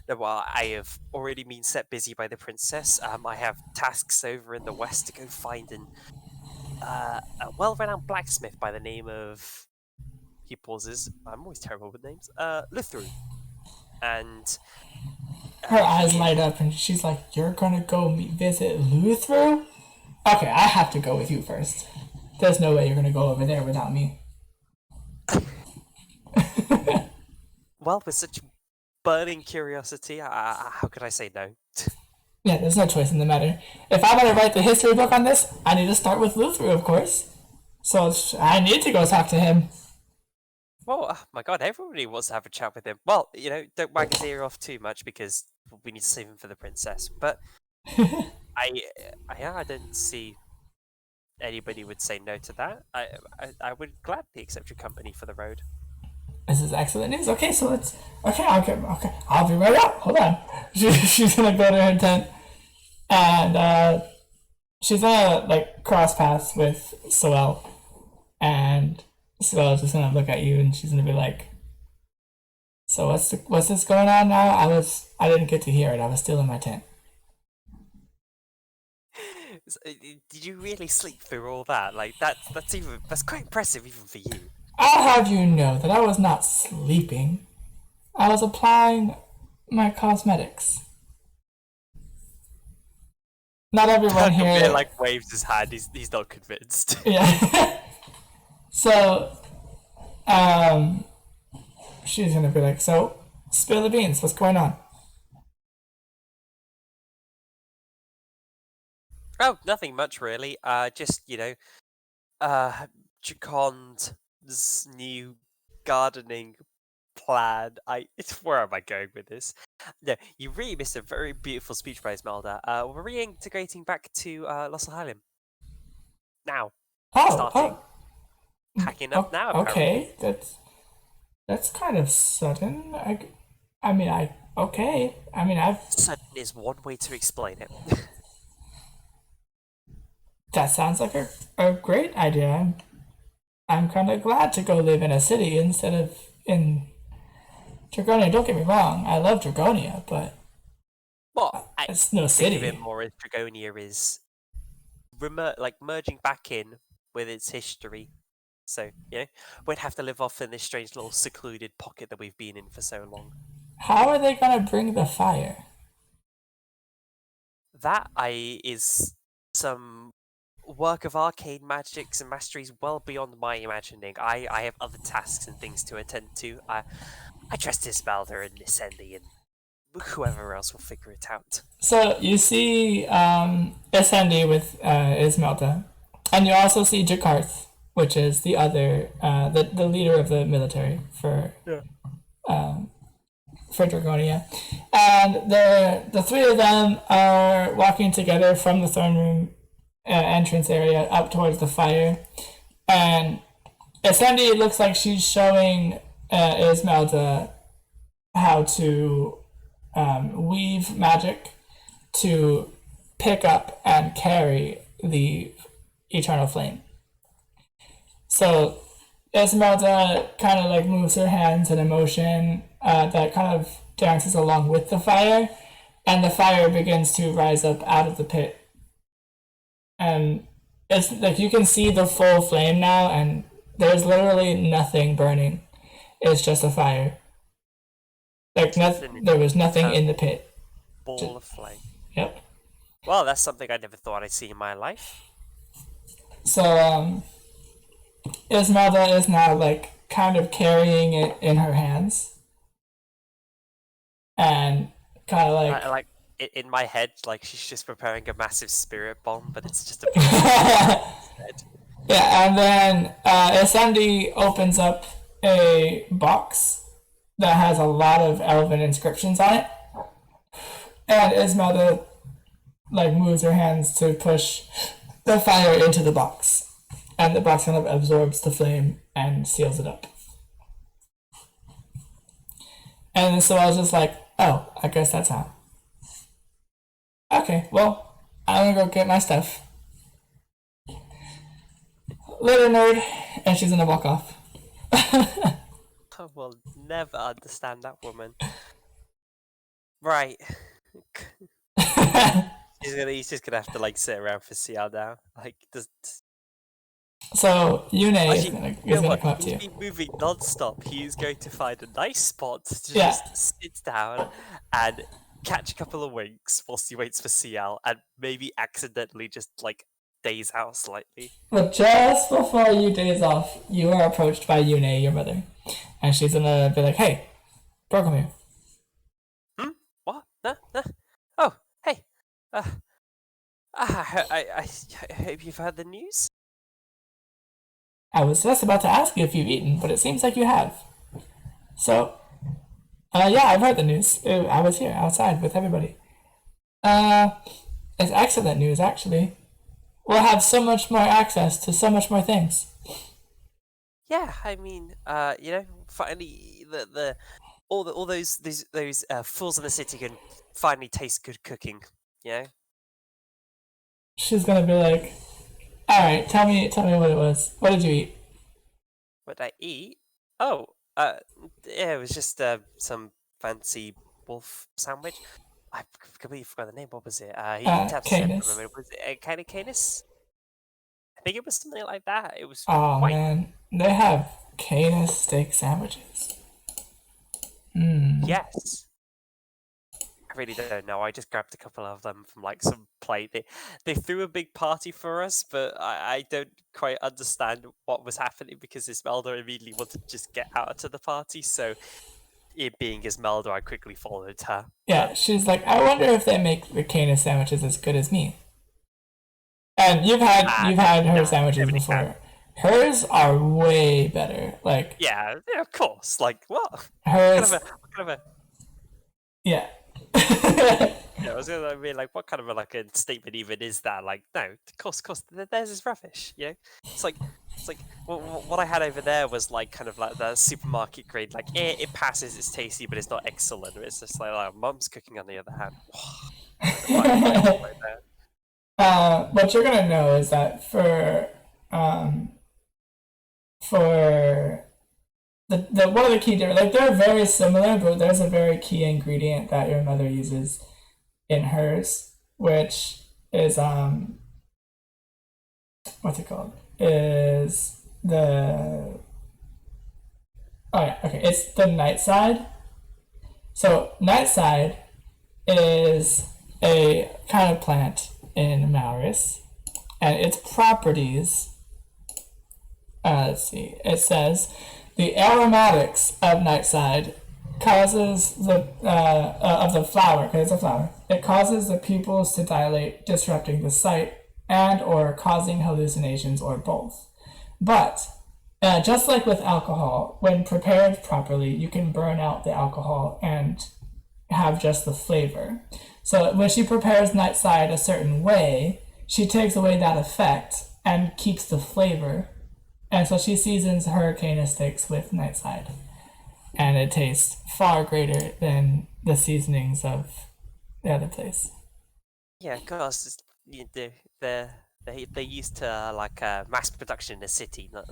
No, well, I have already been set busy by the princess. I have tasks over in the west to go find a well-renowned blacksmith by the name of. He pauses. I'm always terrible with names. Luthru. And her eyes light up, and she's like, "You're gonna go visit Luthru? Okay, I have to go with you first. There's no way you're gonna go over there without me." Well, with such burning curiosity, how could I say no? Yeah, there's no choice in the matter. If I want to write the history book on this, I need to start with Luthru, of course. So I need to go talk to him. Well, oh my god, everybody wants to have a chat with him. Well, don't wag his ear off too much because we need to save him for the princess. But I don't see anybody would say no to that. I would gladly accept your company for the road. This is excellent news. Okay, so let's. Okay, I'll be right up. Hold on. She's gonna go to her tent, and she's gonna, like, cross paths with Soel, and Soel's just gonna look at you, and she's gonna be like, "So what's this going on now? I didn't get to hear it. I was still in my tent." Did you really sleep through all that? Like, that's quite impressive even for you. I'll have you know that I was not sleeping. I was applying my cosmetics. Not everyone here. Like, waves his hand. He's not convinced. Yeah. So, she's gonna be like, "So, spill the beans. What's going on?" Oh, nothing much really. Just Jacond's new gardening plan. Where am I going with this? No, you really missed a very beautiful speech by Esmeralda. We're reintegrating back to Los Highland. Now. Starting. Packing up now, apparently. Okay, that's kind of sudden. I mean, I've. Sudden is one way to explain it. That sounds like a great idea. I'm kind of glad to go live in a city instead of in Dragonia. Don't get me wrong, I love Dragonia, but well, it's no think of city. it more as Dragonia is merging back in with its history. So, we'd have to live off in this strange little secluded pocket that we've been in for so long. How are they gonna bring the fire? That is some work of arcane magics and masteries well beyond my imagining. I have other tasks and things to attend to. I trust Isbalder and Essendi and whoever else will figure it out. So you see Essendi with Ismelda, and you also see Jakarth, which is the other, the leader of the military for Dragonia. And the three of them are walking together from the throne room entrance area up towards the fire. And Essendi looks like she's showing Ismelda how to weave magic to pick up and carry the eternal flame. So Esmeralda kind of moves her hands in a motion that kind of dances along with the fire, and the fire begins to rise up out of the pit. And it's you can see the full flame now, and there's literally nothing burning. It's just a fire. There was nothing in the pit. Ball of flame. Yep. Well, that's something I never thought I'd see in my life. So, Esmeralda is now kind of carrying it in her hands, and kind of in my head, she's just preparing a massive spirit bomb, but it's just a yeah. And then Essendi opens up a box that has a lot of elven inscriptions on it, and Esmeralda moves her hands to push the fire into the box. And the box kind of absorbs the flame and seals it up. And so I was just like, oh, I guess that's how. Okay, well, I'm gonna go get my stuff. Later, nerd. And she's gonna walk off. I will never understand that woman. Right. He's just gonna have to sit around for CR now. So Yune is gonna come up to you. He's been moving non-stop. He's going to find a nice spot to just sit down and catch a couple of winks whilst he waits for CL, and maybe accidentally just daze out slightly. But just before you daze off, you are approached by Yune, your mother, and she's gonna be like, "Hey, Bergelmir." What? No. Oh, hey. I hope you've heard the news. I was just about to ask you if you've eaten, but it seems like you have. So, yeah, I've heard the news. I was here outside with everybody. It's excellent news, actually. We'll have so much more access to so much more things. Yeah, I mean, finally, all those fools in the city can finally taste good cooking. She's gonna be like, all right, tell me what it was. What did you eat? What did I eat? Oh, yeah, it was just some fancy wolf sandwich. I completely forgot the name. What was it? Canis. Was it kind of Canis? I think it was something like that. It was. Oh man, they have Canis steak sandwiches. Yes. I really don't know. I just grabbed a couple of them from some plate. They threw a big party for us, but I don't quite understand what was happening because Esmeralda immediately wanted to just get out to the party. So, it being Esmeralda, I quickly followed her. Yeah, she's like, I wonder if they make the Canis sandwiches as good as me. And you've had her sandwiches before. Hers are way better. Like Yeah, yeah, of course. Like what? hers, What kind of a yeah. yeah, I was gonna be like, what kind of like a statement even is that? Like, no, of course, theirs is rubbish. You know, it's like what I had over there was like kind of like the supermarket grade. Like, it passes, it's tasty, but it's not excellent. It's just like Mum's cooking on the other hand. Defining moments right there. What you're gonna know is that um, for the one of the key different, like they're very similar, but there's a very key ingredient that your mother uses in hers, which is what's it called? Is the oh yeah, okay, it's the night side. So night side is a kind of plant in Maurus, and its properties. Let's see. It says the aromatics of nightside causes the of the flower. Because it's a flower. It causes the pupils to dilate, disrupting the sight and or causing hallucinations or both. But just like with alcohol, when prepared properly, you can burn out the alcohol and have just the flavor. So when she prepares nightside a certain way, she takes away that effect and keeps the flavor. And so she seasons her cana sticks with nightside. And it tastes far greater than the seasonings of the other place. Yeah, of course. They used to like mass production in the city, not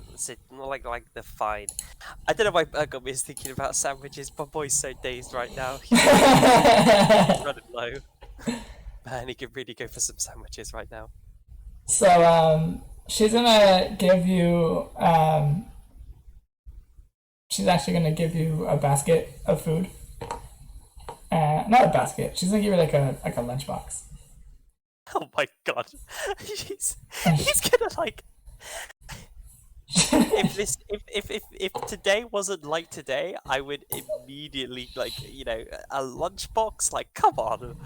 like the fine. I don't know why Bergelmir is thinking about sandwiches. My boy's so dazed right now. He's running low, and he could really go for some sandwiches right now. So she's gonna give you she's actually gonna give you a basket of food. Not a basket. She's gonna give you like a lunchbox. Oh my god, he's gonna like. If today wasn't like today, I would immediately like a lunchbox. Like, come on.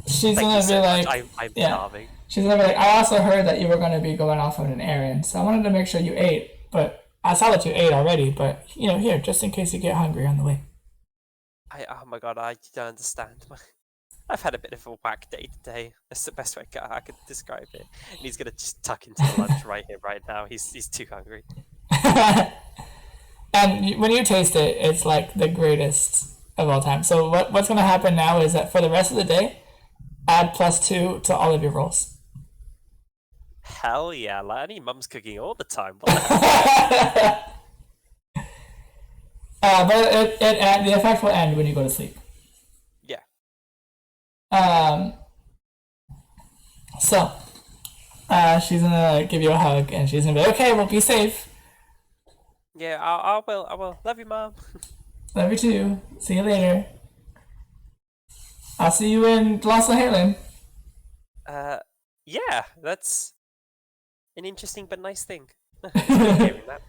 She's Thank gonna you be so like, much. I'm yeah. starving. She's gonna be like, I also heard that you were gonna be going off on an errand, so I wanted to make sure you ate. But I saw that you ate already. But here, just in case you get hungry on the way. Oh my god, I don't understand. I've had a bit of a whack day today. That's the best way I could describe it. And he's gonna just tuck into the lunch right here, right now. He's too hungry. And when you taste it, it's like the greatest of all time. So what's gonna happen now is that for the rest of the day, add +2 to all of your rolls. Hell yeah, like, I need Mum's cooking all the time. But the effect will end when you go to sleep. Yeah. So she's gonna give you a hug and she's gonna be like, okay, well, be safe. Yeah, I will. Love you, Mom. Love you too. See you later. I'll see you in Los Angeles. Yeah, that's an interesting but nice thing. Hearing that.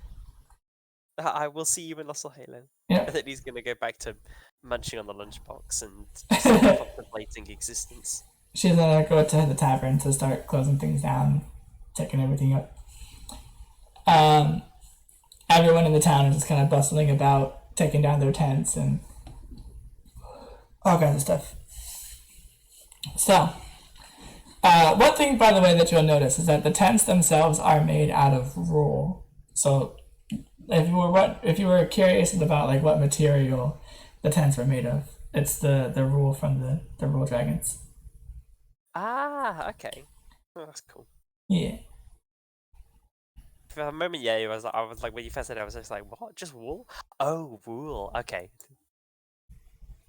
I will see you in Los Angeles. Yeah. And then he's gonna go back to munching on the lunchbox and just contemplating existence. She's gonna go to the tavern to start closing things down, checking everything up. Everyone in the town is just kind of bustling about, taking down their tents and all kinds of stuff. So, one thing, by the way, that you'll notice is that the tents themselves are made out of wool. So, if you were curious about like what material the tents were made of, it's the wool from the wool dragons. Ah, okay. Oh, that's cool. Yeah. For a moment, yeah, I was like, when you first said it, I was just like, what? Just wool? Oh, wool. Okay.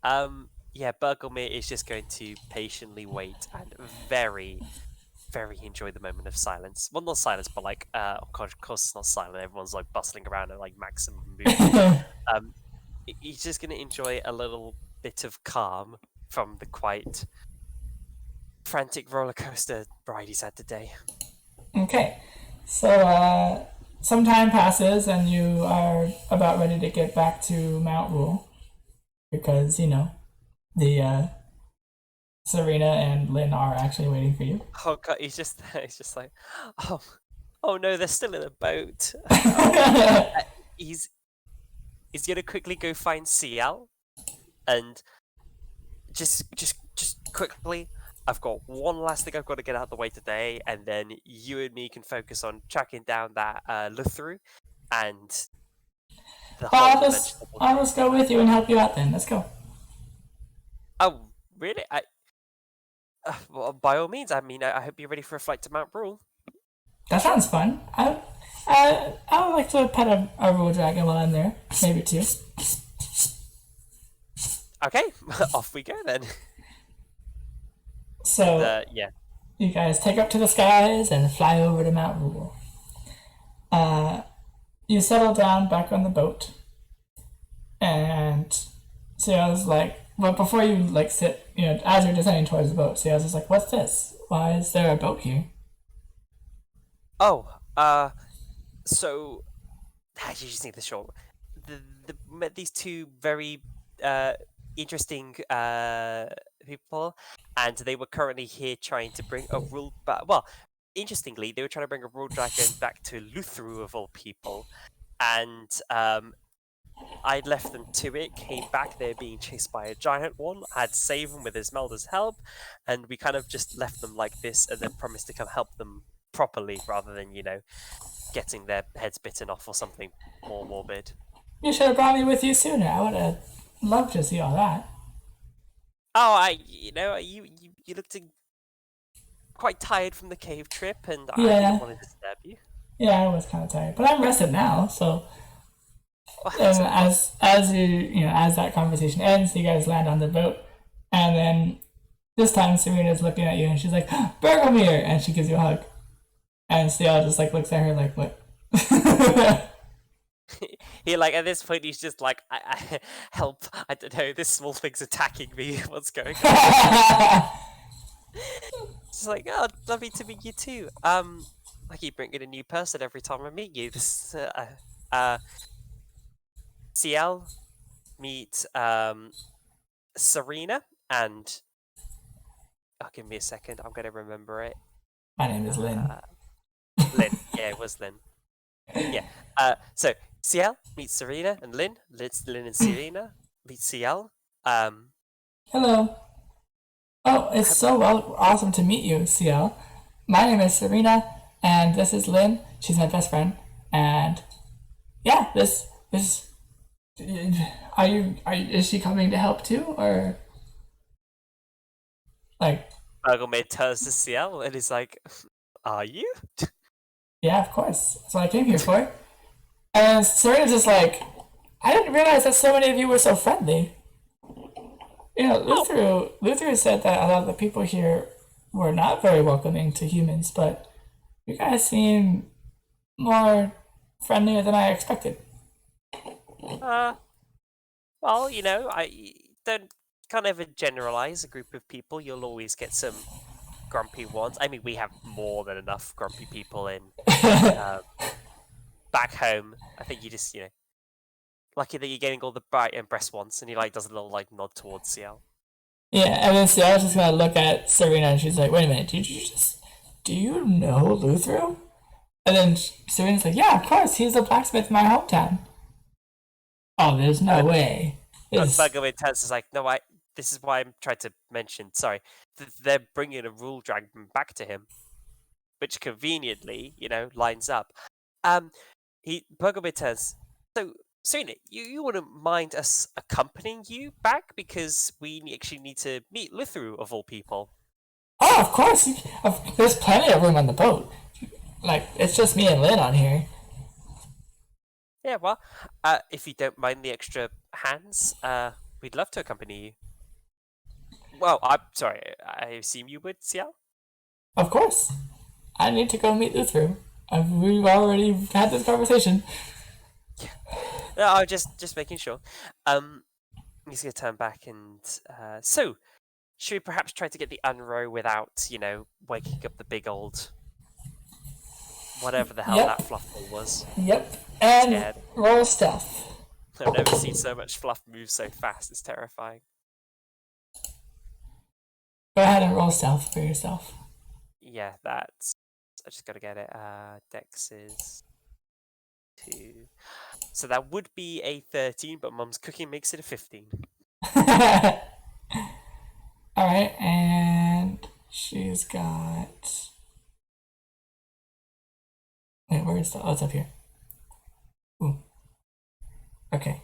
Yeah, Bergelmir is just going to patiently wait and very, very enjoy the moment of silence. Well, not silence, but like, of course it's not silent. Everyone's like bustling around at like maximum movement. He's just going to enjoy a little bit of calm from the quite frantic roller coaster ride he's had today. Okay. So, some time passes and you are about ready to get back to Mount Rule because, the Serena and Lynn are actually waiting for you. Oh god, he's just like, oh Oh no, they're still in the boat. Oh, he's gonna quickly go find CL and just quickly. I've got one last thing I've got to get out of the way today, and then you and me can focus on tracking down that Luthru and the Well, whole vegetable I'll thing. just go with you and help you out then. Let's go. Oh, really? Well, by all means. I mean, I hope you're ready for a flight to Mount Brule. That sounds fun. I would like to pet a rule dragon while I'm there. Maybe two. Okay, off we go then. So Yeah. you guys take up to the skies and fly over to Mount Rule. You settle down back on the boat, and Ciel's like, well, before you like sit, as you're descending towards the boat, Ciel's just like, what's this? Why is there a boat here? Oh, so you just need the short. Met these two very interesting people, and they were currently here trying to bring a rule back. Well, interestingly, they were trying to bring a rule dragon back to Luthru of all people, and I left them to it. Came back, they're being chased by a giant one. I had to save them with Esmeralda's help, and we kind of just left them like this, and then promised to come help them properly rather than getting their heads bitten off or something more morbid. You should have brought me with you sooner. I would have loved to see all that. Oh, you looked quite tired from the cave trip, and I Yeah. didn't want to disturb you. Yeah, I was kind of tired, but I'm rested now. So, Well, and as as that conversation ends, you guys land on the boat, and then this time Serena's looking at you, and she's like, "Bergelmir," and she gives you a hug, and Ciel just like looks at her like, "What?" he like at this point he's just like, I help. I don't know. This small thing's attacking me. What's going on? It's like, oh, lovely to meet you too. I keep bringing a new person every time I meet you. This CL meet Serena and give me a second. I'm gonna remember it. My name is Lynn. Lynn. Yeah, it was Lynn. Yeah. So CL meets Serena and Lynn. Lynn and Serena meet CL. Hello. Oh, it's so awesome to meet you, Ciel. My name is Serena, and this is Lynn. She's my best friend, and yeah, this is. Is she coming to help too, or like? Bergelmir turns to CL and is like, "Are you?" Yeah, of course. That's what I came here for. And Serena's just like, I didn't realize that so many of you were so friendly. Luthru said that a lot of the people here were not very welcoming to humans, but you guys seem more friendlier than I expected. Well, I don't kind of generalize a group of people. You'll always get some grumpy ones. I mean, we have more than enough grumpy people in back home. I think you just, lucky that you're getting all the bright and breast ones, and he does a little nod towards CL. Yeah, and then Ciel's just gonna look at Serena, and she's like, "Wait a minute, do you know Luthru?" And then Serena's like, "Yeah, of course, he's a blacksmith in my hometown." Oh, there's no way. Bergelmir is like, no, this is why I'm trying to mention. Sorry, they're bringing a rule dragon back to him, which conveniently, lines up. Bergelmir turns. So, Serena, you wouldn't mind us accompanying you back because we actually need to meet Luthru of all people. Oh, of course. There's plenty of room on the boat. It's just me and Lynn on here. Yeah, well, if you don't mind the extra hands, we'd love to accompany you. Well, I'm sorry, I assume you would, CL? Of course. I need to go meet Luthru. We've already had this conversation. No, I'm just making sure. He's going to turn back and... So, should we perhaps try to get the unrow without, waking up the big old... whatever the hell that fluff ball was. Yep. And roll stealth. I've never seen so much fluff move so fast. It's terrifying. Go ahead and roll stealth for yourself. Yeah, that's I just gotta get it. Dex is 2. So that would be a 13, but Mum's cooking makes it a 15. Alright, and she's got... Wait, where is the... Oh, it's up here. Ooh. Okay.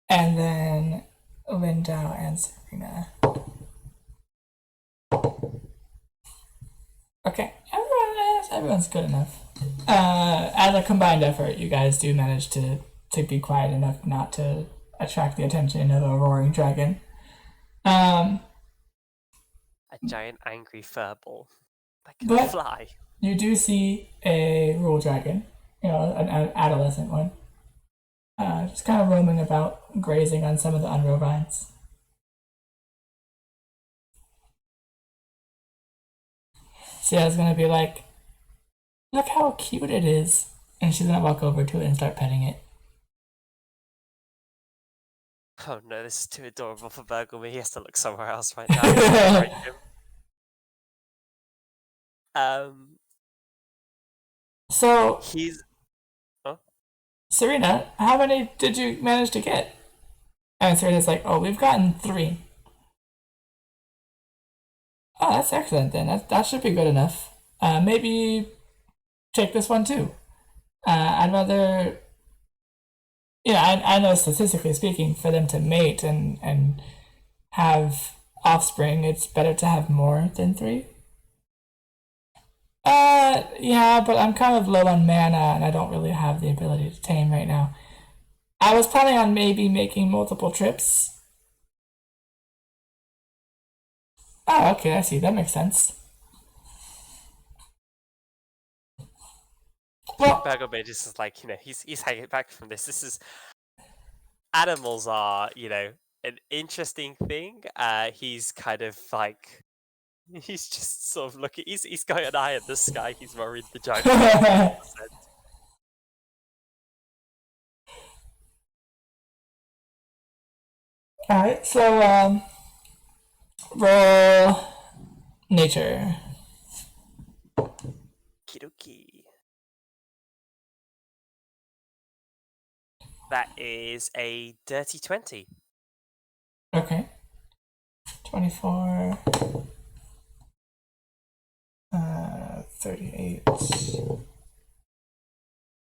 And then Lindau and Serena. Okay, everyone's good enough. As a combined effort, you guys do manage to be quiet enough not to attract the attention of a roaring dragon. A giant angry furball that can fly. You do see a rule dragon, an adolescent one, just kind of roaming about, grazing on some of the unrow vines. Sia's gonna be like, look how cute it is. And she's gonna walk over to it and start petting it. Oh no, this is too adorable for Bergelmir. He has to look somewhere else right now. So he's... Huh? Serena, how many did you manage to get? And Serena's like, oh, we've gotten 3. Oh, that's excellent then. That should be good enough. Maybe take this one too. I'd rather... I know statistically speaking, for them to mate and have offspring, it's better to have more than 3. Yeah, but I'm kind of low on mana and I don't really have the ability to tame right now. I was planning on maybe making multiple trips. Oh, okay, I see. That makes sense. Well, Bergelmir just is like, he's hanging back from this. This is... Animals are, an interesting thing. He's kind of like... He's just sort of looking... He's got an eye at the sky. He's worried the giant... Alright, so, roll nature. Kidoki. That is a dirty 20. Okay. 24. 38.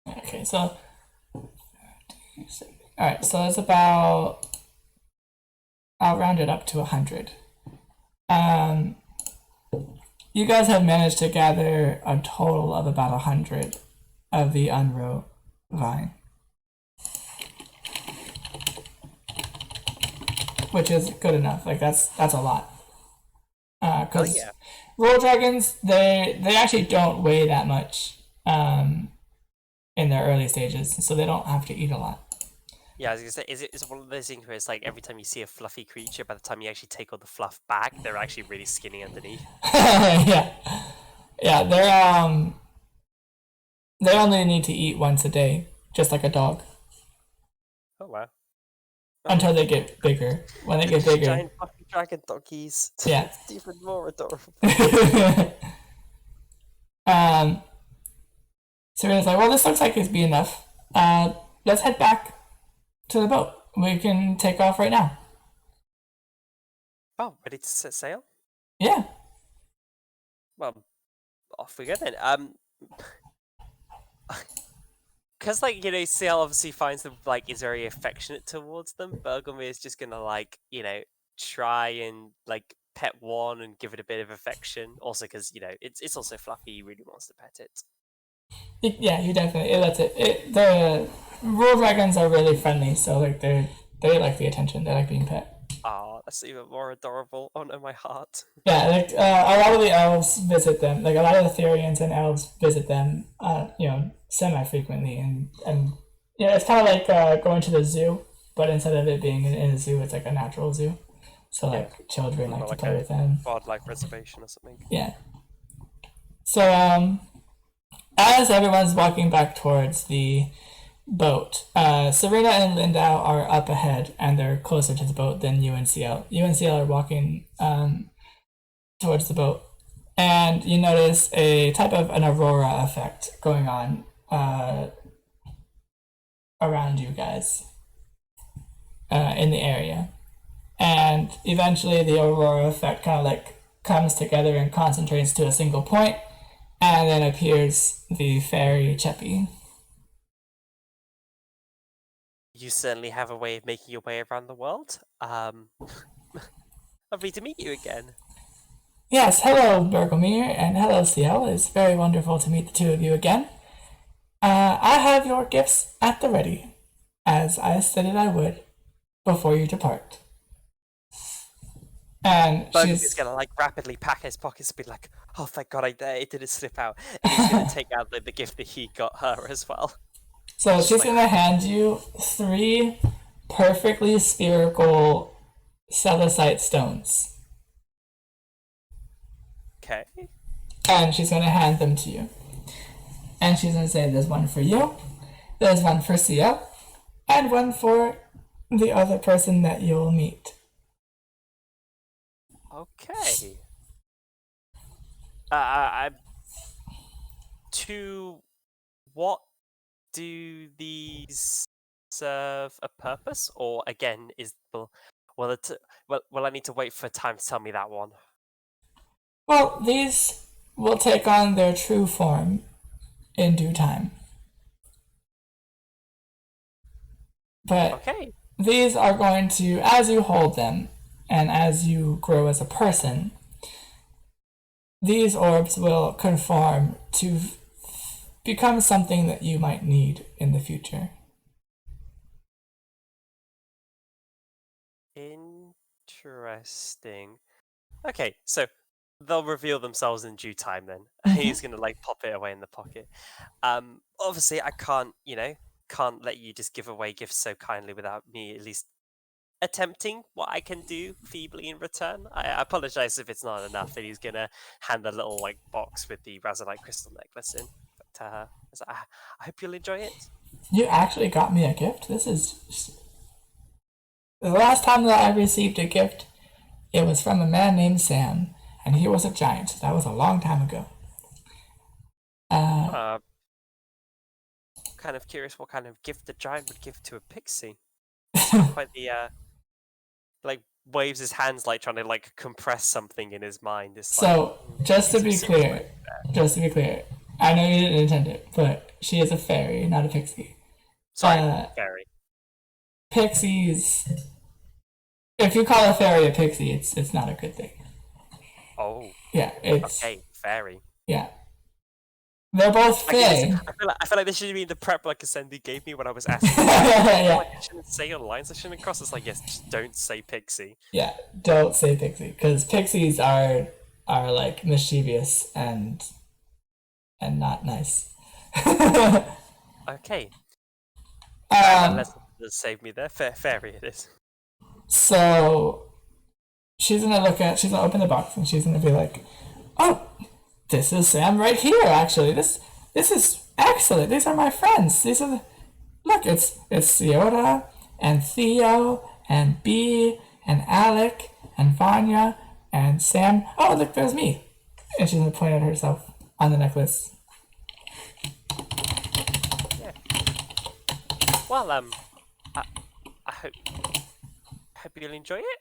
Okay, so... Alright, so it's about... I'll round it up to 100. You guys have managed to gather a total of about 100 of the unrow vine. Which is good enough. Like, that's a lot. Because roll dragons, they actually don't weigh that much in their early stages, so they don't have to eat a lot. Yeah, I was gonna say, is one of those things where it's like every time you see a fluffy creature, by the time you actually take all the fluff back, they're actually really skinny underneath. Yeah, they only need to eat once a day, just like a dog. Oh wow! Until they get bigger. When they get bigger, giant fucking dragon doggies. Yeah, it's even more adorable. Serena's like, well, this looks like it'd be enough. Let's head back to the boat. We can take off right now. Oh, ready to set sail? Yeah. Well, off we go then. Because, Ciel obviously finds them, is very affectionate towards them. Bergelmir is just gonna, try and, pet one and give it a bit of affection. Also, because, it's also fluffy, he really wants to pet it. Yeah, he definitely lets it. The royal dragons are really friendly, so they like the attention. They like being pet. Oh, that's even more adorable. Oh no, my heart. Yeah, a lot of the elves visit them. Like a lot of the Therians and elves visit them. Semi-frequently, and it's kind of like going to the zoo, but instead of it being in a zoo, it's like a natural zoo. So children like to play with them. Wildlife reservation or something. Yeah. So as everyone's walking back towards the boat. Serena and Lindau are up ahead, and they're closer to the boat than you and CL. You and CL are walking towards the boat, and you notice a type of an aurora effect going on around you guys in the area. And eventually the aurora effect kind of like comes together and concentrates to a single point, and then appears the fairy Cheppy. You certainly have a way of making your way around the world. Lovely to meet you again. Yes, hello Bergelmir, and hello CL. It's very wonderful to meet the two of you again. I have your gifts at the ready, as I stated I would, before you depart. And Bergelmir's she's gonna like rapidly pack his pockets and be like, "Oh, thank God, it didn't slip out." And he's gonna take out the gift that he got her as well. so Just she's like- gonna hand you 3 perfectly spherical celestite stones, Okay. and she's gonna hand them to you. And she's gonna say, "There's one for you, there's one for CL, and one for the other person that you'll meet." Okay. To what do these serve a purpose, or again will I need to wait for time to tell me that one? Well, these will take on their true form in due time. But Okay. these are going to, as you hold them and as you grow as a person, these orbs will conform to become something that you might need in the future. Interesting. Okay, so they'll reveal themselves in due time then. He's gonna like pop it away in the pocket. Obviously I can't let you just give away gifts so kindly without me at least attempting what I can do feebly in return. I apologize if it's not enough. And he's gonna hand a little like box with the Razorlight crystal necklace in to her. I hope you'll enjoy it. You actually got me a gift? This is... The last time that I received a gift, it was from a man named Sam, and he was a giant. That was a long time ago. Kind of curious what kind of gift the giant would give to a pixie. It's not quite the like waves his hands like trying to like compress something in his mind. It's So, like, just to be clear, I know you didn't intend it, but she is a fairy, not a pixie. sorry, fairy. Pixies, if you call a fairy a pixie, it's not a good thing. Oh, Yeah, it's okay, fairy. yeah. They're both fae. I feel like this should be the prep like Ascendi gave me when I was asking. Yeah. Like, I shouldn't say on lines I shouldn't cross. It's like, yes, just don't say pixie. Yeah, don't say pixie, because pixies are like mischievous and not nice. Okay. Um, Let's save me there. Fairy it is. So she's gonna open the box and she's gonna be like, "Oh, this is Sam right here. Actually, this is excellent. These are my friends. Look, it's Ciota and Theo and B and Alec and Vanya and Sam. Oh, look, there's me." And she's gonna point at herself on the necklace. Yeah. Well, I hope you'll enjoy it.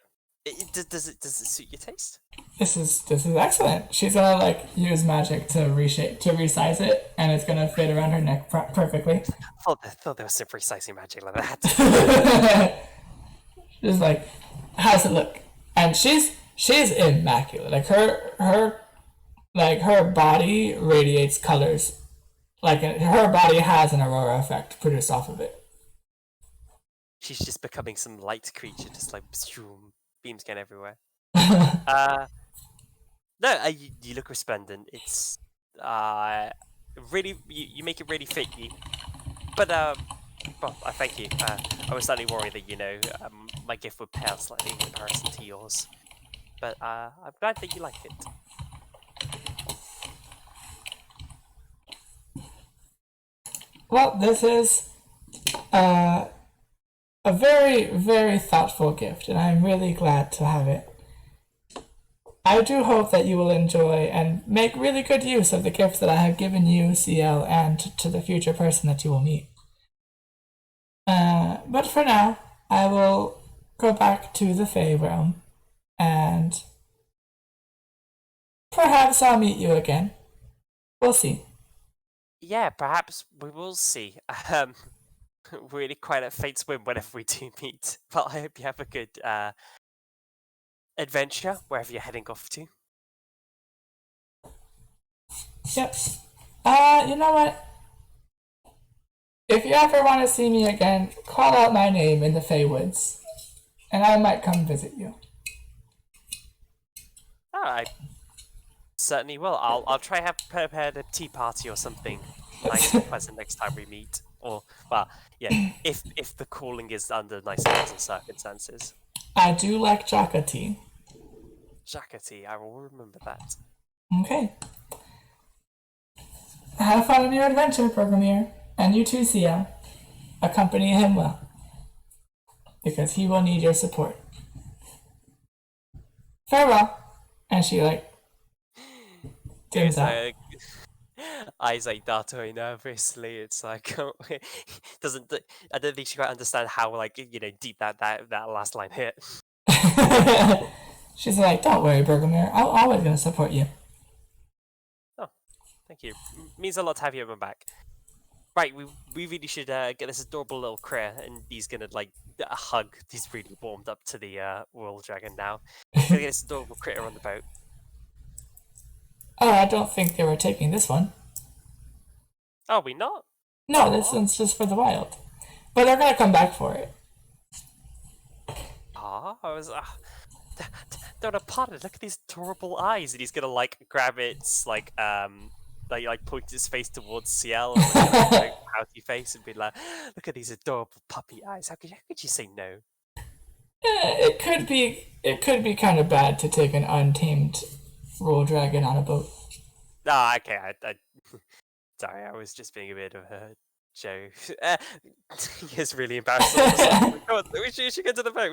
Does it suit your taste? This is excellent. She's gonna like use magic to resize it, and it's gonna fit around her neck perfectly. I thought there was some resizing magic like that. Just like, how's it look? And she's immaculate. Like her body radiates colors. Like her body has an aurora effect produced off of it. She's just becoming some light creature, just like beams going everywhere. No, you look resplendent. It's really you make it really fit you. But well, I thank you. I was slightly worried that my gift would pale slightly in comparison to yours. But I'm glad that you like it. Well, this a very, very thoughtful gift, and I'm really glad to have it. I do hope that you will enjoy and make really good use of the gifts that I have given you, CL, and to the future person that you will meet. But for now, I will go back to the Fey realm, and perhaps I'll meet you again. We'll see. Yeah, perhaps we will see. Really quite at fate's whim whenever we do meet. But I hope you have a good adventure wherever you're heading off to. Yep. You know what? If you ever want to see me again, call out my name in the Fey Woods, and I might come visit you. Oh, I certainly will. I'll try have prepared a tea party or something nice and pleasant next time we meet. Or well, yeah, if the calling is under nice pleasant circumstances. I do like Jaka tea. Jaka tea, I will remember that. Okay. Have fun on your adventure, Bergelmir. And you too, Sia. Accompany him well. Because he will need your support. Farewell. And she dims out. Eyes like dart away nervously. It's like doesn't. I don't think she quite understand how deep that last line hit. She's like, don't worry, Bergelmir. I'm always gonna support you. Oh, thank you. Means a lot to have you at my back. Right, we really should get this adorable little critter, and he's gonna hug. He's really warmed up to the royal dragon now. Gonna get this adorable critter on the boat. Oh, I don't think they were taking this one. Are we not? No, this one's just for the wild. But they're gonna come back for it. I was. Don't apart it. Look at these adorable eyes, and he's gonna grab its point his face towards Ciel and pouty face and be like, "Look at these adorable puppy eyes. How could you say no?" It could be kind of bad to take an untamed royal dragon on a boat. Ah, okay. I sorry, I was just being a bit of a joke. He's really embarrassed. We should get to the boat.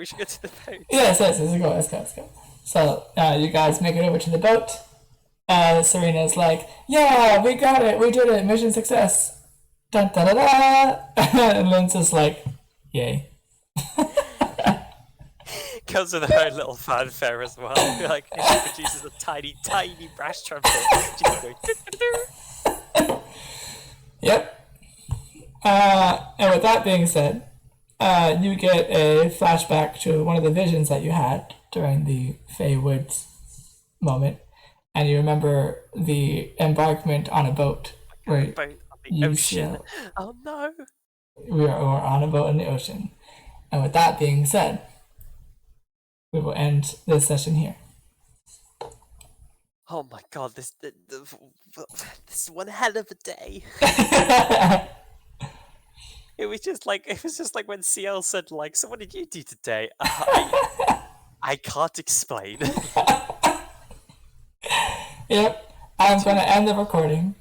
Yes, let's go. So you guys make it over to the boat. Serena's like, yeah, we got it, we did it, mission success. Dun da da da. And Lynn's just like, yay. Comes with her own little fanfare as well. She produces a tiny, tiny brass trumpet. She's going. Yep. And with that being said, you get a flashback to one of the visions that you had during the Fey Woods moment, and you remember the embarkment on a boat where boat on the ocean. Oh no! We are on a boat in the ocean. And with that being said, we will end this session here. Oh my god, this is one hell of a day. It was just like when CL said so what did you do today? I can't explain. Yep. I'm gonna end the recording.